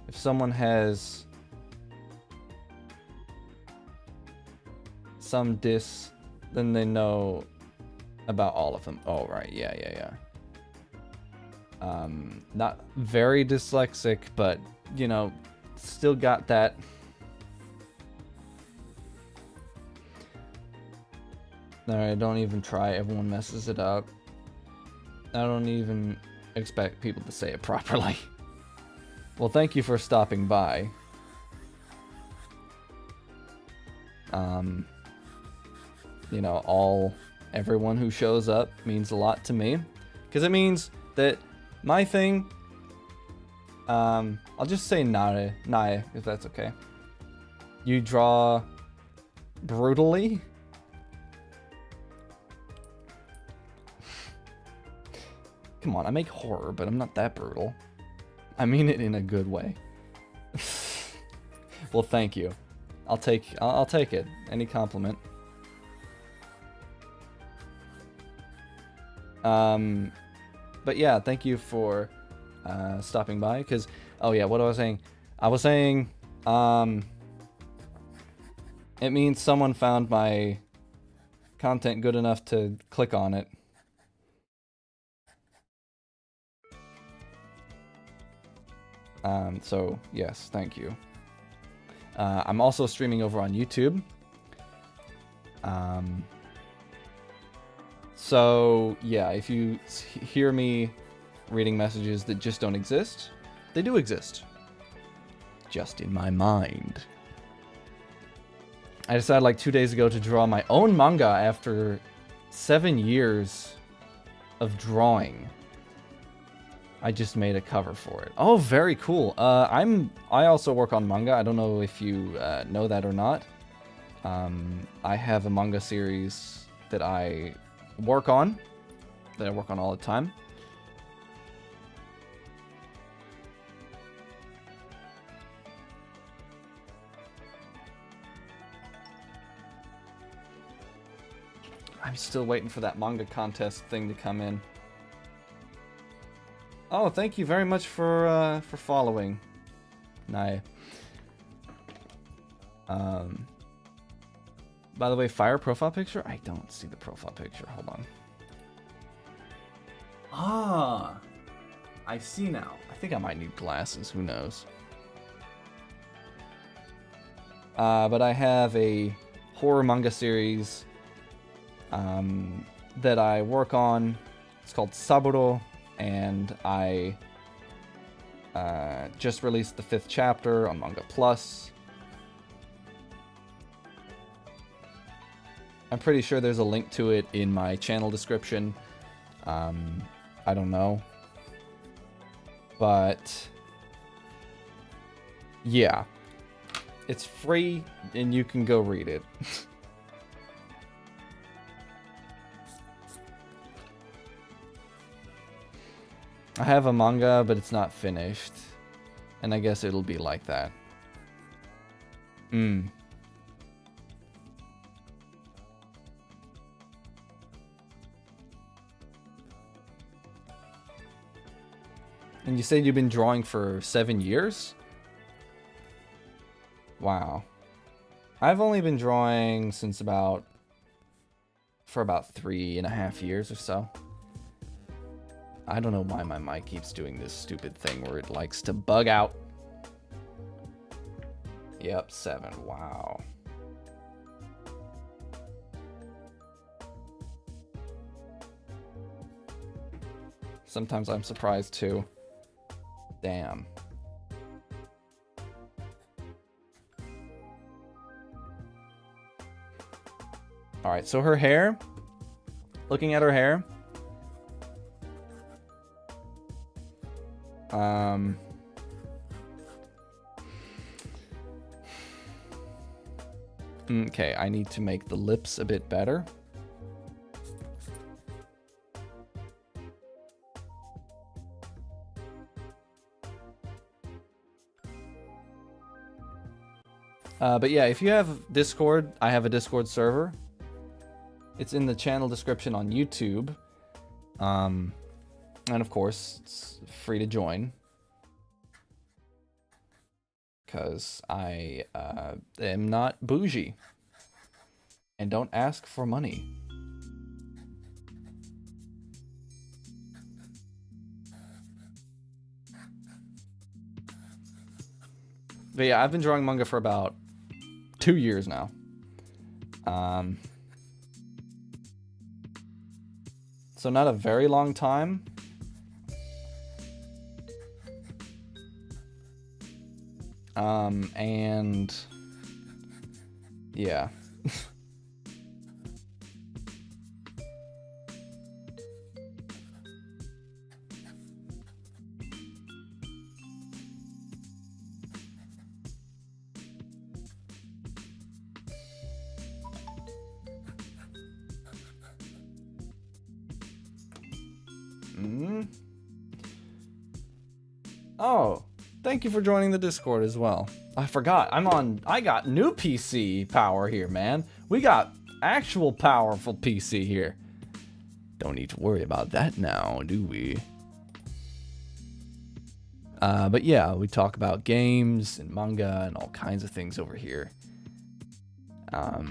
Speaker 1: If someone has some dis, then they know about all of them. Oh, right. Yeah. Not very dyslexic, but, you know, still got that. Alright, don't even try. Everyone messes it up. I don't even expect people to say it properly. Well, thank you for stopping by. You know, everyone who shows up means a lot to me. Because it means that my thing, I'll just say Nae, if that's okay. You draw brutally. Come on, I make horror, but I'm not that brutal. I mean it in a good way. Well, thank you. I'll take it. Any compliment. But yeah, thank you for stopping by. Cause oh yeah, what was I saying? I was saying It means someone found my content good enough to click on it. So yes, thank you. I'm also streaming over on YouTube. So yeah, if you hear me reading messages that just don't exist, they do exist. Just in my mind. I decided like 2 days ago to draw my own manga after 7 years of drawing. I just made a cover for it. Oh, very cool. I also work on manga. I don't know if you know that or not. I have a manga series that I work on all the time. I'm still waiting for that manga contest thing to come in. Oh, thank you very much for following. Nah. By the way, fire profile picture? I don't see the profile picture. Hold on. Ah, I see now. I think I might need glasses. Who knows? But I have a horror manga series that I work on. It's called Saburo, and I just released the 5th chapter on Manga Plus. I'm pretty sure there's a link to it in my channel description. I don't know. But yeah, it's free and you can go read it. I have a manga, but it's not finished. And I guess it'll be like that. And you said you've been drawing for 7 years? Wow. I've only been drawing since for about 3.5 years or so. I don't know why my mic keeps doing this stupid thing where it likes to bug out. Yep, 7. Wow. Sometimes I'm surprised too. Damn. Alright, so her hair. Looking at her hair. Okay, I need to make the lips a bit better. But yeah, if you have Discord, I have a Discord server. It's in the channel description on YouTube. And of course, it's free to join. Because I am not bougie. And don't ask for money. But yeah, I've been drawing manga for about 2 years now. So not a very long time. And yeah. Oh, thank you for joining the Discord as well. I forgot, I got new PC power here, man. We got actual powerful PC here. Don't need to worry about that now, do we? But yeah, we talk about games and manga and all kinds of things over here. Yeah.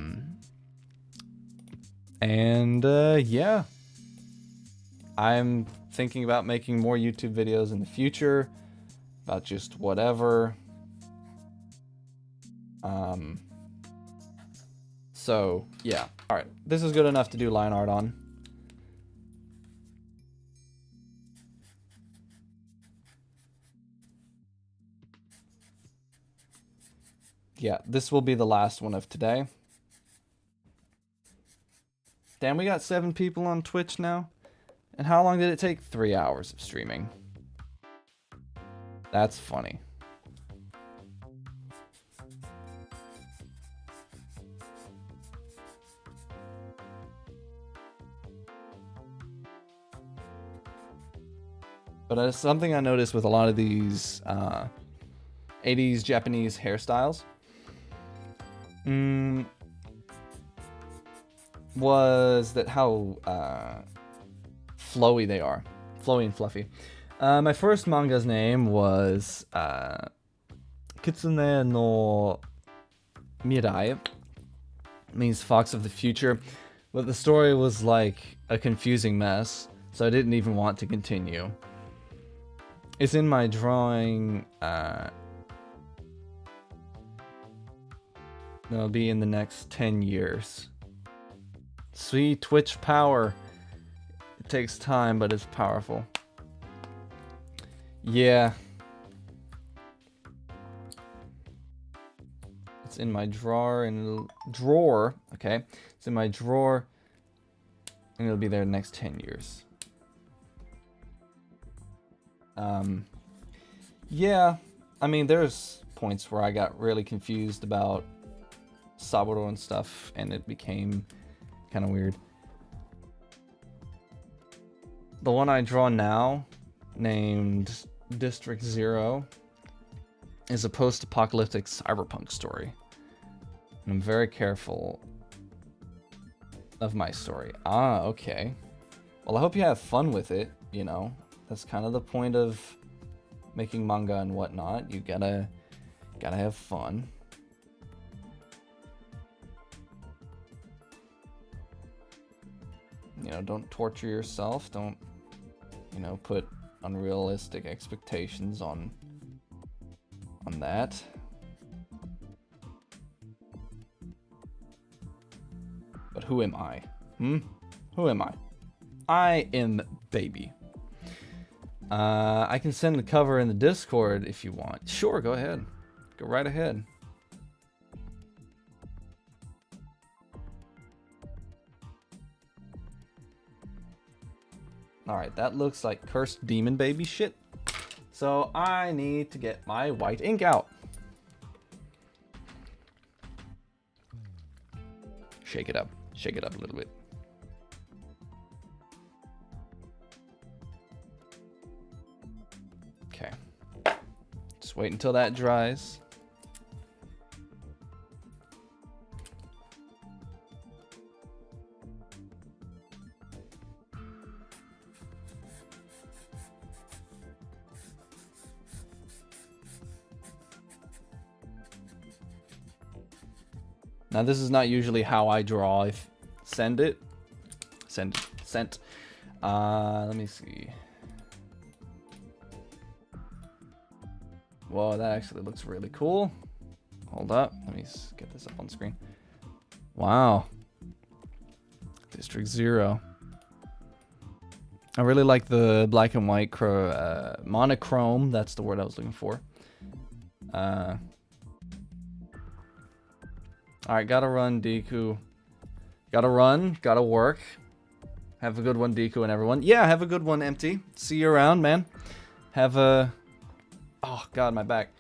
Speaker 1: I'm thinking about making more YouTube videos in the future about just whatever. So, yeah. Alright, this is good enough to do line art on. Yeah, this will be the last one of today. Damn, we got 7 people on Twitch now. And how long did it take? 3 hours of streaming. That's funny. But something I noticed with a lot of these 80s Japanese hairstyles was that how flowy they are. Flowy and fluffy. My first manga's name was Kitsune no Mirai. It means Fox of the Future. But the story was like a confusing mess, so I didn't even want to continue. It's in my drawing. It'll be in the next 10 years. Sweet Twitch power. It takes time, but it's powerful. Yeah. It's in my drawer. Okay. It's in my drawer. And it'll be there the next 10 years. Yeah, I mean, there's points where I got really confused about Saburo and stuff, and it became kind of weird. The one I draw now, named District Zero, is a post-apocalyptic cyberpunk story. And I'm very careful of my story. Ah, okay. Well, I hope you have fun with it, you know. That's kind of the point of making manga and whatnot. You gotta have fun. You know, don't torture yourself. Don't, you know, put unrealistic expectations on that. But who am I? Who am I? I am Baby. I can send the cover in the Discord if you want. Sure, go ahead. Go right ahead. Alright, that looks like cursed demon baby shit. So I need to get my white ink out. Shake it up. Shake it up a little bit. Okay. Just wait until that dries. Now this is not usually how I draw. I sent. Let me see. Whoa, that actually looks really cool. Hold up, let me get this up on screen. Wow. District Zero. I really like the black and white monochrome. That's the word I was looking for. Alright, gotta run, Deku. Gotta run, gotta work. Have a good one, Deku and everyone. Yeah, have a good one, Empty. See you around, man. Have a... Oh, God, my back.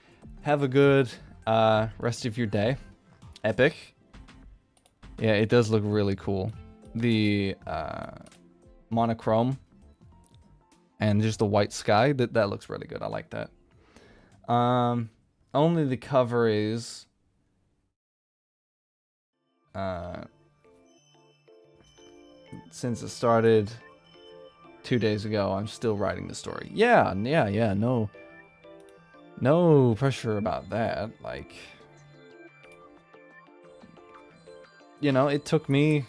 Speaker 1: Have a good rest of your day. Epic. Yeah, it does look really cool. The monochrome and just the white sky, that looks really good. I like that. Only the cover is... since it started 2 days ago, I'm still writing the story. Yeah, no pressure about that. Like, you know, it took me,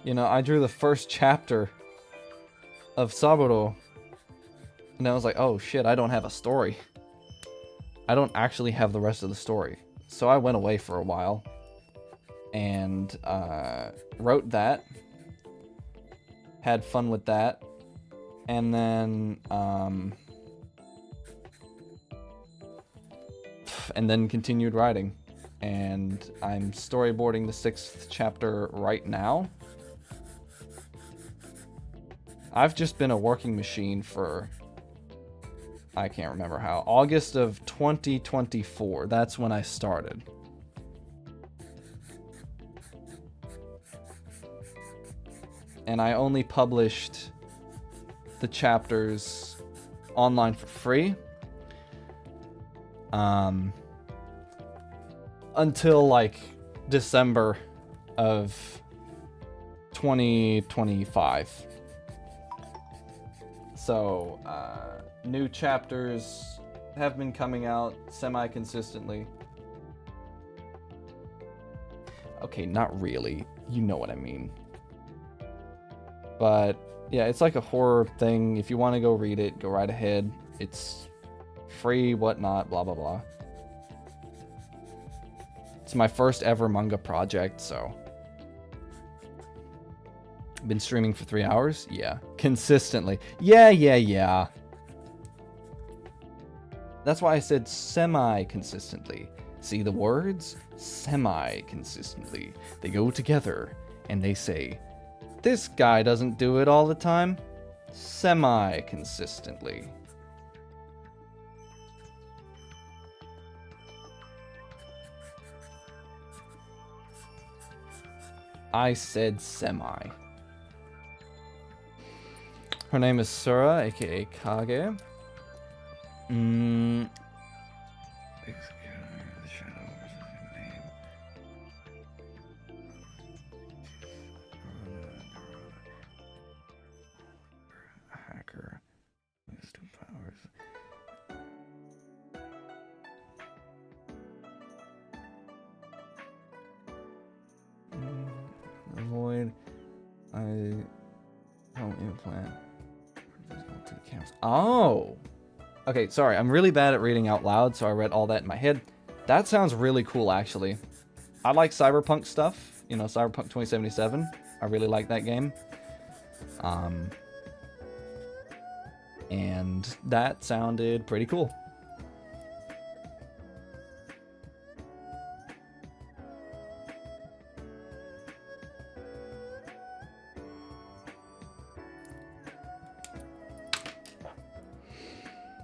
Speaker 1: you know, I drew the first chapter of Saburo, and I was like, oh shit, I don't have a story. I don't actually have the rest of the story. So I went away for a while and wrote that, had fun with that, and then continued writing. And I'm storyboarding the 6th chapter right now. I've just been a working machine for, I can't remember how, August of 2024. That's when I started. And I only published the chapters online for free. Until like December of 2025. So, new chapters have been coming out semi-consistently. Okay, not really. You know what I mean. But, yeah, it's like a horror thing. If you want to go read it, go right ahead. It's free, whatnot, blah, blah, blah. It's my first ever manga project, so... Been streaming for 3 hours? Yeah. Consistently. Yeah. That's why I said semi-consistently. See the words? Semi-consistently. They go together, and they say, this guy doesn't do it all the time. Semi-consistently. I said semi. Her name is Sura, aka Kage. Hacker. Wisdom powers. Avoid. I don't implant. Oh! Okay, sorry, I'm really bad at reading out loud, so I read all that in my head. That sounds really cool, actually. I like cyberpunk stuff, you know, Cyberpunk 2077. I really like that game. And that sounded pretty cool.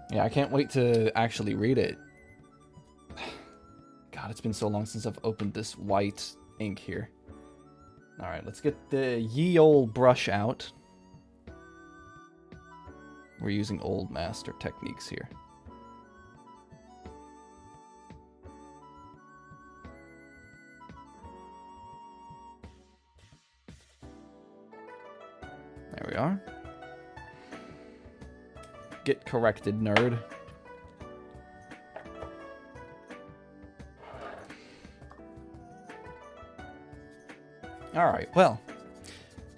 Speaker 1: Yeah, I can't wait to actually read it. God, it's been so long since I've opened this white ink here. Alright, let's get the ye old brush out. We're using old master techniques here. There we are. Get corrected, nerd. Alright, well.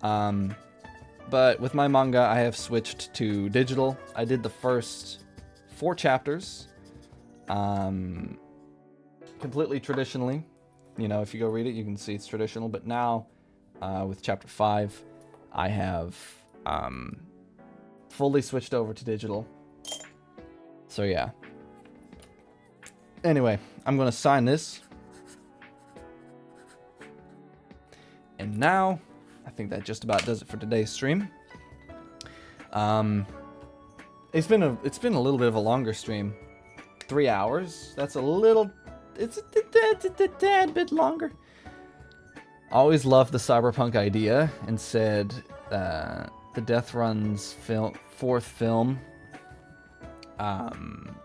Speaker 1: But with my manga, I have switched to digital. I did the first 4 chapters. Completely traditionally. You know, if you go read it, you can see it's traditional. But now, with chapter 5, I have fully switched over to digital. So yeah. Anyway, I'm going to sign this. And now, I think that just about does it for today's stream. It's been a little bit of a longer stream. 3 hours. That's a little... It's a tad bit longer. Always loved the cyberpunk idea and said the Death Run's 4th film. And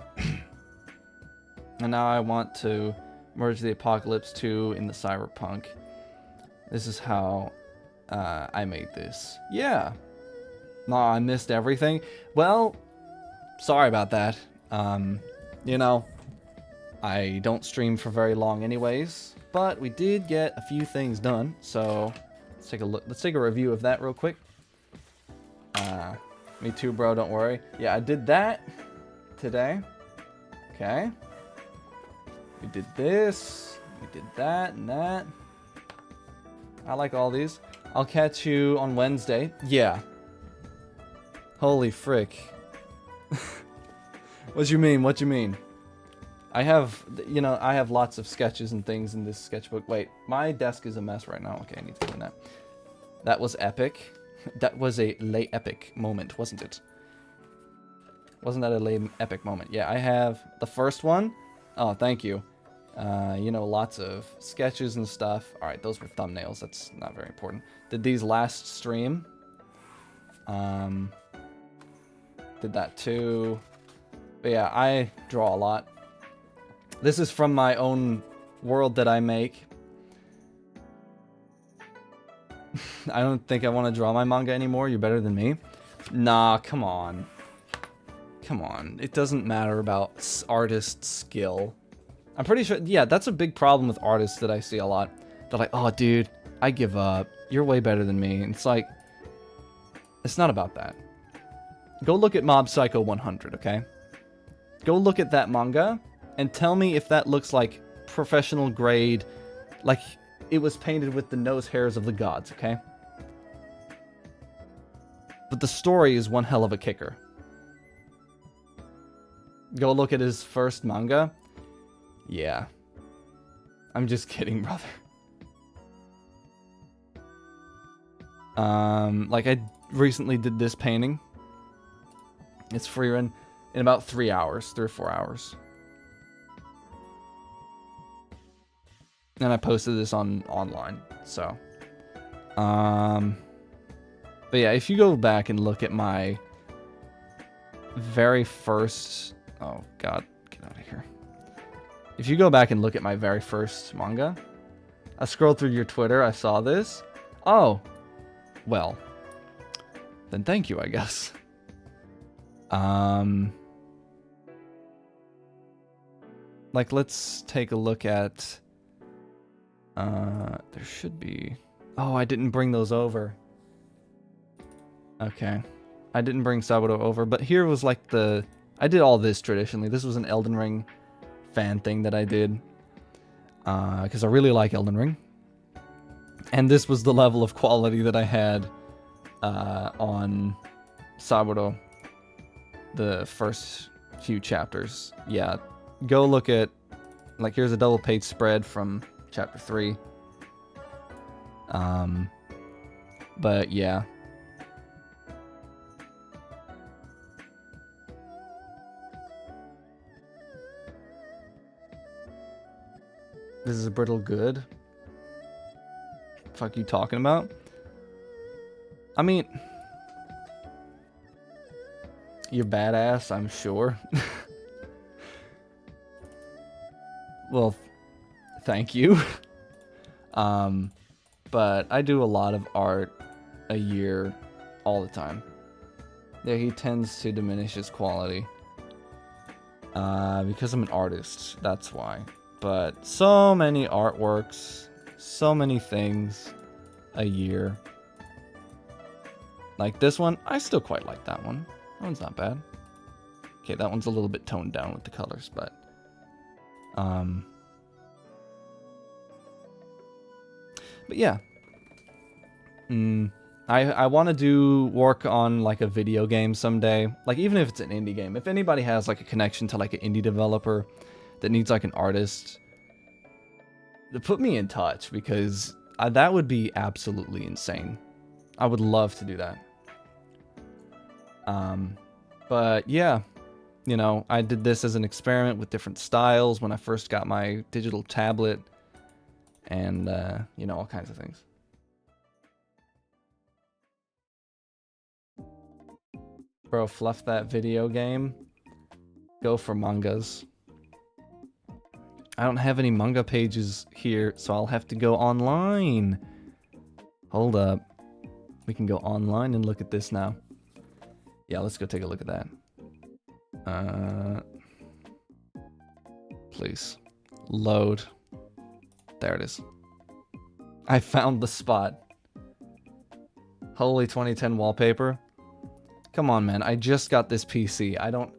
Speaker 1: now I want to merge the Apocalypse 2 in the cyberpunk. This is how I made this. Yeah. No, I missed everything. Well, sorry about that. You know, I don't stream for very long anyways, but we did get a few things done, so let's take a look. Let's take a review of that real quick. Me too, bro, don't worry. Yeah, I did that today. Okay. We did this. We did that and that. I like all these. I'll catch you on Wednesday. Yeah. Holy frick. What you mean? What you mean? I have, you know, I have lots of sketches and things in this sketchbook. Wait, my desk is a mess right now. Okay, I need to clean that. That was epic. That was a late epic moment, wasn't it? Wasn't that a late epic moment? Yeah, I have the first one. Oh, thank you. You know, lots of sketches and stuff. All right, those were thumbnails. That's not very important. Did these last stream. Did that too. But yeah, I draw a lot. This is from my own world that I make. I don't think I want to draw my manga anymore. You're better than me. Nah, come on. Come on. It doesn't matter about artist skill. I'm pretty sure, yeah, that's a big problem with artists that I see a lot. They're like, oh, dude, I give up. You're way better than me. And it's like, it's not about that. Go look at Mob Psycho 100, okay? Go look at that manga and tell me if that looks like professional grade, like it was painted with the nose hairs of the gods, okay? But the story is one hell of a kicker. Go look at his first manga. Yeah. I'm just kidding, brother. Like I recently did this painting. It's free in about 3 hours, 3 or 4 hours. And I posted this online, so. But yeah, if you go back and look at my very first, oh god, get out of here. If you go back and look at my very first manga, I scrolled through your Twitter, I saw this. Oh, well, then thank you, I guess. Like, let's take a look at, there should be, oh, I didn't bring those over. Okay. I didn't bring Saburo over, but here was like I did all this traditionally. This was an Elden Ring fan thing that I did, because I really like Elden Ring. And this was the level of quality that I had on Saburo, the first few chapters. Yeah, go look at, like, here's a double page spread from chapter 3. But yeah. This is a brittle good. Fuck you talking about? I mean, you're badass, I'm sure. Well, thank you. But I do a lot of art a year all the time. Yeah, he tends to diminish his quality. Because I'm an artist, that's why. But so many artworks, so many things a year. Like this one, I still quite like that one. That one's not bad. Okay, that one's a little bit toned down with the colors, but yeah. I want to do work on like a video game someday. Like even if it's an indie game. If anybody has like a connection to like an indie developer that needs like an artist, to put me in touch, because that would be absolutely insane. I would love to do that. But yeah, you know, I did this as an experiment with different styles when I first got my digital tablet, and you know, all kinds of things. Bro, fluff that video game. Go for mangas. I don't have any manga pages here, so I'll have to go online. Hold up. We can go online and look at this now. Yeah, let's go take a look at that. please. Load. There it is. I found the spot. Holy 2010 wallpaper. Come on, man. I just got this PC. I don't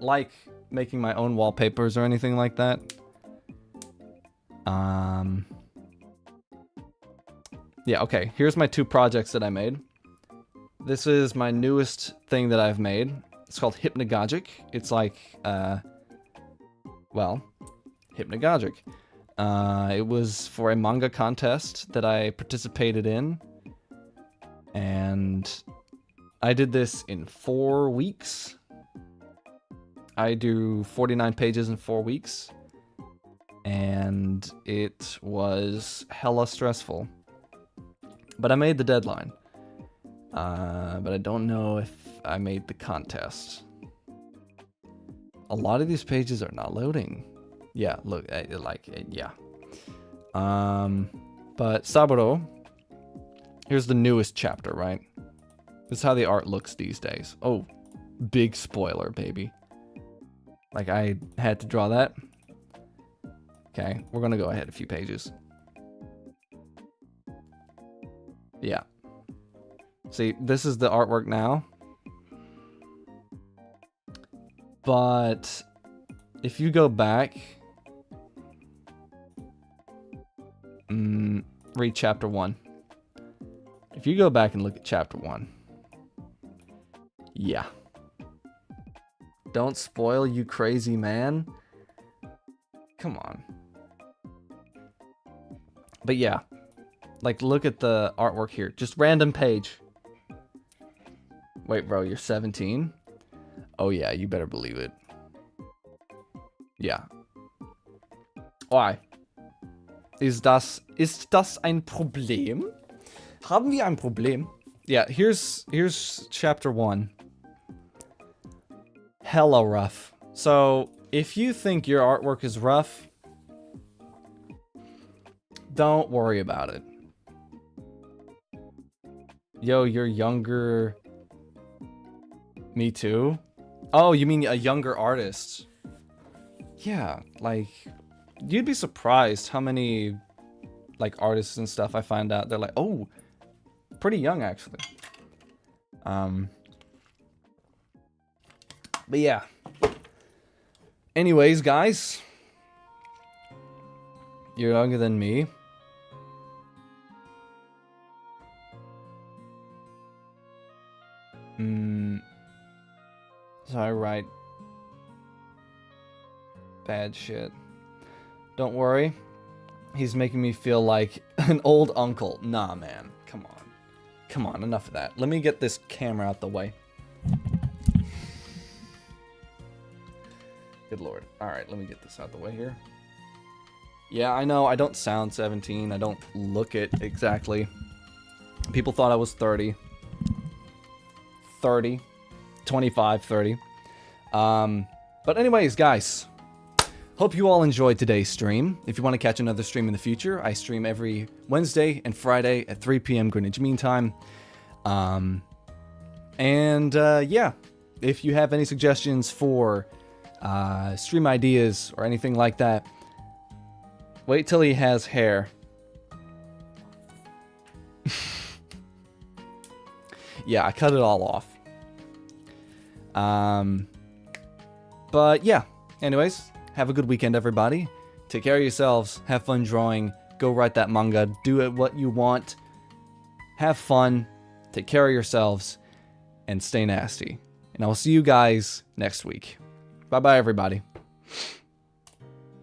Speaker 1: like making my own wallpapers or anything like that. Yeah, okay. Here's my 2 projects that I made. This is my newest thing that I've made. It's called Hypnagogic. It's like, well, Hypnagogic. It was for a manga contest that I participated in. And I did this in 4 weeks. I do 49 pages in 4 weeks. And it was hella stressful. But I made the deadline. But I don't know if I made the contest. A lot of these pages are not loading. Yeah, look, yeah. But Saburo, here's the newest chapter, right? This is how the art looks these days. Oh, big spoiler, baby. Like, I had to draw that. Okay, we're gonna go ahead a few pages. Yeah. See, this is the artwork now. But if you go back, read chapter 1. If you go back and look at chapter 1, yeah. Don't spoil, you crazy man. Come on. But yeah, like, look at the artwork here. Just random page. Wait, bro, you're 17? Oh yeah, you better believe it. Yeah. Why? Ist das ein Problem? Haben wir ein Problem? Yeah, here's chapter 1. Hella rough. So, if you think your artwork is rough, don't worry about it. Yo, you're younger. Me too? Oh, you mean a younger artist? Yeah, like, you'd be surprised how many, like, artists and stuff I find out. They're like, oh, pretty young, actually. But yeah. Anyways, guys. You're younger than me. So I write bad shit. Don't worry. He's making me feel like an old uncle. Nah, man. Come on. Come on, enough of that. Let me get this camera out the way. Good lord. Alright, let me get this out the way here. Yeah, I know, I don't sound 17. I don't look it exactly. People thought I was 30. 30. 25, 30. But anyways, guys. Hope you all enjoyed today's stream. If you want to catch another stream in the future, I stream every Wednesday and Friday at 3 p.m. Greenwich Mean Time. Yeah, if you have any suggestions for stream ideas or anything like that, wait till he has hair. Yeah, I cut it all off. But yeah, anyways, have a good weekend, everybody. Take care of yourselves. Have fun drawing. Go write that manga. Do it what you want. Have fun. Take care of yourselves. And stay nasty. And I will see you guys next week. Bye-bye, everybody.